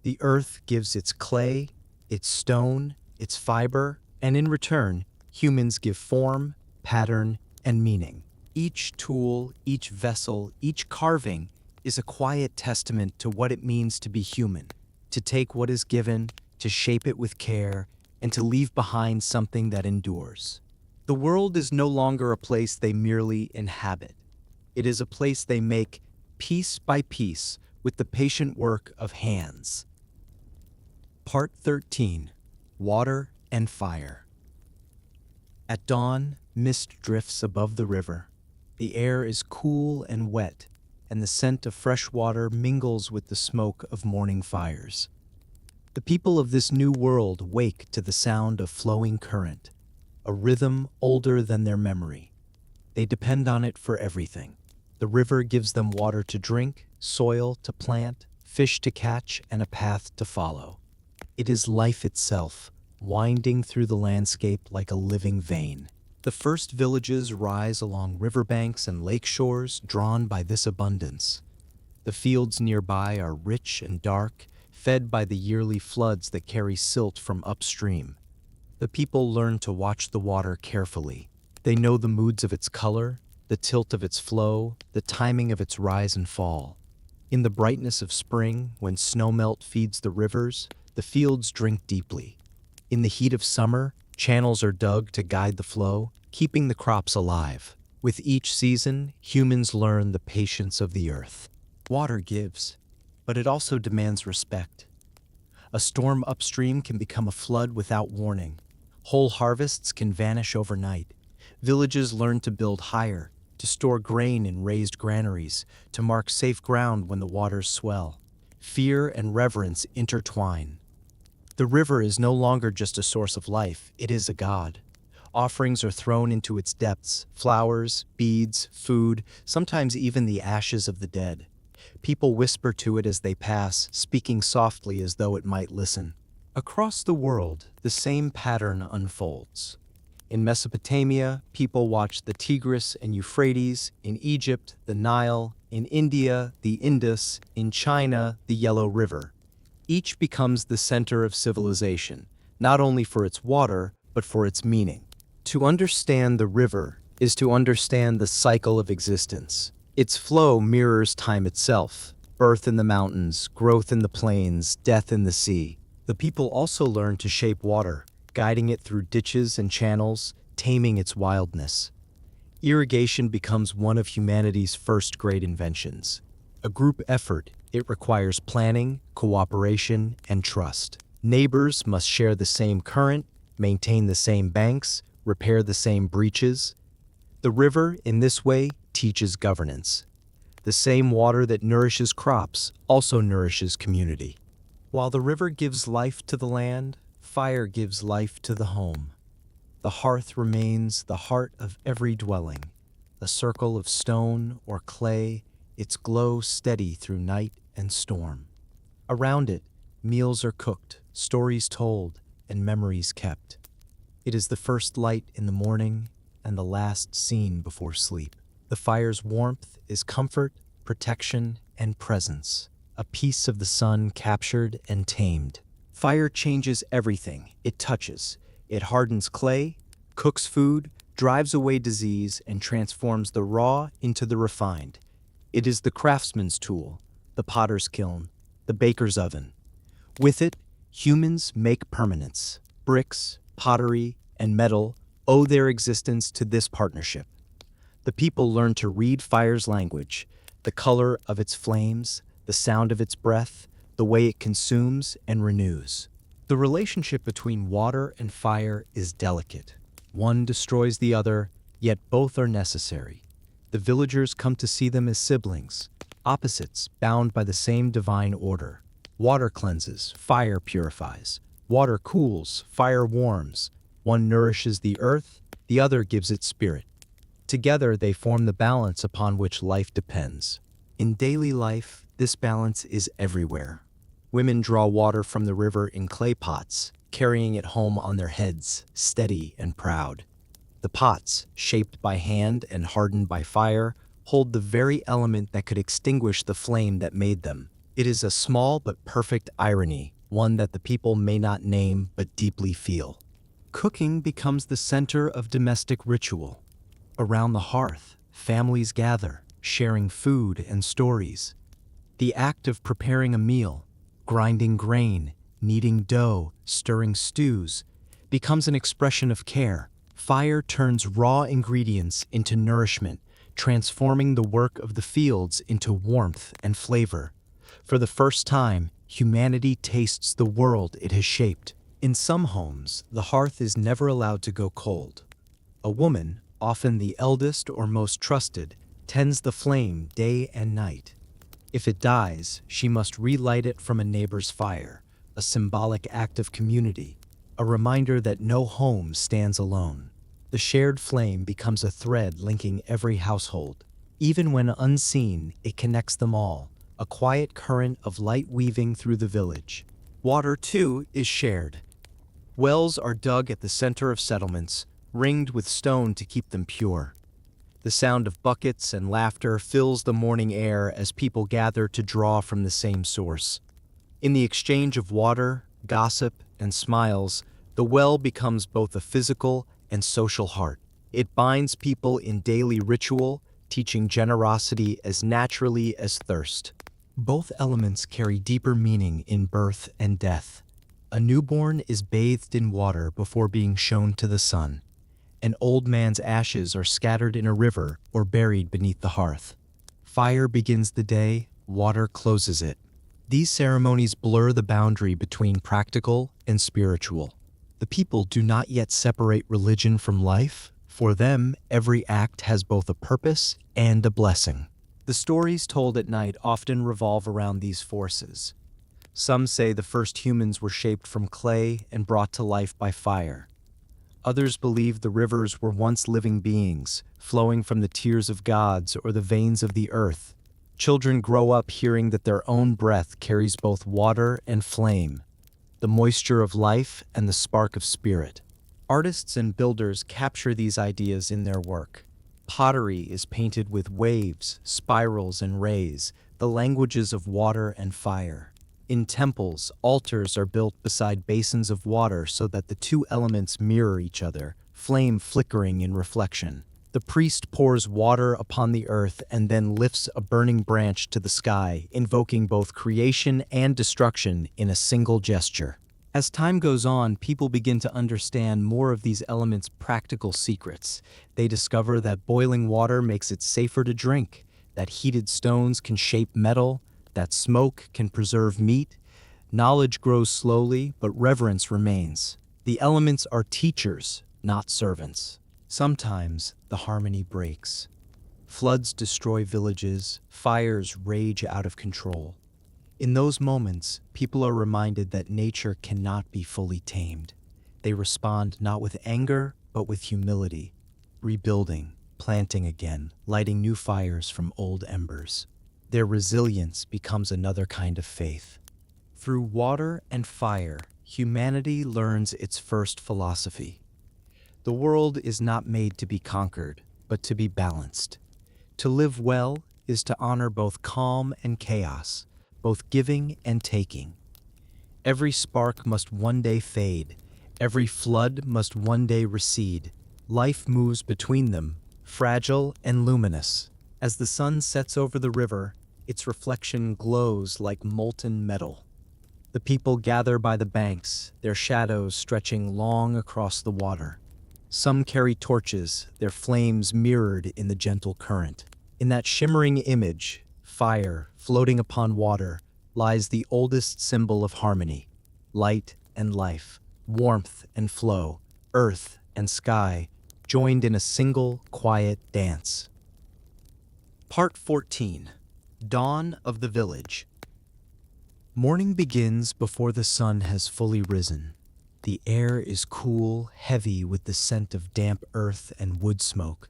The earth gives its clay, its stone, its fiber, and in return, humans give form, pattern, and meaning. Each tool, each vessel, each carving is a quiet testament to what it means to be human, to take what is given, to shape it with care, and to leave behind something that endures. The world is no longer a place they merely inhabit. It is a place they make piece by piece with the patient work of hands. Part 13. Water and Fire. At dawn, mist drifts above the river. The air is cool and wet, and the scent of fresh water mingles with the smoke of morning fires. The people of this new world wake to the sound of flowing current, a rhythm older than their memory. They depend on it for everything. The river gives them water to drink, soil to plant, fish to catch, and a path to follow. It is life itself, winding through the landscape like a living vein. The first villages rise along riverbanks and lake shores drawn by this abundance. The fields nearby are rich and dark, fed by the yearly floods that carry silt from upstream. The people learn to watch the water carefully. They know the moods of its color, the tilt of its flow, the timing of its rise and fall. In the brightness of spring, when snowmelt feeds the rivers, the fields drink deeply. In the heat of summer, channels are dug to guide the flow, keeping the crops alive. With each season, humans learn the patience of the earth. Water gives, but it also demands respect. A storm upstream can become a flood without warning. Whole harvests can vanish overnight. Villages learn to build higher, to store grain in raised granaries, to mark safe ground when the waters swell. Fear and reverence intertwine. The river is no longer just a source of life, it is a god. Offerings are thrown into its depths, flowers, beads, food, sometimes even the ashes of the dead. People whisper to it as they pass, speaking softly as though it might listen. Across the world, the same pattern unfolds. In Mesopotamia, people watch the Tigris and Euphrates; in Egypt, the Nile; in India, the Indus; in China, the Yellow River. Each becomes the center of civilization, not only for its water, but for its meaning. To understand the river is to understand the cycle of existence. Its flow mirrors time itself: birth in the mountains, growth in the plains, death in the sea. The people also learn to shape water, guiding it through ditches and channels, taming its wildness. Irrigation becomes one of humanity's first great inventions. A group effort, it requires planning, cooperation, and trust. Neighbors must share the same current, maintain the same banks, repair the same breaches. The river, in this way, teaches governance. The same water that nourishes crops also nourishes community. While the river gives life to the land, fire gives life to the home. The hearth remains the heart of every dwelling, a circle of stone or clay, its glow steady through night and storm. Around it, meals are cooked, stories told, and memories kept. It is the first light in the morning and the last seen before sleep. The fire's warmth is comfort, protection, and presence, a piece of the sun captured and tamed. Fire changes everything it touches. It hardens clay, cooks food, drives away disease, and transforms the raw into the refined. It is the craftsman's tool, the potter's kiln, the baker's oven. With it, humans make permanence. Bricks, pottery, and metal owe their existence to this partnership. The people learn to read fire's language, the color of its flames, the sound of its breath, the way it consumes and renews. The relationship between water and fire is delicate. One destroys the other, yet both are necessary. The villagers come to see them as siblings, opposites bound by the same divine order. Water cleanses, fire purifies. Water cools, fire warms. One nourishes the earth, the other gives it spirit. Together they form the balance upon which life depends. In daily life, this balance is everywhere. Women draw water from the river in clay pots, carrying it home on their heads, steady and proud. The pots, shaped by hand and hardened by fire, hold the very element that could extinguish the flame that made them. It is a small but perfect irony. one that the people may not name but deeply feel. Cooking becomes the center of domestic ritual. Around the hearth, families gather, sharing food and stories. The act of preparing a meal, grinding grain, kneading dough, stirring stews, becomes an expression of care. Fire turns raw ingredients into nourishment, transforming the work of the fields into warmth and flavor. For the first time, humanity tastes the world it has shaped. In some homes, the hearth is never allowed to go cold. A woman, often the eldest or most trusted, tends the flame day and night. If it dies, she must relight it from a neighbor's fire, a symbolic act of community, a reminder that no home stands alone. The shared flame becomes a thread linking every household. Even when unseen, it connects them all, a quiet current of light weaving through the village. Water, too, is shared. Wells are dug at the center of settlements, ringed with stone to keep them pure. The sound of buckets and laughter fills the morning air as people gather to draw from the same source. In the exchange of water, gossip, and smiles, the well becomes both a physical and social heart. It binds people in daily ritual, teaching generosity as naturally as thirst. Both elements carry deeper meaning in birth and death. A newborn is bathed in water before being shown to the sun. An old man's ashes are scattered in a river or buried beneath the hearth. Fire begins the day, water closes it. These ceremonies blur the boundary between practical and spiritual. The people do not yet separate religion from life. For them, every act has both a purpose and a blessing. The stories told at night often revolve around these forces. Some say the first humans were shaped from clay and brought to life by fire. Others believe the rivers were once living beings, flowing from the tears of gods or the veins of the earth. Children grow up hearing that their own breath carries both water and flame, the moisture of life and the spark of spirit. Artists and builders capture these ideas in their work. Pottery is painted with waves, spirals, and rays, the languages of water and fire. In temples, altars are built beside basins of water so that the two elements mirror each other, flame flickering in reflection. The priest pours water upon the earth and then lifts a burning branch to the sky, invoking both creation and destruction in a single gesture. As time goes on, people begin to understand more of these elements' practical secrets. They discover that boiling water makes it safer to drink, that heated stones can shape metal, that smoke can preserve meat. Knowledge grows slowly, but reverence remains. The elements are teachers, not servants. Sometimes the harmony breaks. Floods destroy villages, fires rage out of control. In those moments, people are reminded that nature cannot be fully tamed. They respond not with anger, but with humility, rebuilding, planting again, lighting new fires from old embers. Their resilience becomes another kind of faith. Through water and fire, humanity learns its first philosophy. The world is not made to be conquered, but to be balanced. To live well is to honor both calm and chaos, both giving and taking. Every spark must one day fade. Every flood must one day recede. Life moves between them, fragile and luminous. As the sun sets over the river, its reflection glows like molten metal. The people gather by the banks, their shadows stretching long across the water. Some carry torches, their flames mirrored in the gentle current. In that shimmering image, fire, floating upon water, lies the oldest symbol of harmony. Light and life, warmth and flow, earth and sky, joined in a single, quiet dance. Part 14. Dawn of the Village. Morning begins before the sun has fully risen. The air is cool, heavy with the scent of damp earth and wood smoke.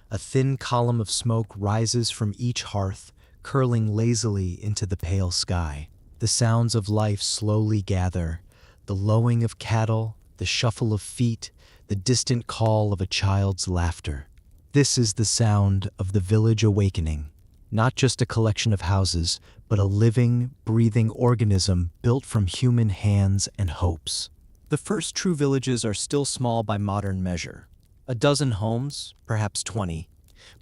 A thin column of smoke rises from each hearth, curling lazily into the pale sky. The sounds of life slowly gather, the lowing of cattle, the shuffle of feet, the distant call of a child's laughter. This is the sound of the village awakening. not just a collection of houses, but a living, breathing organism built from human hands and hopes. The first true villages are still small by modern measure. A dozen homes, perhaps 20,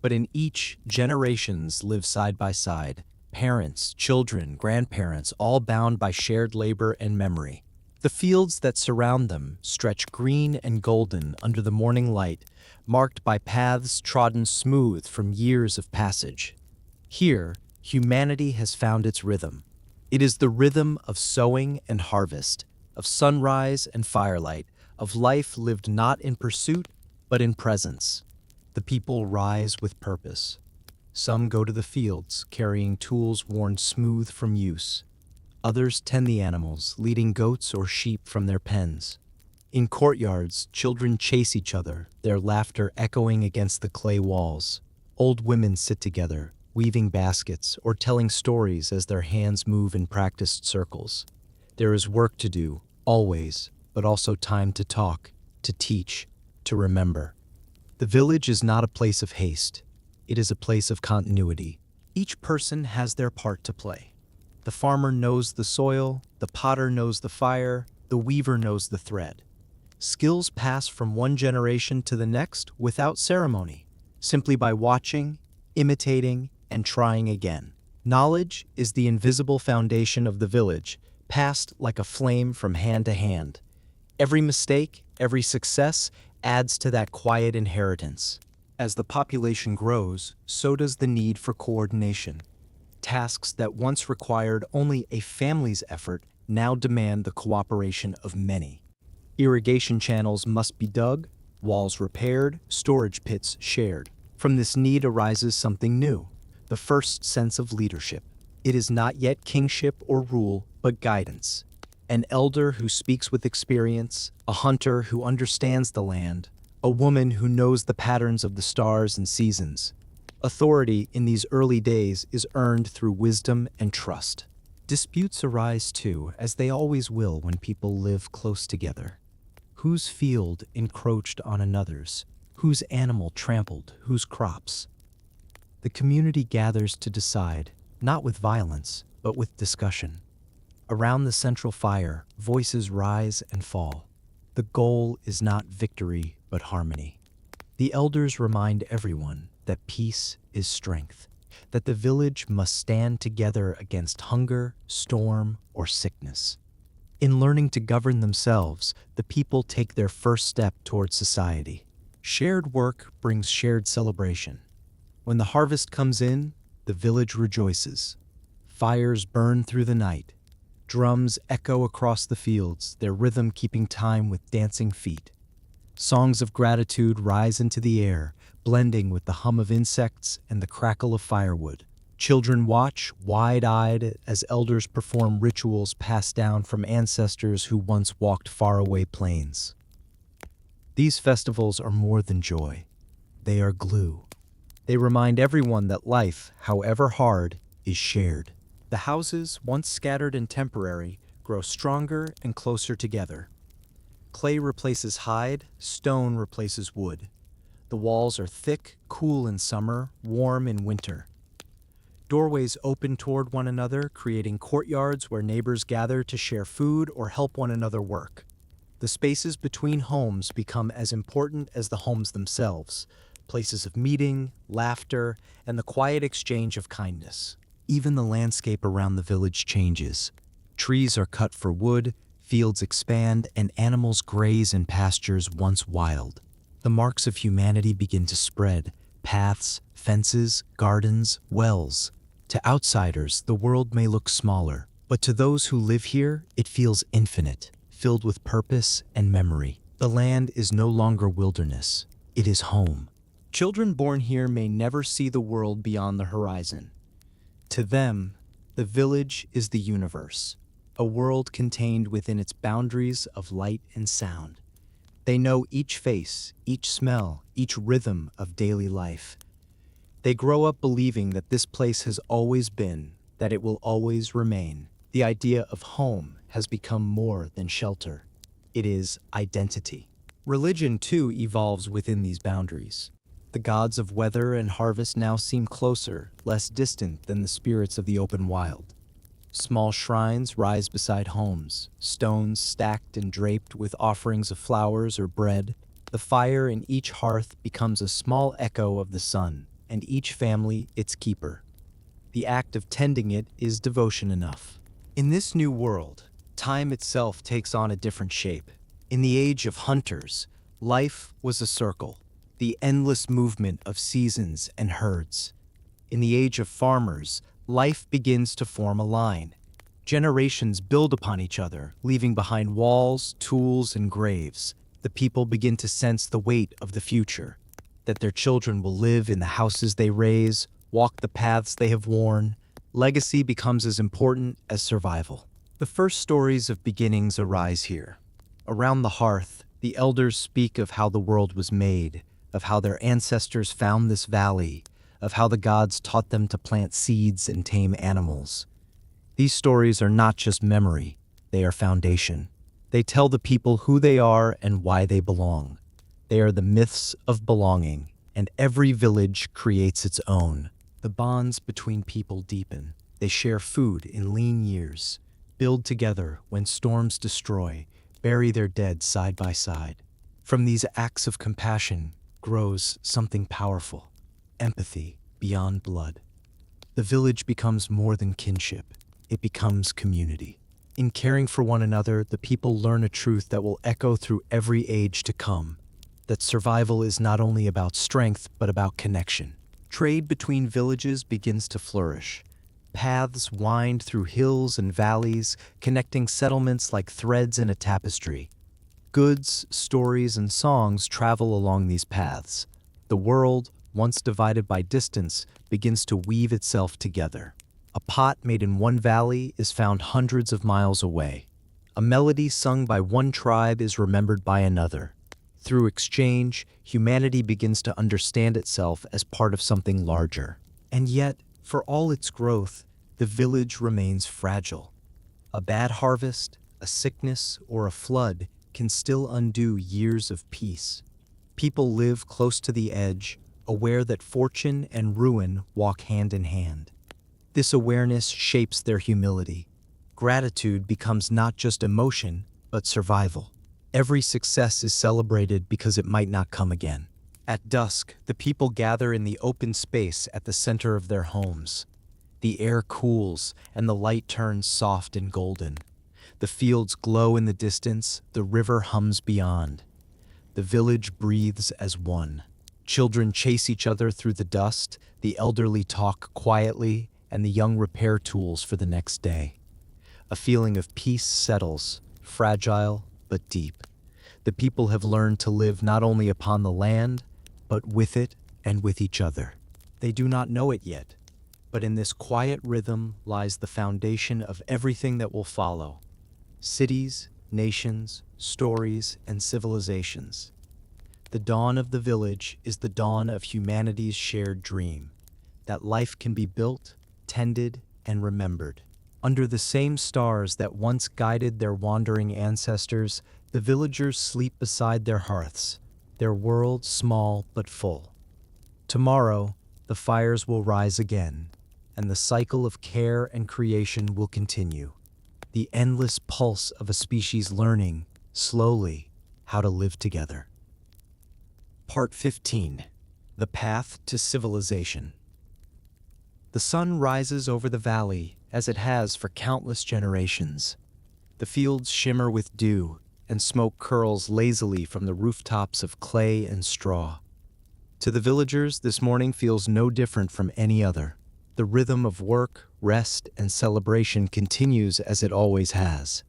but in each, generations live side by side. Parents, children, grandparents, all bound by shared labor and memory. The fields that surround them stretch green and golden under the morning light, marked by paths trodden smooth from years of passage. Here, humanity has found its rhythm. It is the rhythm of sowing and harvest, of sunrise and firelight, of life lived not in pursuit, but in presence. The people rise with purpose. Some go to the fields, carrying tools worn smooth from use. Others tend the animals, leading goats or sheep from their pens. In courtyards, children chase each other, their laughter echoing against the clay walls. Old women sit together, weaving baskets or telling stories as their hands move in practiced circles. There is work to do, always, but also time to talk, to teach, to remember. The village is not a place of haste. It is a place of continuity. Each person has their part to play. The farmer knows the soil, the potter knows the fire, the weaver knows the thread. Skills pass from one generation to the next without ceremony, simply by watching, imitating, and trying again. Knowledge is the invisible foundation of the village, passed like a flame from hand to hand. Every mistake, every success adds to that quiet inheritance. As the population grows, so does the need for coordination. Tasks that once required only a family's effort now demand the cooperation of many. Irrigation channels must be dug, walls repaired, storage pits shared. From this need arises something new, the first sense of leadership. It is not yet kingship or rule, but guidance. An elder who speaks with experience, a hunter who understands the land, a woman who knows the patterns of the stars and seasons. Authority in these early days is earned through wisdom and trust. Disputes arise too, as they always will when people live close together. Whose field encroached on another's? Whose animal trampled whose crops? The community gathers to decide, not with violence, but with discussion. Around the central fire, voices rise and fall. The goal is not victory, but harmony. The elders remind everyone that peace is strength, that the village must stand together against hunger, storm, or sickness. In learning to govern themselves, the people take their first step toward society. Shared work brings shared celebration. When the harvest comes in, the village rejoices. Fires burn through the night. Drums echo across the fields, their rhythm keeping time with dancing feet. Songs of gratitude rise into the air, blending with the hum of insects and the crackle of firewood. Children watch, wide-eyed, as elders perform rituals passed down from ancestors who once walked faraway plains. These festivals are more than joy. They are glue. They remind everyone that life, however hard, is shared. The houses, once scattered and temporary, grow stronger and closer together. Clay replaces hide, stone replaces wood. The walls are thick, cool in summer, warm in winter. Doorways open toward one another, creating courtyards where neighbors gather to share food or help one another work. The spaces between homes become as important as the homes themselves, places of meeting, laughter, and the quiet exchange of kindness. Even the landscape around the village changes. Trees are cut for wood, fields expand, and animals graze in pastures once wild. The marks of humanity begin to spread: paths, fences, gardens, wells. To outsiders, the world may look smaller, but to those who live here, it feels infinite, filled with purpose and memory. The land is no longer wilderness. It is home. Children born here may never see the world beyond the horizon. To them, the village is the universe, a world contained within its boundaries of light and sound. They know each face, each smell, each rhythm of daily life. They grow up believing that this place has always been, that it will always remain. The idea of home has become more than shelter. It is identity. Religion, too, evolves within these boundaries. The The gods of weather and harvest now seem closer, less distant than the spirits of the open wild. Small shrines rise beside homes, stones stacked and draped with offerings of flowers or bread. The fire in each hearth becomes a small echo of the sun, and each family its keeper. The act of tending it is devotion enough. In this new world, time itself takes on a different shape. In the age of hunters, life was a circle, the endless movement of seasons and herds. In the age of farmers, life begins to form a line. Generations build upon each other, leaving behind walls, tools, and graves. The people begin to sense the weight of the future, that their children will live in the houses they raise, walk the paths they have worn. Legacy becomes as important as survival. The first stories of beginnings arise here. Around the hearth, the elders speak of how the world was made, of how their ancestors found this valley, of how the gods taught them to plant seeds and tame animals. These stories are not just memory, they are foundation. They tell the people who they are and why they belong. They are the myths of belonging, and every village creates its own. The bonds between people deepen. They share food in lean years, build together when storms destroy, bury their dead side by side. From these acts of compassion grows something powerful, empathy beyond blood. The village becomes more than kinship, it becomes community. In caring for one another, the people learn a truth that will echo through every age to come, that survival is not only about strength, but about connection. Trade between villages begins to flourish. Paths wind through hills and valleys, connecting settlements like threads in a tapestry. Goods, stories, and songs travel along these paths. The world, once divided by distance, begins to weave itself together. A pot made in one valley is found hundreds of miles away. A melody sung by one tribe is remembered by another. Through exchange, humanity begins to understand itself as part of something larger. And yet, for all its growth, the village remains fragile. A bad harvest, a sickness, or a flood can still undo years of peace. People live close to the edge, aware that fortune and ruin walk hand in hand. This awareness shapes their humility. Gratitude becomes not just emotion, but survival. Every success is celebrated because it might not come again. At dusk, the people gather in the open space at the center of their homes. The air cools, and the light turns soft and golden. The fields glow in the distance, the river hums beyond. The village breathes as one. Children chase each other through the dust, the elderly talk quietly, and the young repair tools for the next day. A feeling of peace settles, fragile but deep. The people have learned to live not only upon the land, but with it and with each other. They do not know it yet, but in this quiet rhythm lies the foundation of everything that will follow. Cities, nations, stories, and civilizations. The dawn of the village is the dawn of humanity's shared dream, that life can be built, tended, and remembered. Under the same stars that once guided their wandering ancestors, the villagers sleep beside their hearths, their world small but full. Tomorrow, the fires will rise again, and the cycle of care and creation will continue. The endless pulse of a species learning, slowly, how to live together. Part 15. The Path to Civilization. The sun rises over the valley, as it has for countless generations. The fields shimmer with dew, and smoke curls lazily from the rooftops of clay and straw. To the villagers, this morning feels no different from any other. The rhythm of work, rest, and celebration continues as it always has.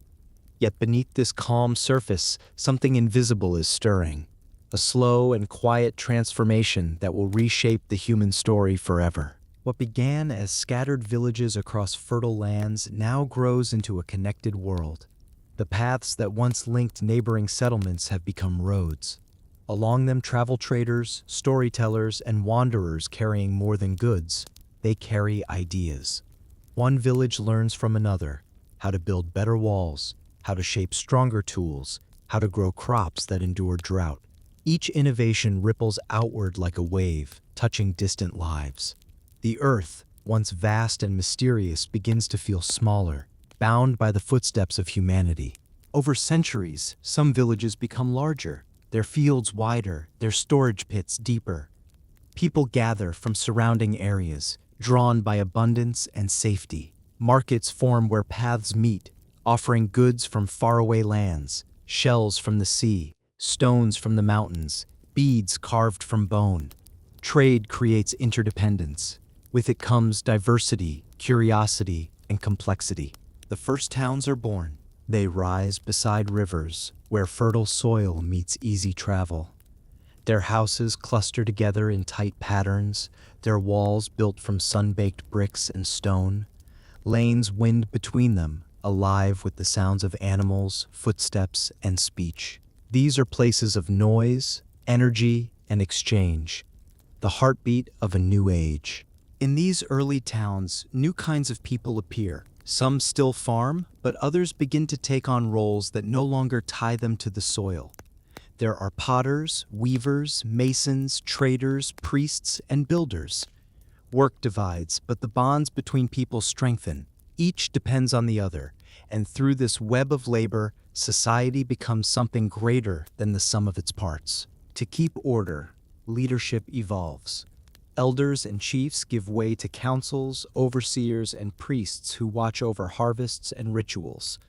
Yet beneath this calm surface, something invisible is stirring. A slow and quiet transformation that will reshape the human story forever. What began as scattered villages across fertile lands now grows into a connected world. The paths that once linked neighboring settlements have become roads. Along them travel traders, storytellers, and wanderers carrying more than goods. They carry ideas. One village learns from another how to build better walls, how to shape stronger tools, how to grow crops that endure drought. Each innovation ripples outward like a wave, touching distant lives. The earth, once vast and mysterious, begins to feel smaller, bound by the footsteps of humanity. Over centuries, some villages become larger, their fields wider, their storage pits deeper. People gather from surrounding areas, drawn by abundance and safety. Markets form where paths meet, offering goods from faraway lands, shells from the sea, stones from the mountains, beads carved from bone. Trade creates interdependence. With it comes diversity, curiosity, and complexity. The first towns are born. They rise beside rivers, where fertile soil meets easy travel. Their houses cluster together in tight patterns, their walls built from sun-baked bricks and stone. Lanes wind between them, alive with the sounds of animals, footsteps, and speech. These are places of noise, energy, and exchange, the heartbeat of a new age. In these early towns, new kinds of people appear. Some still farm, but others begin to take on roles that no longer tie them to the soil. There are potters, weavers, masons, traders, priests, and builders. Work divides, but the bonds between people strengthen. Each depends on the other, and through this web of labor, society becomes something greater than the sum of its parts. To keep order, leadership evolves. Elders and chiefs give way to councils, overseers, and priests who watch over harvests and rituals.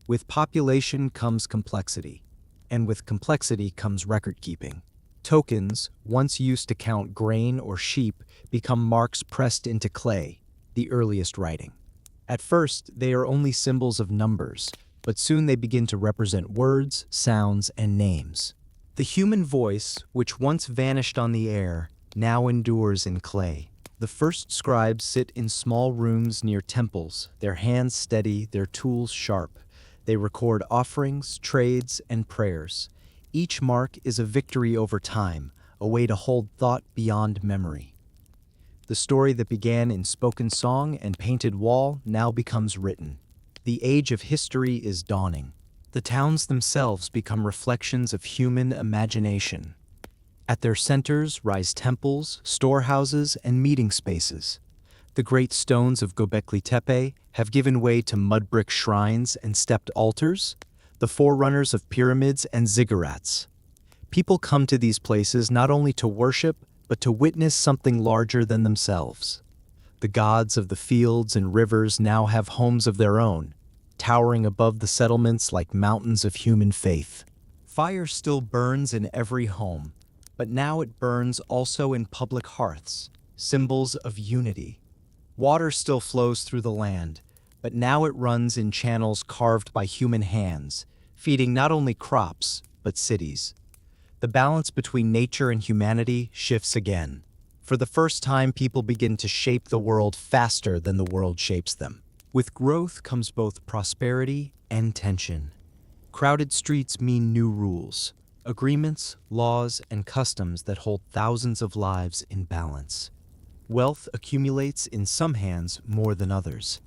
With population comes complexity, and with complexity comes record-keeping. Tokens, once used to count grain or sheep, become marks pressed into clay, the earliest writing. At first, they are only symbols of numbers, but soon they begin to represent words, sounds, and names. The human voice, which once vanished on the air, now endures in clay. The first scribes sit in small rooms near temples, their hands steady, their tools sharp. They record offerings, trades, and prayers. Each mark is a victory over time, a way to hold thought beyond memory. The story that began in spoken song and painted wall now becomes written. The age of history is dawning. The towns themselves become reflections of human imagination. At their centers rise temples, storehouses, and meeting spaces. The great stones of Göbekli Tepe have given way to mud brick shrines and stepped altars, the forerunners of pyramids and ziggurats. People come to these places not only to worship, but to witness something larger than themselves. The gods of the fields and rivers now have homes of their own, towering above the settlements like mountains of human faith. Fire still burns in every home, but now it burns also in public hearths, symbols of unity. Water still flows through the land, but now it runs in channels carved by human hands, feeding not only crops, but cities. The balance between nature and humanity shifts again. For the first time, people begin to shape the world faster than the world shapes them. With growth comes both prosperity and tension. Crowded streets mean new rules, agreements, laws, and customs that hold thousands of lives in balance. Wealth accumulates in some hands more than others.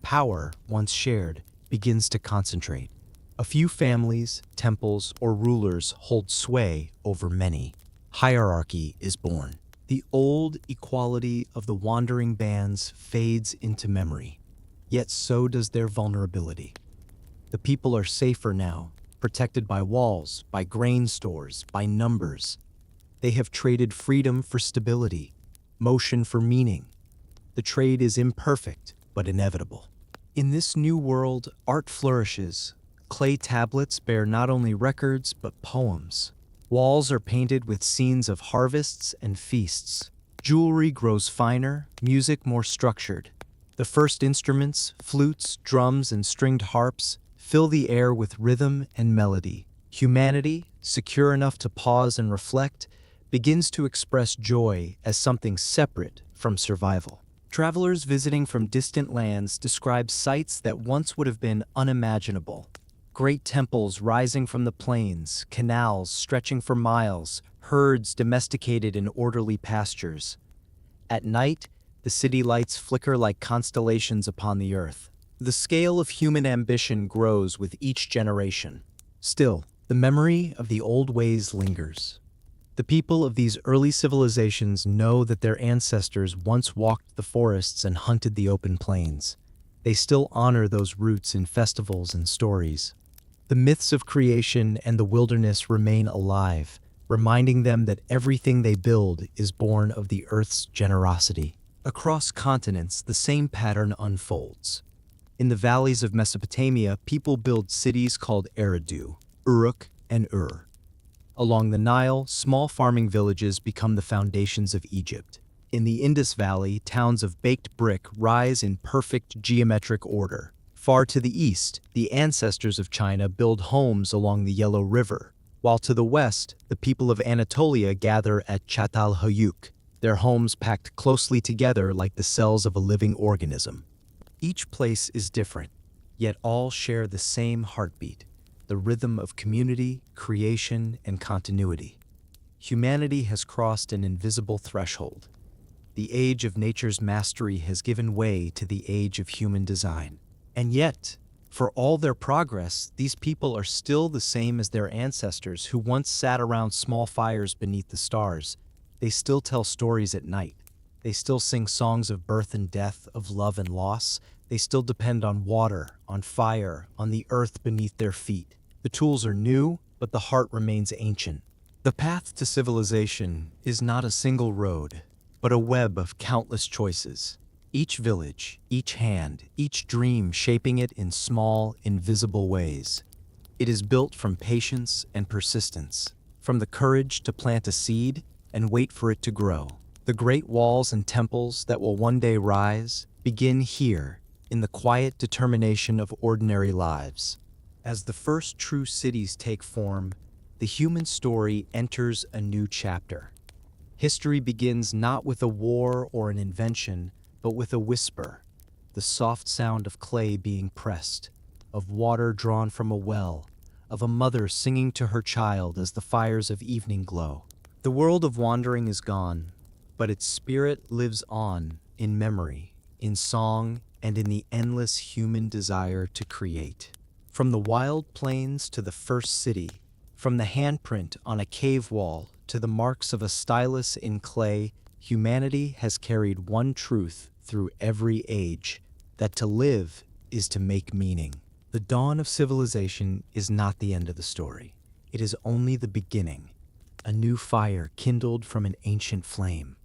Power, once shared, begins to concentrate. A few families, temples, or rulers hold sway over many. Hierarchy is born. The old equality of the wandering bands fades into memory. Yet so does their vulnerability. The people are safer now, protected by walls, by grain stores, by numbers. They have traded freedom for stability, motion for meaning. The trade is imperfect, but inevitable. In this new world, art flourishes. Clay tablets bear not only records, but poems. Walls are painted with scenes of harvests and feasts. Jewelry grows finer, music more structured. The first instruments, flutes, drums, and stringed harps, fill the air with rhythm and melody. Humanity, secure enough to pause and reflect, begins to express joy as something separate from survival. Travelers visiting from distant lands describe sights that once would have been unimaginable. Great temples rising from the plains, canals stretching for miles, herds domesticated in orderly pastures. At night, the city lights flicker like constellations upon the earth. The scale of human ambition grows with each generation. Still, the memory of the old ways lingers. The people of these early civilizations know that their ancestors once walked the forests and hunted the open plains. They still honor those roots in festivals and stories. The myths of creation and the wilderness remain alive, reminding them that everything they build is born of the earth's generosity. Across continents, the same pattern unfolds. In the valleys of Mesopotamia, people build cities called Eridu, Uruk, and Ur. Along the Nile, small farming villages become the foundations of Egypt. In the Indus Valley, towns of baked brick rise in perfect geometric order. Far to the east, the ancestors of China build homes along the Yellow River, while to the west, the people of Anatolia gather at Çatalhöyük, their homes packed closely together like the cells of a living organism. Each place is different, yet all share the same heartbeat, the rhythm of community, creation, and continuity. Humanity has crossed an invisible threshold. The age of nature's mastery has given way to the age of human design. And yet, for all their progress, these people are still the same as their ancestors who once sat around small fires beneath the stars. They still tell stories at night. They still sing songs of birth and death, of love and loss. They still depend on water, on fire, on the earth beneath their feet. The tools are new, but the heart remains ancient. The path to civilization is not a single road, but a web of countless choices. Each village, each hand, each dream shaping it in small, invisible ways. It is built from patience and persistence, from the courage to plant a seed and wait for it to grow. The great walls and temples that will one day rise begin here, in the quiet determination of ordinary lives. As the first true cities take form, the human story enters a new chapter. History begins not with a war or an invention, but with a whisper, the soft sound of clay being pressed, of water drawn from a well, of a mother singing to her child as the fires of evening glow. The world of wandering is gone, but its spirit lives on in memory, in song, and in the endless human desire to create. From the wild plains to the first city, from the handprint on a cave wall to the marks of a stylus in clay, humanity has carried one truth through every age, that to live is to make meaning. The dawn of civilization is not the end of the story. It is only the beginning, a new fire kindled from an ancient flame.